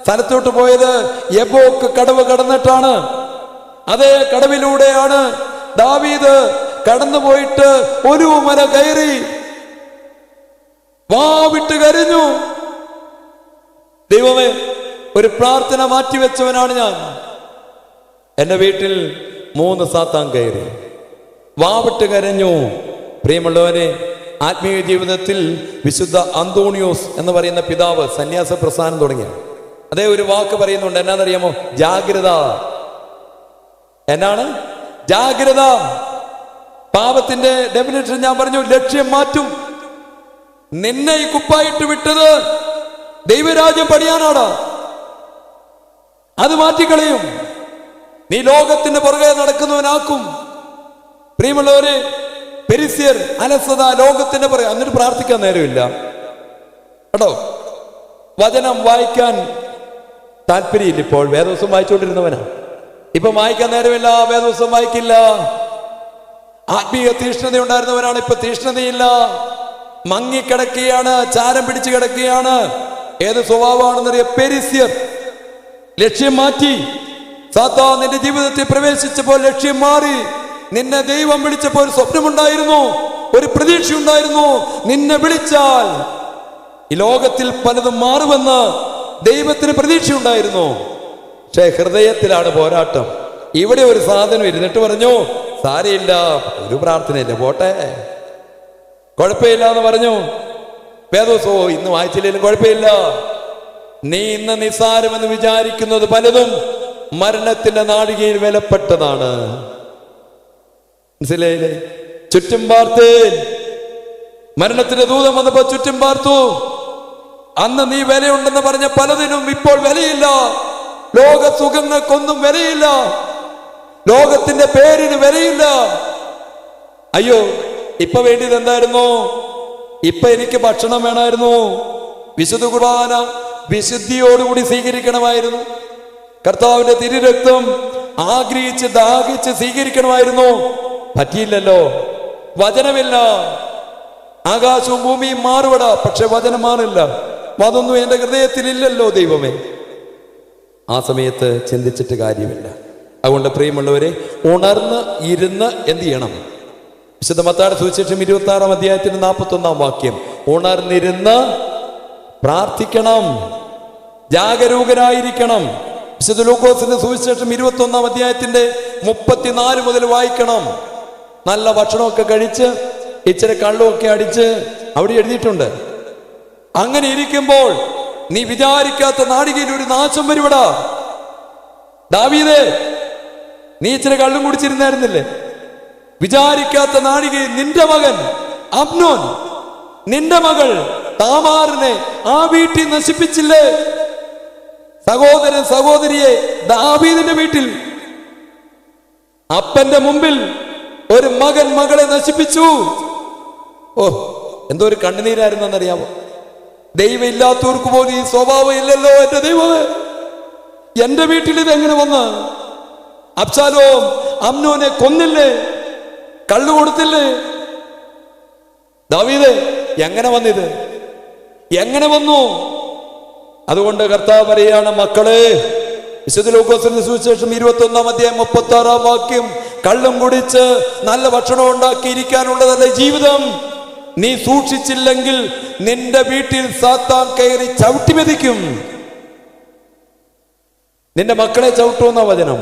സ്ഥലത്തോട്ട് പോയത് യബ്ബോക്ക് കടവ് കടന്നിട്ടാണ്. അതേ കടവിലൂടെയാണ് ദാവീദ് കടന്നുപോയിട്ട് ഒരു മല കയറി വാവിട്ട് കരഞ്ഞു. ദൈവമേ, ഒരു പ്രാർത്ഥന മാറ്റിവെച്ചവനാണ് ഞാൻ. എന്റെ വീട്ടിൽ 3 സാത്താൻ കയറി, വാവിട്ട് കരഞ്ഞു. പ്രിയമുള്ളവനെ, ആത്മീയ ജീവിതത്തിൽ വിശുദ്ധ അന്തോണിയോസ് എന്ന് പറയുന്ന പിതാവ് സന്യാസ പ്രസ്ഥാനം തുടങ്ങിയ അതേ ഒരു വാക്ക് പറയുന്നുണ്ട്. എന്നാന്നറിയാമോ? ജാഗ്രത. എന്നാണ്? ജാഗ്രത. പാപത്തിന്റെ ഡെഫിനിഷൻ ഞാൻ പറഞ്ഞു, ലക്ഷ്യം മാറ്റും. നിന്നെ ഈ കുപ്പായിട്ട് വിട്ടത് ദൈവരാജ്യം പണിയാനാണ്. അത് മാറ്റിക്കളയും. നീ ലോകത്തിന്റെ പുറകെ നടക്കുന്നവനാക്കും. പ്രിയമുള്ളവരെ, പെരിസ്യർ, അലസത, ലോകത്തിന്റെ പുറകെ. എന്നിട്ട് പ്രാർത്ഥിക്കാൻ നേരമില്ല കേട്ടോ. വചനം വായിക്കാൻ താല്പര്യമില്ല. ഇപ്പോൾ വേദവസം വായിച്ചുകൊണ്ടിരുന്നവനാ, ഇപ്പൊ വായിക്കാൻ നേരമില്ല, വേദവസം വായിക്കില്ല. ആത്മീയ തീഷ്ണത ഉണ്ടായിരുന്നവരാണ്, ഇപ്പൊ തീഷ്ണതയില്ല. മങ്ങിക്കിടക്കുകയാണ്, ചാരം പിടിച്ചു കിടക്കുകയാണ്. ഏത് സ്വഭാവമാണെന്നറിയ? പെരിസ്യർ. ലക്ഷ്യം മാറ്റി. സാത്താൻ നിന്റെ ജീവിതത്തിൽ പ്രവേശിച്ചപ്പോൾ ലക്ഷ്യം മാറി. നിന്നെ ദൈവം വിളിച്ചപ്പോൾ ഒരു സ്വപ്നമുണ്ടായിരുന്നു, ഒരു പ്രതീക്ഷ ഉണ്ടായിരുന്നു. നിന്നെ വിളിച്ചാൽ ഈ ലോകത്തിൽ പലതും മാറുമെന്ന് ദൈവത്തിന് പ്രതീക്ഷ ഉണ്ടായിരുന്നു. പക്ഷേ ഹൃദയത്തിലാണ് പോരാട്ടം. ഇവിടെ ഒരു സാധനം ഇരുന്നിട്ട് പറഞ്ഞു, സാരയില്ല, ഒരു പ്രാർത്ഥനയില്ല, പോട്ടെ, കുഴപ്പമില്ല എന്ന് പറഞ്ഞു. വേദോസോ ഇന്ന് വായിച്ചില്ലെങ്കിലും കുഴപ്പമില്ല. നീ ഇന്ന് നിസ്സാരമെന്ന് വിചാരിക്കുന്നത് പലതും മരണത്തിന്റെ നാഴികയിൽ വിലപ്പെട്ടതാണ്. മനസ്സിലായില്ലേ? ചുറ്റും പാർത്ത് മരണത്തിന്റെ ദൂതം വന്നപ്പോ ചുറ്റും പാർത്തു. അന്ന് നീ വിലയുണ്ടെന്ന് പറഞ്ഞ പലതിനും ഇപ്പോൾ വിലയില്ല. ലോക സുഖങ്ങൾക്കൊന്നും വിലയില്ല. ലോകത്തിന്റെ പേരിന് വിലയില്ല. അയ്യോ, ഇപ്പൊ വേണ്ടിയത് എന്തായിരുന്നു? ഇപ്പൊ എനിക്ക് ഭക്ഷണം വേണമായിരുന്നു. വിശുദ്ധ കുർബാന വിശുദ്ധിയോടുകൂടി സ്വീകരിക്കണമായിരുന്നു. കർത്താവിന്റെ തിരുരക്തം ആഗ്രഹിച്ച് ദാഹിച്ച് സ്വീകരിക്കണമായിരുന്നു. പറ്റിയില്ലല്ലോ. വചനമില്ല. ആകാശവും ഭൂമിയും മാറുവട, പക്ഷെ വചനം മാറില്ല. അതൊന്നും എന്റെ ഹൃദയത്തിൽ ഇല്ലല്ലോ ദൈവമേ. ആ സമയത്ത് ചിന്തിച്ചിട്ട് കാര്യമില്ല. അതുകൊണ്ട് പ്രിയമുള്ളവരെ, ഉണർന്ന് ഇരുന്ന് എന്ത് ചെയ്യണം? വിശുദ്ധ മത്തായിയുടെ സുവിശേഷം 26-ാം അധ്യായത്തിന്റെ 41-ാം വാക്യം, ഉണർന്നിരുന്ന് പ്രാർത്ഥിക്കണം, ജാഗരൂകരായിരിക്കണം. വിശുദ്ധ ലൂക്കോസിന്റെ സുവിശേഷം 21-ാം അധ്യായത്തിന്റെ 34 മുതൽ വായിക്കണം. നല്ല ഭക്ഷണമൊക്കെ കഴിച്ച് ഇച്ചിരി കള്ളുമൊക്കെ അടിച്ച് അവിടെ എഴുതിയിട്ടുണ്ട്. അങ്ങനെ ഇരിക്കുമ്പോൾ നീ വിചാരിക്കാത്ത നാഴികയിൽ ഒരു നാശം വരുവടാ. ദാവീദേ, നീ ഇച്ചിരി കള്ളും കുടിച്ചിരുന്നായിരുന്നില്ലേ? വിചാരിക്കാത്ത നാഴികയിൽ നിന്റെ മകൻ അബ്നോൻ, നിന്റെ മകൾ താമാറിനെ ആ വീട്ടിൽ നശിപ്പിച്ചില്ലേ? സഹോദരൻ സഹോദരിയെ ദാവീദിന്റെ വീട്ടിൽ അപ്പന്റെ മുമ്പിൽ ഒരു മകൻ മകളെ നശിപ്പിച്ചു. ഓ, എന്തോ ഒരു കണ്ണുനീരായിരുന്നെന്നറിയാമോ? ദൈവം ഇല്ലാത്തവർക്ക് പോലും ഈ സ്വഭാവം ഇല്ലല്ലോ. എന്റെ ദൈവമേ, എന്റെ വീട്ടിൽ ഇത് എങ്ങനെ വന്ന്? അബ്ശാലോം അമ്നോനെ കൊന്നില്ലേ? കള്ളു കൊടുത്തില്ലേ? ദാവീദേ, എങ്ങനെ വന്നിത്? എങ്ങനെ വന്നു? അതുകൊണ്ട് കർത്താവ് പറയാണ്, മക്കളെ, വിശുദ്ധ ലൂക്കോസിന്റെ സുവിശേഷം 21-ാം അധ്യായം 36-ാം വാക്യം, കള്ളും കുടിച്ച് നല്ല ഭക്ഷണം ഉണ്ടാക്കിയിരിക്കാനുള്ളതല്ല ജീവിതം. നീ സൂക്ഷിച്ചില്ലെങ്കിൽ നിന്റെ വീട്ടിൽ സാത്താൻ കയറി ചവിട്ടി മെതിക്കും. നിന്റെ മക്കളെ ചവിട്ടുമെന്ന വചനം.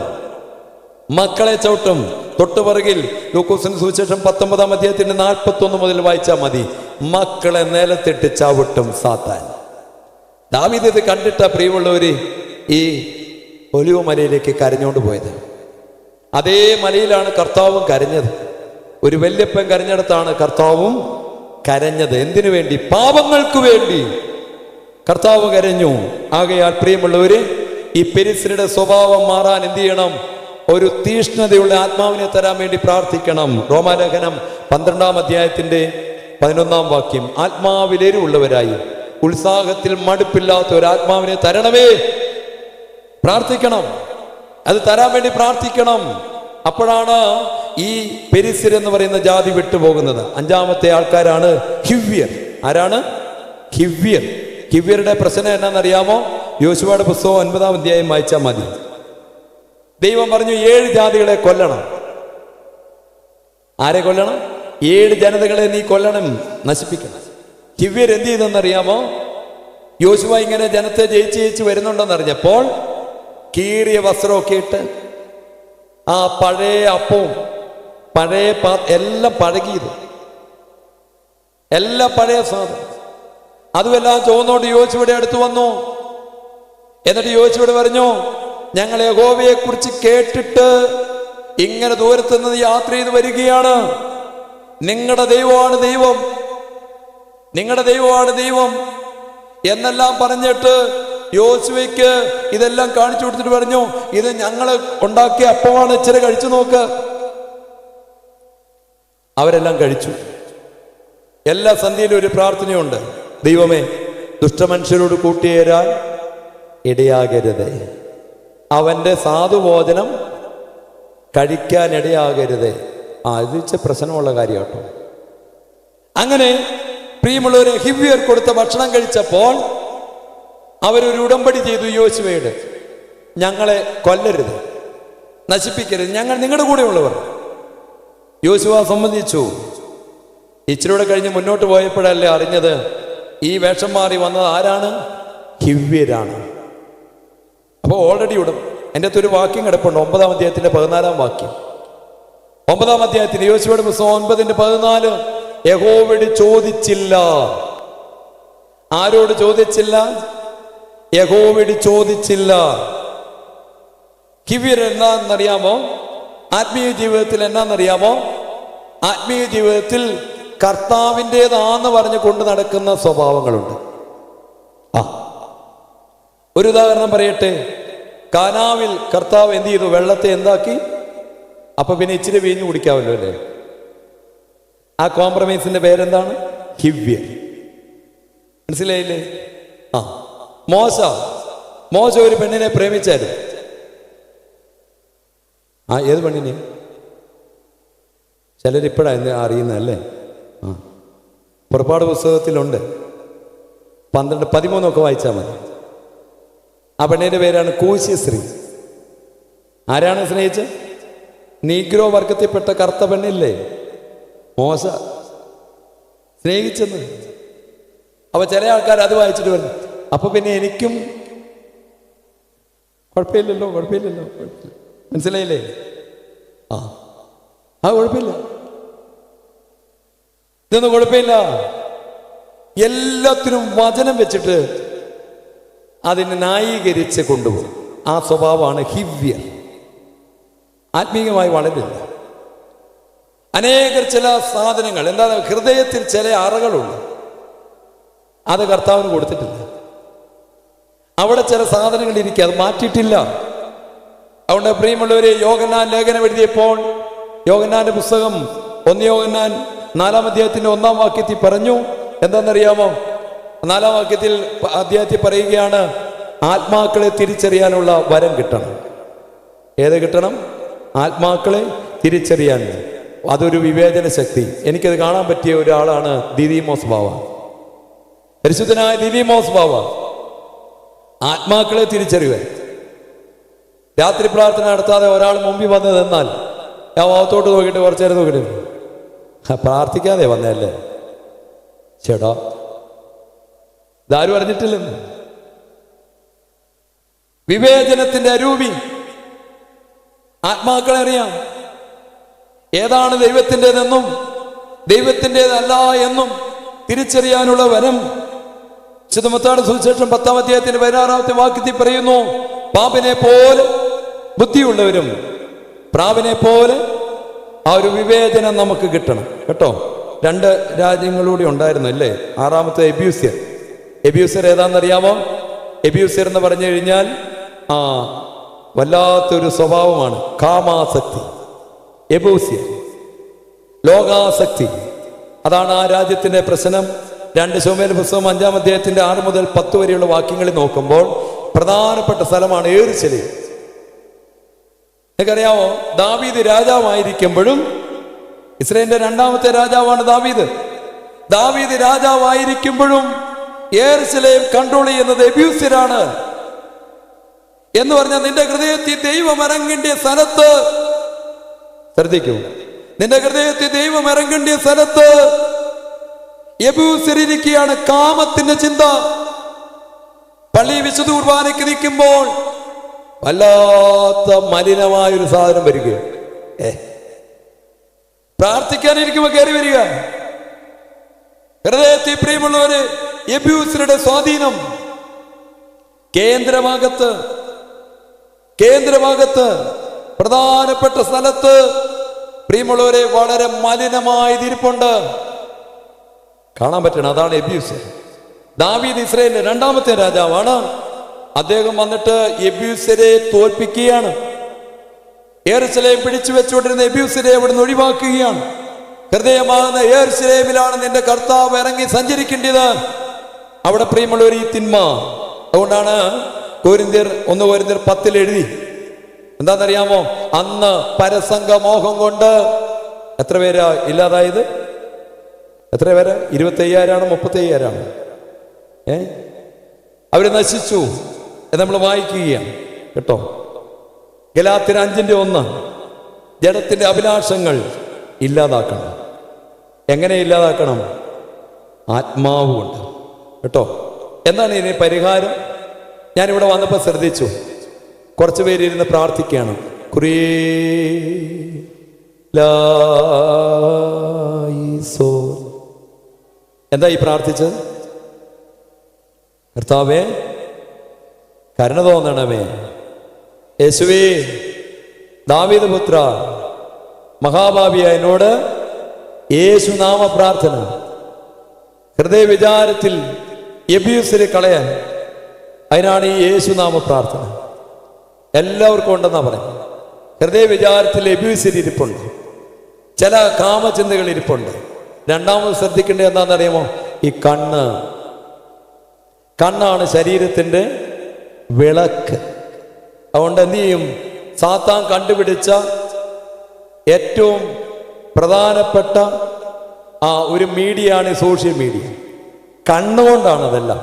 മക്കളെ ചവിട്ടും. തൊട്ടുപുറകിൽ ലൂക്കോസിന്റെ സുവിശേഷം 19-ാം അധ്യായത്തിന്റെ 41 മുതൽ വായിച്ചാൽ മതി. മക്കളെ നിലത്തിട്ട് ചവിട്ടും സാത്താൻ. ദാവീദ് ഇത് കണ്ടിട്ട പ്രിയമുള്ളവര് ഈ ഒലിവ് മലയിലേക്ക് കരഞ്ഞുകൊണ്ട് പോയത്. അതേ മലയിലാണ് കർത്താവും കരഞ്ഞത്. ഒരു വല്യപ്പൻ കരഞ്ഞിടത്താണ് കർത്താവും കരഞ്ഞത്. എന്തിനു വേണ്ടി? പാപങ്ങൾക്ക് വേണ്ടി കർത്താവ് കരഞ്ഞു. ആകയാൽ പ്രിയമുള്ളവര്, ഈ പെരിസ്യരുടെ സ്വഭാവം മാറാൻ എന്ത് ചെയ്യണം? ഒരു തീഷ്ണതയുള്ള ആത്മാവിനെ തരാൻ വേണ്ടി പ്രാർത്ഥിക്കണം. റോമാലേഖനം 12-ാം അധ്യായത്തിന്റെ 11-ാം വാക്യം, ആത്മാവിലെരിവുള്ളവരായി ഉത്സാഹത്തിൽ മടുപ്പില്ലാത്ത ഒരു ആത്മാവിനെ തരണമേ. പ്രാർത്ഥിക്കണം. അത് തരാൻ വേണ്ടി പ്രാർത്ഥിക്കണം. അപ്പോഴാണ് ഈ പെരിസ്യർ എന്ന് പറയുന്ന ജാതി വിട്ടുപോകുന്നത്. അഞ്ചാമത്തെ ആൾക്കാരാണ് ഹിവ്യർ. ആരാണ് ഹിവ്യർ? ഹിവ്യരുടെ പ്രശ്നം എന്നാണെന്നറിയാമോ? യോശുവയുടെ പുസ്തകം 9-ാം അധ്യായം വായിച്ചാൽ മതി. ദൈവം പറഞ്ഞു 7 ജാതികളെ കൊല്ലണം. ആരെ കൊല്ലണം? 7 ജനതകളെ നീ കൊല്ലണം, നശിപ്പിക്കണം. ഹിവ്യർ എന്ത് ചെയ്തെന്നറിയാമോ? യോശുവ ഇങ്ങനെ ജനത്തെ ജയിച്ച് വരുന്നുണ്ടെന്നറിഞ്ഞപ്പോൾ കീറിയ വസ്ത്രമൊക്കെ ഇട്ട് ആ പഴയ അപ്പവും പഴയ എല്ലാം പഴകിയത്, എല്ലാം പഴയ സാധനം, അതുമെല്ലാം ചുവന്നോണ്ട് യോശുവയുടെ അടുത്ത് വന്നു. എന്നിട്ട് യോശുവയോട് പറഞ്ഞു, ഞങ്ങൾ യഹോവയെ കുറിച്ച് കേട്ടിട്ട് ഇങ്ങനെ ദൂരത്ത് നിന്ന് യാത്ര ചെയ്ത് വരികയാണ്. നിങ്ങളുടെ ദൈവമാണ് ദൈവം, നിങ്ങളുടെ ദൈവമാണ് ദൈവം എന്നെല്ലാം പറഞ്ഞിട്ട് യോശുവയ്ക്ക് ഇതെല്ലാം കാണിച്ചു കൊടുത്തിട്ട് പറഞ്ഞു, ഇത് ഞങ്ങൾ ഉണ്ടാക്കിയ അപ്പമാണ്, ഇച്ചിരി കഴിച്ചു നോക്ക്. അവരെല്ലാം കഴിച്ചു. എല്ലാ സന്ധ്യയിലും ഒരു പ്രാർത്ഥനയുണ്ട്, ദൈവമേ ദുഷ്ടമനുഷ്യരോട് കൂട്ടിയേരാൻ ഇടയാകരുത്, അവന്റെ സാധുഭോജനം കഴിക്കാൻ ഇടയാകരുത്. ഇത് വെച്ച പ്രശ്നമുള്ള കാര്യം കേട്ടോ. അങ്ങനെ പ്രിയമുള്ളവരെ, ഹിവ്യർ കൊടുത്ത ഭക്ഷണം കഴിച്ചപ്പോൾ അവരൊരു ഉടമ്പടി ചെയ്തു യോശുവയോട്, ഞങ്ങളെ കൊല്ലരുത്, നശിപ്പിക്കരുത്, ഞങ്ങൾ നിങ്ങളുടെ കൂടെ ഉള്ളവർ. യോശുവ സമ്മതിച്ചു. ഇച്ചിരൂടെ കഴിഞ്ഞ് മുന്നോട്ട് പോയപ്പോഴല്ലേ അറിഞ്ഞത് ഈ വേഷം മാറി വന്നത് ആരാണ്? ഹിവ്യരാണ്. അപ്പോൾ ഓൾറെഡി എൻ്റെ അകത്തൊരു വാക്യം കിടപ്പുണ്ട്, 9-ാം അധ്യായത്തിന്റെ 14-ാം വാക്യം. 9-ാം അധ്യായത്തിൽ യോശുവയുടെ പുസ്തകം 9:14, യഹോവയോട് ചോദിച്ചില്ല. ആരോട് ചോദിച്ചില്ല? യഹോവയോട് ചോദിച്ചില്ല. ഹിവ്യർ എന്നാന്നറിയാമോ? ആത്മീയ ജീവിതത്തിൽ എന്നാന്നറിയാമോ? ആത്മീയ ജീവിതത്തിൽ കർത്താവിൻ്റെതാന്ന് പറഞ്ഞ് കൊണ്ട് നടക്കുന്ന സ്വഭാവങ്ങളുണ്ട്. ഒരു ഉദാഹരണം പറയട്ടെ. കാനാവിൽ കർത്താവ് എന്ത് ചെയ്തു? വെള്ളത്തെ എന്താക്കി? അപ്പൊ പിന്നെ ഇച്ചിരി വീഞ്ഞു കുടിക്കാമല്ലോ അല്ലേ? ആ കോംപ്രമൈസിന്റെ പേരെന്താണ്? ഹിവ്യർ. മനസ്സിലായില്ലേ? മോശ ഒരു പെണ്ണിനെ പ്രേമിച്ചായിരുന്നു. ഏത് പെണ്ണിനെ? ചിലരിപ്പോഴാണ് അറിയുന്നതല്ലേ? പുറപ്പാട് പുസ്തകത്തിലുണ്ട്, 12-13 വായിച്ചാൽ മതി. ആ പെണ്ണിന്റെ പേരാണ് കൂശ്യ സ്ത്രീ. ആരാണ് സ്നേഹിച്ച്? നീഗ്രോ വർഗത്തിൽപ്പെട്ട കറുത്ത പെണ്ണില്ലേ മോശ സ്നേഹിച്ചെന്ന്. അപ്പൊ ചില ആൾക്കാർ അത് വായിച്ചിട്ട് പറഞ്ഞു, അപ്പൊ പിന്നെ എനിക്കും കുഴപ്പമില്ലല്ലോ. മനസ്സിലായില്ലേ? കുഴപ്പമില്ല, ഇതൊന്നും കുഴപ്പമില്ല. എല്ലാത്തിനും വചനം വെച്ചിട്ട് അതിനെ ന്യായീകരിച്ച് കൊണ്ടുപോകും. ആ സ്വഭാവമാണ് ഹിവ്യർ. ആത്മീയമായി വളരില്ല. അനേകർ ചില സാധനങ്ങൾ, എന്താണ്, ഹൃദയത്തിൽ ചില അറകളുണ്ട്, അത് കർത്താവിന് കൊടുത്തിട്ടില്ല. അവിടെ ചില സാധനങ്ങൾ ഇരിക്കുക, അത് മാറ്റിയിട്ടില്ല. അതുകൊണ്ട് പ്രിയമുള്ളവരെ, യോഹന്നാൻ ലേഖനം എഴുതിയപ്പോൾ യോഹന്നാന്റെ പുസ്തകം 1 യോഹന്നാൻ 4-ാം അധ്യായത്തിന്റെ 1-ാം വാക്യത്തിൽ പറഞ്ഞു, എന്താണെന്നറിയാമോ? 4-ാം വാക്യത്തിൽ അധ്യായത്തിൽ പറയുകയാണ്, ആത്മാക്കളെ തിരിച്ചറിയാനുള്ള വരം കിട്ടണം. ഏത് കിട്ടണം? ആത്മാക്കളെ തിരിച്ചറിയാൻ. അതൊരു വിവേചന ശക്തി. എനിക്കത് കാണാൻ പറ്റിയ ഒരാളാണ് ദിദിമോസ് ബാവ. പരിശുദ്ധനായ ദിദിമോസ് ബാവ ആത്മാക്കളെ തിരിച്ചറിയുക. രാത്രി പ്രാർത്ഥന നടത്താതെ ഒരാൾ മുമ്പിൽ വന്ന് നിന്നാൽ ഞാൻ മുഖത്തോട്ട് നോക്കിയിട്ട് കുറച്ചു നേരം നോക്കിയിട്ട്, പ്രാർത്ഥിക്കാതെ വന്നല്ലേ ചേട്ടാ, ഇതാരും അറിഞ്ഞിട്ടില്ലെന്ന്. വിവേചനത്തിന്റെ അരൂപി. ആത്മാക്കളെ അറിയാം, ഏതാണ് ദൈവത്തിൻ്റെതെന്നും ദൈവത്തിൻ്റെതല്ല എന്നും തിരിച്ചറിയാനുള്ള വരം. മത്തായിയുടെ സുവിശേഷം 10-ാം അധ്യായത്തിന്റെ 16-ാമത്തെ വാക്യത്തിൽ പറയുന്നു, പാമ്പിനെ പോലെ ബുദ്ധിയുള്ളവരും പ്രാവിനെ പോലെ ആ ഒരു വിവേചനം നമുക്ക് കിട്ടണം കേട്ടോ. 2 രാജ്യങ്ങളൂടെ ഉണ്ടായിരുന്നു അല്ലേ? 6-ാമത്തെ എബ്യൂസ്യർ. എബ്യൂസ്യർ ഏതാണെന്നറിയാമോ? എബ്യൂസ്യർ എന്ന് പറഞ്ഞു കഴിഞ്ഞാൽ വല്ലാത്തൊരു സ്വഭാവമാണ്, കാമാസക്തി. എബൂസ്യർ ലോകാസക്തി. അതാണ് ആ രാജ്യത്തിന്റെ പ്രശ്നം. 2 ശമൂവേൽ പുസ്തകം 5-ാം അധ്യായത്തിന്റെ 6 മുതൽ 10 വരെയുള്ള വാക്യങ്ങളിൽ നോക്കുമ്പോൾ പ്രധാനപ്പെട്ട സ്ഥലമാണ് യെരൂശലേം. നിങ്ങൾക്കറിയാമോ, ദാവീദ് രാജാവായിരിക്കുമ്പോഴും, ഇസ്രായേലിന്റെ രണ്ടാമത്തെ രാജാവാണ് ദാവീദ്. ദാവീദ് രാജാവായിരിക്കുമ്പോഴും യെരൂശലേം കൺട്രോൾ ചെയ്യുന്നത് എബ്യൂസ്യരാണ്. എന്ന് പറഞ്ഞാൽ നിന്റെ ഹൃദയത്തിൽ ദൈവം ഇറങ്ങേണ്ടിയ സ്ഥലത്ത്, ശ്രദ്ധിക്കൂ, നിന്റെ ഹൃദയത്തിൽ ദൈവം ഇറങ്ങേണ്ടിയ സ്ഥലത്ത് യെബൂസ്യരിക്കുകയാണ്. കാമത്തിന്റെ ചിന്ത. പള്ളി വിശുദ്ധ കുർബാനയ്ക്ക് നിൽക്കുമ്പോൾ വല്ലാത്ത മലിനമായൊരു സാധനം വരികയാണ്. പ്രാർത്ഥിക്കാനിരിക്കുമ്പോൾ കയറി വരിക. ഹൃദയത്തിൽ പ്രിയമുള്ളവര്, യെബൂസ്യരുടെ സ്വാധീനം. കേന്ദ്രഭാഗത്ത് പ്രധാനപ്പെട്ട സ്ഥലത്ത് പ്രിയമുള്ളവരെ വളരെ മലിനമായ ഇരിപ്പുണ്ട്, കാണാൻ പറ്റണം. അതാണ് യെബൂസ്യർ. ദാവീദ് ഇസ്രായേലിന്റെ രണ്ടാമത്തെ രാജാവാണ്. അദ്ദേഹം വന്നിട്ട് യെബൂസ്യരെ തോൽപ്പിക്കുകയാണ്. യെരൂശലേം പിടിച്ചു വെച്ചുകൊണ്ടിരുന്ന യെബൂസ്യരെ അവിടുന്ന് ഒഴിവാക്കുകയാണ്. ഹൃദയമാകുന്ന യെരൂശലേമിലാണ് നിന്റെ കർത്താവ് ഇറങ്ങി സഞ്ചരിക്കേണ്ടത്. അവിടെ പ്രിയമുള്ളവർ ഈ തിന്മ. അതുകൊണ്ടാണ് കൊരിന്ത്യർ 1 കൊരിന്ത്യർ 10 എഴുതി, എന്താണെന്നറിയാമോ, അന്ന് പരസംഗ മോഹം കൊണ്ട് എത്ര പേരാ ഇല്ലാതായത്? എത്ര പേര്? 25,000 35,000? അവര് നശിച്ചു എന്ന് നമ്മൾ വായിക്കുകയാണ് കേട്ടോ. ഗലാത്യർ 5:1 ജഡത്തിന്റെ അഭിലാഷങ്ങൾ ഇല്ലാതാക്കണം. എങ്ങനെ ഇല്ലാതാക്കണം? ആത്മാവ് കൊണ്ട് കേട്ടോ. എന്താണ് ഇതിന് പരിഹാരം? ഞാനിവിടെ വന്നപ്പോൾ ശ്രദ്ധിച്ചു, കുറച്ച് പേര് ഇരുന്ന് പ്രാർത്ഥിക്കുകയാണ്. എന്താ ഈ പ്രാർത്ഥിച്ചത്? കർത്താവേ കരുണ തോന്നണമേ, യേശുവേ ദാവീദ് പുത്ര മഹാഭാവിയായ എന്നോട് യേശുനാമ പ്രാർത്ഥന. ഹൃദയ വിചാരത്തിൽ യെബൂസ്യരെ കളയാൻ, അതിനാണ് ഈ യേശുനാമ പ്രാർത്ഥന. എല്ലാവർക്കും ഉണ്ടെന്നാ പറയുന്നത്. ഹൃദയ വിചാരത്തിൽ യെബൂസ്യർ ഇരിപ്പുണ്ട്, ചില കാമചിന്തകൾ ഇരിപ്പുണ്ട്. രണ്ടാമത് ശ്രദ്ധിക്കേണ്ടത് എന്താണെന്നറിയാമോ? ഈ കണ്ണാണ് ശരീരത്തിന്റെ വിളക്ക്. അതുകൊണ്ട് എന്ത് ചെയ്യും? സാത്താൻ കണ്ടുപിടിച്ച ഏറ്റവും പ്രധാനപ്പെട്ട ഒരു മീഡിയയാണ് സോഷ്യൽ മീഡിയ. കണ്ണുകൊണ്ടാണ് അതെല്ലാം.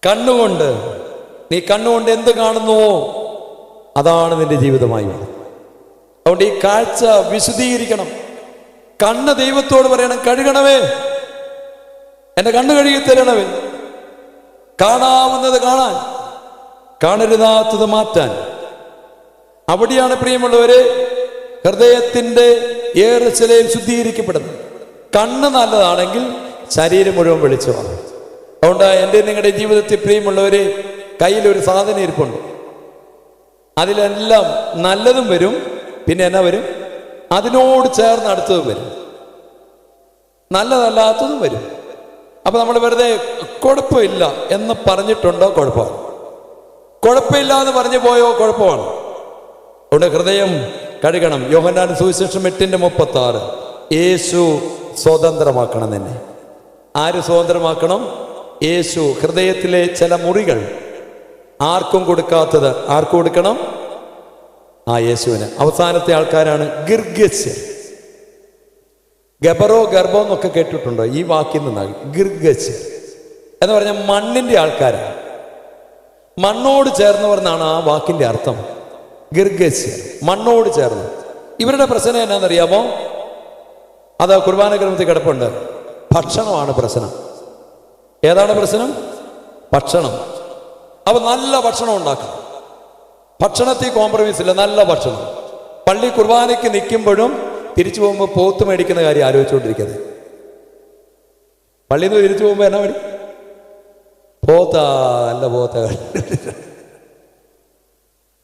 കണ്ണുകൊണ്ട് നീ കണ്ണുകൊണ്ട് എന്ത് കാണുന്നുവോ അതാണ് നിന്റെ ജീവിതമായി വരുന്നത്. അതുകൊണ്ട് ഈ കാഴ്ച വിശുദ്ധീകരിക്കണം. കണ്ണ് ദൈവത്തോട് പറയണം, കഴുകണമേ, എന്റെ കണ്ണ് കഴുകി തരണമേ. കാണാവുന്നത് കാണാൻ, കാണരുതാത്തത് മാറ്റാൻ. അവിടെയാണ് പ്രിയമുള്ളവരെ ഹൃദയത്തിന്റെ യെരൂശലേം ശുദ്ധീകരിക്കപ്പെടുന്നത്. കണ്ണ് നല്ലതാണെങ്കിൽ ശരീരം മുഴുവൻ വെളിച്ചമാണ്. അതുകൊണ്ട് എൻ്റെ നിങ്ങളുടെ ജീവിതത്തിൽ പ്രിയമുള്ളവരെ കയ്യിലൊരു സാധനം ഇരിപ്പുണ്ട്. അതിലെല്ലാം നല്ലതും വരും, പിന്നെ എന്നാ വരും? അതിനോട് ചേർന്ന് അടുത്തതും വരും, നല്ലതല്ലാത്തതും വരും. അപ്പൊ നമ്മൾ വെറുതെ കുഴപ്പമില്ല എന്ന് പറഞ്ഞിട്ടുണ്ടോ? കുഴപ്പമാണ്. കുഴപ്പമില്ല എന്ന് പറഞ്ഞു പോയോ? കുഴപ്പമാണ്. അതുകൊണ്ട് ഹൃദയം കഴുകണം. യോഹന്നാൻ സുവിശേഷം 8:36 യേശു സ്വതന്ത്രമാക്കണം നിന്നെ. ആര് സ്വതന്ത്രമാക്കണം? യേശു. ഹൃദയത്തിലെ ചില മുറികൾ ആർക്കും കൊടുക്കാത്തത് ആർക്ക് കൊടുക്കണം? യേശുവിന്. അവസാനത്തെ ആൾക്കാരാണ് ഗിർഗസ്യർ. ഗർഭോ എന്നൊക്കെ കേട്ടിട്ടുണ്ടോ? ഈ വാക്കിൽ നിന്നാണ് ഗിർഗസ്യർ എന്ന് പറഞ്ഞാൽ മണ്ണിന്റെ ആൾക്കാരാണ്. മണ്ണോട് ചേർന്നവർന്നാണ് ആ വാക്കിന്റെ അർത്ഥം. ഗിർഗസ്യർ, മണ്ണോട് ചേർന്ന്. ഇവരുടെ പ്രശ്നം എന്നാണെന്നറിയാമോ? അത് കുർബാന ക്രമത്തിൽ കിടപ്പുണ്ട്. ഭക്ഷണമാണ് പ്രശ്നം. ഏതാണ് പ്രശ്നം? ഭക്ഷണം. അപ്പൊ നല്ല ഭക്ഷണം ഉണ്ടാക്കണം. ഭക്ഷണത്തിൽ കോംപ്രമൈസ് ഇല്ല, നല്ല ഭക്ഷണം. പള്ളി കുർബാനയ്ക്ക് നിൽക്കുമ്പോഴും തിരിച്ചു പോകുമ്പോൾ പോത്ത് മേടിക്കുന്ന കാര്യം ആലോചിച്ചുകൊണ്ടിരിക്കുന്നത്. പള്ളിയിൽ നിന്ന് തിരിച്ചു പോകുമ്പോൾ എന്നാ മേടി? പോത്താ, നല്ല പോത്ത.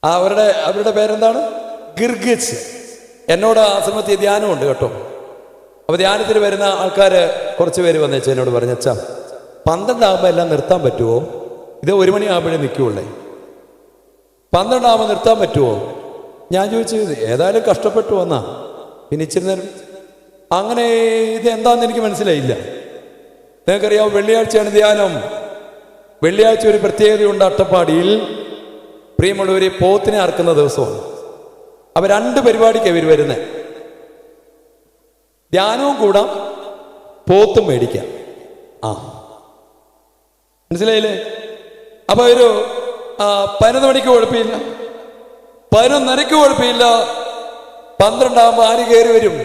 അവരുടെ പേരെന്താണ്? ഗിർഗിസ്. എന്നോട് ആശ്രമത്തിൽ ധ്യാനമുണ്ട് കേട്ടോ. അപ്പൊ ധ്യാനത്തിൽ വരുന്ന ആൾക്കാര് കുറച്ച് പേര് വന്നേച്ചാ എന്നോട് പറഞ്ഞച്ചാ 12 ആകുമ്പോൾ എല്ലാം നിർത്താൻ പറ്റുമോ? ഇത് 1 മണിയാകുമ്പോഴേ നിൽക്കുള്ളേ. 12 ആകുമ്പോൾ നിർത്താൻ പറ്റുമോ? ഞാൻ ചോദിച്ചത് ഏതായാലും കഷ്ടപ്പെട്ടു വന്നാ പിന്നെ ഇച്ചിരി നേരം. അങ്ങനെ ഇത് എന്താന്ന് എനിക്ക് മനസ്സിലായില്ല. നിങ്ങൾക്കറിയാം, വെള്ളിയാഴ്ചയാണ് ധ്യാനം. വെള്ളിയാഴ്ച ഒരു പ്രത്യേകതയുണ്ട്. അട്ടപ്പാടിയിൽ പ്രിയമുള്ളവരെ, പോത്തിനെ അറക്കുന്ന ദിവസമാണ്. അപ്പൊ 2 പരിപാടിക്ക് ഇവർ വരുന്നത്. ധ്യാനവും കൂടാം, പോത്തും മേടിക്കാം. മനസ്സിലായില്ലേ? അപ്പൊ ഒരു 11 മണിക്ക് കുഴപ്പമില്ല, 11:30 കുഴപ്പമില്ല. 12 ആകുമ്പോ ആര് കയറി വരും?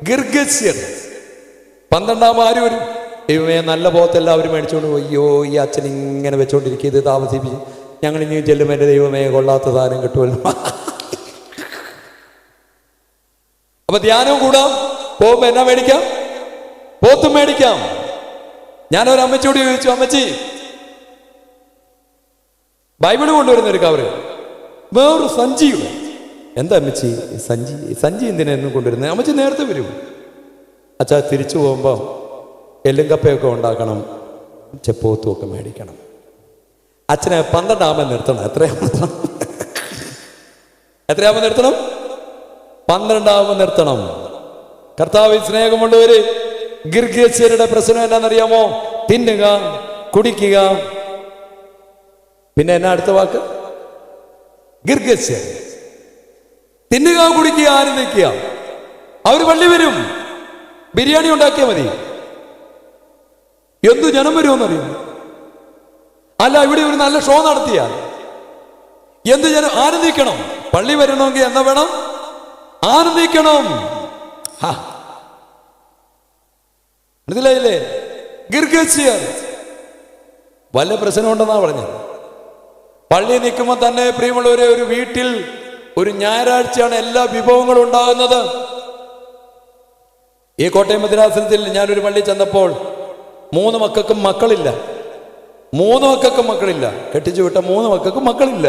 ഗിർഗസ്യർ. 12 ആകുമ്പോ ആര് വരും? ദൈവമേ, നല്ല പോത്തെല്ലാവരും മേടിച്ചോണ്ട് പോയി. അയ്യോ, ഈ അച്ഛൻ ഇങ്ങനെ വെച്ചോണ്ടിരിക്കുക, ഇത് താമസിപ്പിച്ച് ഞങ്ങൾ ഇനി ചെല്ലും, എൻ്റെ ദൈവമേ, കൊള്ളാത്ത സാധനം കിട്ടുമല്ലോ. അപ്പൊ ധ്യാനവും കൂടാം, പോകുമ്പോ എന്നാ മേടിക്കാം? പോത്തും മേടിക്കാം. ഞാനൊരു അമ്മച്ചിയോട് ചോദിച്ചു, അമ്മച്ചി, ബൈബിള് കൊണ്ടുവരുന്ന ഒരു കവറ്, വേറൊരു സഞ്ചിയുടെ. എന്താ അമ്മച്ചി സഞ്ചി എന്തിനായിരുന്നു കൊണ്ടുവരുന്നത്? അമ്മച്ചി നേരത്തെ വരും. അച്ഛാ, തിരിച്ചു പോകുമ്പോ എല്ലും കപ്പയൊക്കെ ഉണ്ടാക്കണം, ചെപ്പോത്തും ഒക്കെ മേടിക്കണം. അച്ഛനെ 12 ആകുമ്പോൾ നിർത്തണം. എത്രയാകുമ്പോൾ നിർത്തണം? 12 ആകുമ്പോൾ നിർത്തണം. കർത്താവിൽ സ്നേഹമുള്ളവര്, ഗിർഗസ്യരുടെ പ്രശ്നം എന്നാണെന്നറിയാമോ? തിന്നുക, കുടിക്കുക, പിന്നെ എന്നാ അടുത്ത വാക്ക്? ഗിർഗസ്യർ. തിന്നുക, കുടിക്കുക, ആനന്ദിക്കുക. അവര് പള്ളി വരും, ബിരിയാണി ഉണ്ടാക്കിയാൽ മതി. എന്തു ജനം വരുമെന്നറിയും. അല്ല, ഇവിടെ ഒരു നല്ല ഷോ നടത്തിയാൽ എന്ത് ജനം ആനന്ദിക്കണം. പള്ളി വരണമെങ്കിൽ എന്നാ വേണം? ആനന്ദിക്കണം. മനസ്സിലായില്ലേ? ഗിർഗസ്യർ. വല്ല പ്രശ്നമുണ്ടെന്നാ പറഞ്ഞത്. പള്ളി നിൽക്കുമ്പോൾ തന്നെ, പ്രിയമുള്ളവരെ, ഒരു വീട്ടിൽ ഒരു ഞായറാഴ്ചയാണ് എല്ലാ വിഭവങ്ങളും ഉണ്ടാകുന്നത്. ഈ കോട്ടയം മദ്രാസനത്തിൽ ഞാനൊരു പള്ളി ചെന്നപ്പോൾ 3 മക്കൾക്കും മക്കളില്ല. 3 മക്കൾക്കും മക്കളില്ല. കെട്ടിച്ചു വിട്ട 3 മക്കൾക്കും മക്കളില്ല.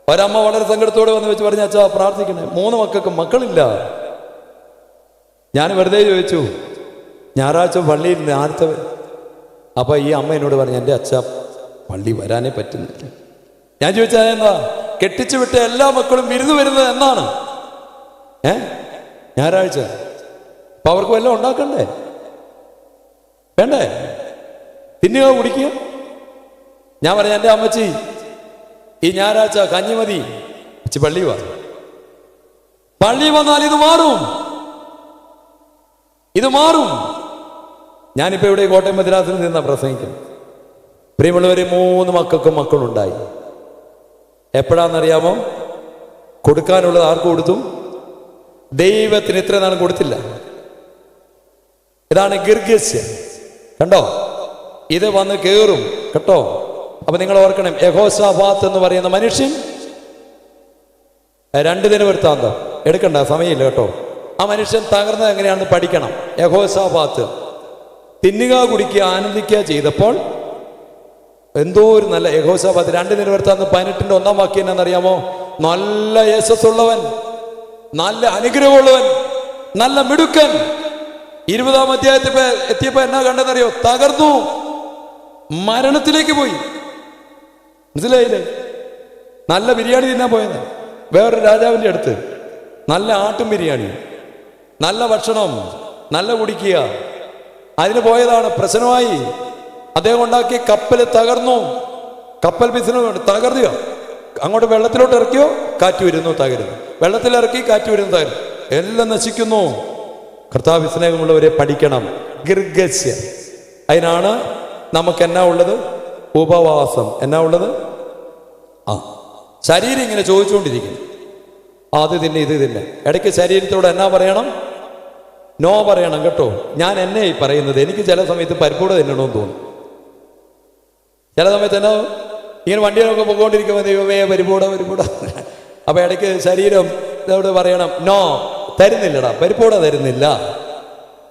ഒരമ്മ വളരെ സങ്കടത്തോടെ വന്ന് വെച്ച് പറഞ്ഞ, അച്ഛാ പ്രാർത്ഥിക്കണേ, 3 മക്കൾക്കും മക്കളില്ല. ഞാൻ വെറുതെ ചോദിച്ചു, ഞായറാഴ്ച പള്ളിയിൽ നേരത്തെ. അപ്പൊ ഈ അമ്മ എന്നോട് പറഞ്ഞു, എൻ്റെ അച്ഛ പള്ളി വരാനേ പറ്റുന്നില്ല. ഞാൻ ചോദിച്ചാൽ എന്താ? കെട്ടിച്ചു വിട്ട എല്ലാ മക്കളും വിരുന്ന് വരുന്നത് എന്നാണ്? ഞായറാഴ്ച. അപ്പൊ അവർക്ക് വല്ലതും ഉണ്ടാക്കണ്ടേ? വേണ്ടേ? തിന്നുക, കുടിക്കുക. ഞാൻ പറഞ്ഞു, എൻ്റെ അമ്മച്ചി ഈ ഞായറാഴ്ച കഞ്ഞി മതി, പള്ളി വാ. പള്ളി വന്നാൽ ഇത് മാറും, ഇത് മാറും. ഞാനിപ്പോ ഇവിടെ കോട്ടയം മദ്രാസിൽ നിന്നാ പ്രസംഗിക്കും. പ്രിയമുള്ളവരെ, 3 മക്കൾക്കും മക്കളുണ്ടായി. എപ്പോഴാണെന്നറിയാമോ? കൊടുക്കാനുള്ളത് ആർക്ക് കൊടുത്തു? ദൈവത്തിന് ഇത്ര നാളും കൊടുത്തില്ല. ഇതാണ് ഗിർഗസ്യർ. കണ്ടോ? ഇത് വന്ന് കേറും കേട്ടോ. അപ്പൊ നിങ്ങൾ ഓർക്കണം, യഹോശാഫാത്ത് എന്ന് പറയുന്ന മനുഷ്യൻ 2 ദിനവൃത്താന്തം എടുക്കണ്ട, സമയമില്ല കേട്ടോ. ആ മനുഷ്യൻ തകർന്നത് എങ്ങനെയാണെന്ന് പഠിക്കണം. യഹോശാഫാത്ത് തിന്നുക, കുടിക്കുക, ആനന്ദിക്കുക ചെയ്തപ്പോൾ എന്തോ ഒരു നല്ല യഹോശാഫാത്ത് 2 ദിനവൃത്താന്തം 18-ന്റെ 1-ാം വാക്യം എന്നറിയാമോ? നല്ല യശസ്സുള്ളവൻ, നല്ല അനുഗ്രഹമുള്ളവൻ, നല്ല മിടുക്കൻ. 20-ാം അധ്യായത്തിൽ എത്തിയപ്പോ എന്നാ കണ്ടെന്നറിയോ? തകർന്നു, മരണത്തിലേക്ക് പോയി. മനസ്സിലായില്ലേ? നല്ല ബിരിയാണി തിന്നാൻ പോയത് വേറൊരു രാജാവിന്റെ അടുത്ത്. നല്ല ആട്ടും ബിരിയാണി, നല്ല ഭക്ഷണം, നല്ല കുടിക്കുക, അതിന് പോയതാണ്. പ്രശ്നമായി. അദ്ദേഹം ഉണ്ടാക്കിയ കപ്പൽ തകർന്നു. കപ്പൽ ബിസിനസ് തകർക്കുക. അങ്ങോട്ട് വെള്ളത്തിലോട്ട് ഇറക്കിയോ, കാറ്റ് വരുന്നു, തകരുന്നു. വെള്ളത്തിലിറക്കി, കാറ്റ് വരുന്നു, തകരുന്നു. എല്ലാം നശിക്കുന്നു. കർത്താവ് സ്നേഹമുള്ളവരെ, പഠിക്കണം. ഗിർഗസ്യർ. അതിനാണ് നമുക്ക് എന്നാ ഉള്ളത്? ഉപവാസം. എന്നാ ഉള്ളത്? ശരീരം ഇങ്ങനെ ചോദിച്ചുകൊണ്ടിരിക്കും, അത് തിന്നെ, ഇത് തിന്നെ. ഇടയ്ക്ക് ശരീരത്തോട് എന്നാ പറയണം? നോ പറയണം കേട്ടോ. ഞാൻ എന്നെ ഈ പറയുന്നത്, എനിക്ക് ചില സമയത്ത് പരിപ്പൂട തിന്നണമെന്ന് തോന്നും. ചില സമയത്ത് എന്നാ, ഇങ്ങനെ വണ്ടിയിലൊക്കെ പോയിക്കൊണ്ടിരിക്കുമ്പോൾ ദൈവമേ പരിപ്പൂട. അപ്പൊ ഇടയ്ക്ക് ശരീരം ഇതോട് പറയണം, നോ, തരുന്നില്ലടാ, പരിപ്പൂട തരുന്നില്ല.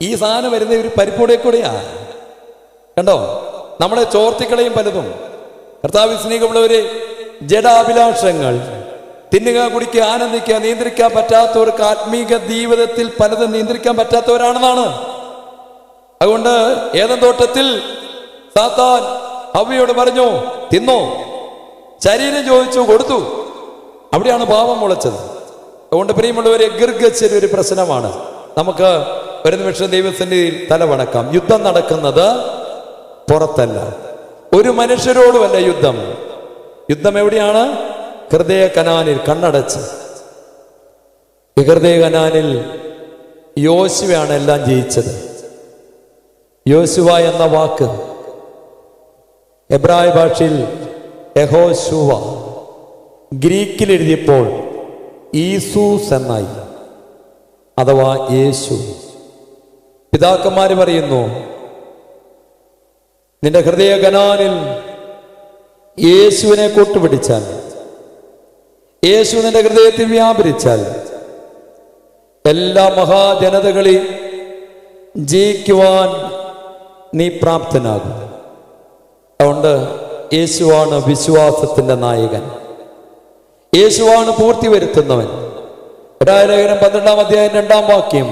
ഈ സാധനം വരുന്ന ഒരു പരിപ്പൂടെ കൂടെയാ. കണ്ടോ? നമ്മളെ ചോർത്തിക്കളയും പലതും. കർത്താവിൽ സ്നേഹമുള്ളവരെ, ജഡാഭിലാഷങ്ങൾ, തിന്നുക, കുടിക്കുക, ആനന്ദിക്കുക, നിയന്ത്രിക്കാൻ പറ്റാത്തവർക്ക് ആത്മീക ജീവിതത്തിൽ പലതും നിയന്ത്രിക്കാൻ പറ്റാത്തവരാണെന്നാണ്. അതുകൊണ്ട് ഏദൻ തോട്ടത്തിൽ സാത്താൻ ഹവ്വയോട് പറഞ്ഞു, തിന്നോ. ശരീരം ചോദിച്ചു, കൊടുത്തു. അവിടെയാണ് പാപം മുളച്ചത്. അതുകൊണ്ട് പ്രിയമുള്ളവരെ, ഗിർഗസ്യർ ഒരു പ്രശ്നമാണ്. നമുക്ക് ഒരു നിമിഷം ദൈവസന്നിധിയിൽ തലവണക്കാം. യുദ്ധം നടക്കുന്നത് പുറത്തല്ല, ഒരു മനുഷ്യരോടുമല്ല യുദ്ധം. യുദ്ധം എവിടെയാണ്? ഹൃദയ കനാനിൽ. കണ്ണടച്ച് ഈ ഹൃദയ കനാനിൽ യോശുവയാണ് എല്ലാം ജയിച്ചത്. യോശുവ എന്ന വാക്ക് എബ്രായ ഭാഷയിൽ യഹോശുവ, ഗ്രീക്കിൽ എഴുതിയപ്പോൾ ഈസൂസ് എന്നായി, അഥവാ യേശു. പിതാക്കന്മാര് പറയുന്നു, നിന്റെ ഹൃദയ കനാനിൽ യേശുവിനെ കൂട്ടുപിടിച്ചാൽ, യേശു നിന്റെ ഹൃദയത്തിൽ വ്യാപരിച്ചാൽ എല്ലാ മഹാജനതകളെയും ജയിക്കുവാൻ നീ പ്രാപ്തനാകും. അതുകൊണ്ട് യേശുവാണ് വിശ്വാസത്തിന്റെ നായകൻ, യേശുവാണ് പൂർത്തി വരുത്തുന്നവൻ. ലേഖനം 12-ാം അധ്യായം 2-ാം വാക്യം,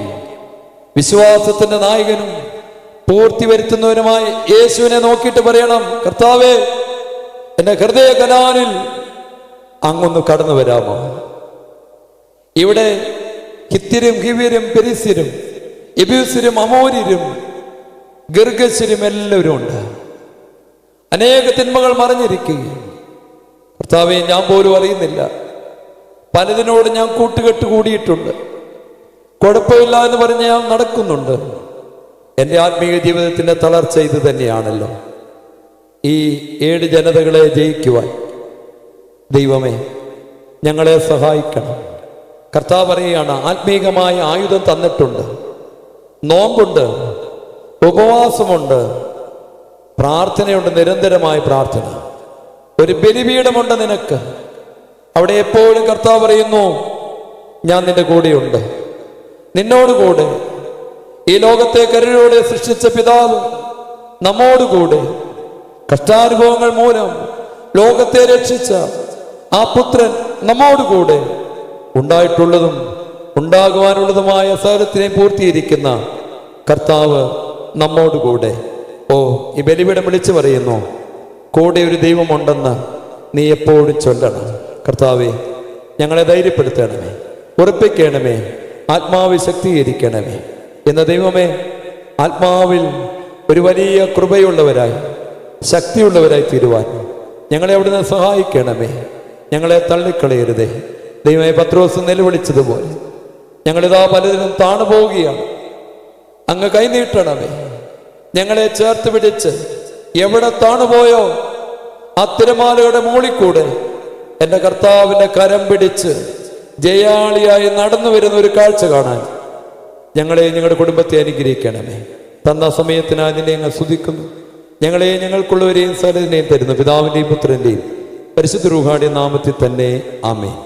വിശ്വാസത്തിന്റെ നായകനും പൂർത്തി വരുത്തുന്നവനുമായ യേശുവിനെ നോക്കിയിട്ട് പറയണം, കർത്താവേ, എന്റെ ഹൃദയ കനാനിൽ അങ്ങൊന്ന് കടന്നു വരാമോ? ഇവിടെ ഹിത്യരും ഹിവ്യരും പെരിസ്യരും എബൂസ്യരും അമോര്യരും ഗിർഗസ്യരും എല്ലാവരും ഉണ്ട്. അനേക തിന്മകൾ മറഞ്ഞിരിക്കുകയും കർത്താവെ, ഞാൻ പോലും അറിയുന്നില്ല. പലതിനോട് ഞാൻ കൂട്ടുകെട്ട് കൂടിയിട്ടുണ്ട്. കുഴപ്പമില്ല എന്ന് പറഞ്ഞ് ഞാൻ നടക്കുന്നുണ്ട്. എൻ്റെ ആത്മീയ ജീവിതത്തിൻ്റെ തളർച്ച ഇത് തന്നെയാണല്ലോ. ഈ 7 ജനതകളെ ജയിക്കുവാൻ ദൈവമേ ഞങ്ങളെ സഹായിക്കണം. കർത്താവ് പറയുകയാണ്, ആത്മീകമായ ആയുധം തന്നിട്ടുണ്ട്. നോമ്പുണ്ട്, ഉപവാസമുണ്ട്, പ്രാർത്ഥനയുണ്ട്, നിരന്തരമായ പ്രാർത്ഥന. ഒരു ബലിപീഠമുണ്ട് നിനക്ക്. അവിടെ എപ്പോഴും കർത്താവ് പറയുന്നു, ഞാൻ നിന്റെ കൂടെയുണ്ട്, നിന്നോടുകൂടെ. ഈ ലോകത്തെ കരുണയോടെ സൃഷ്ടിച്ച പിതാവ് നമ്മോടുകൂടെ. കഷ്ടാനുഭവങ്ങൾ മൂലം ലോകത്തെ രക്ഷിച്ച ആ പുത്രൻ നമ്മോടുകൂടെ. ഉണ്ടായിട്ടുള്ളതും ഉണ്ടാകുവാനുള്ളതുമായ സകലത്തിനെയും പൂർത്തീകരിക്കുന്ന കർത്താവ് നമ്മോടുകൂടെ. ഓ, ഈ ബലിപീഠം വിളിച്ചു പറയുന്നു, കൂടെ ഒരു ദൈവമുണ്ടെന്ന് നീ എപ്പോഴും ചൊല്ലണം. കർത്താവെ, ഞങ്ങളെ ധൈര്യപ്പെടുത്തണമേ, ഉറപ്പിക്കണമേ, ആത്മാവിൽ ശക്തീകരിക്കണമേ. എന്ന ദൈവമേ, ആത്മാവിൽ ഒരു വലിയ കൃപയുള്ളവരായി, ശക്തിയുള്ളവരായി തീരുവാൻ ഞങ്ങളെ അവിടുന്ന് സഹായിക്കണമേ. ഞങ്ങളെ തള്ളിക്കളയരുതേ. ദൈവമേ, പത്രോസ് നിലവിളിച്ചതുപോലെ ഞങ്ങളിതാ പലതിനും താണു പോവുകയാണ്. അങ്ങ് കൈനീട്ടണമേ. ഞങ്ങളെ ചേർത്ത് പിടിച്ച് എവിടെ താണുപോയോ ആ തിരമാലയുടെ മുകളിൽക്കൂടെ എൻ്റെ കർത്താവിൻ്റെ കരം പിടിച്ച് ജയാളിയായി നടന്നു വരുന്ന ഒരു കാഴ്ച കാണാൻ ഞങ്ങളെ, ഞങ്ങളുടെ കുടുംബത്തെ അനുഗ്രഹിക്കണമേ. തന്ന സമയത്തിനായി നിന്നെ അങ്ങ് സ്തുതിക്കുന്നു. ഞങ്ങളെ, ഞങ്ങൾക്കുള്ളവരെയും സകലതിനെയും തരുന്നു. പിതാവിൻ്റെയും പുത്രൻ്റെയും പരിശുദ്ധ റൂഹായുടെ നാമത്തിൽ തന്നെ. ആമേൻ.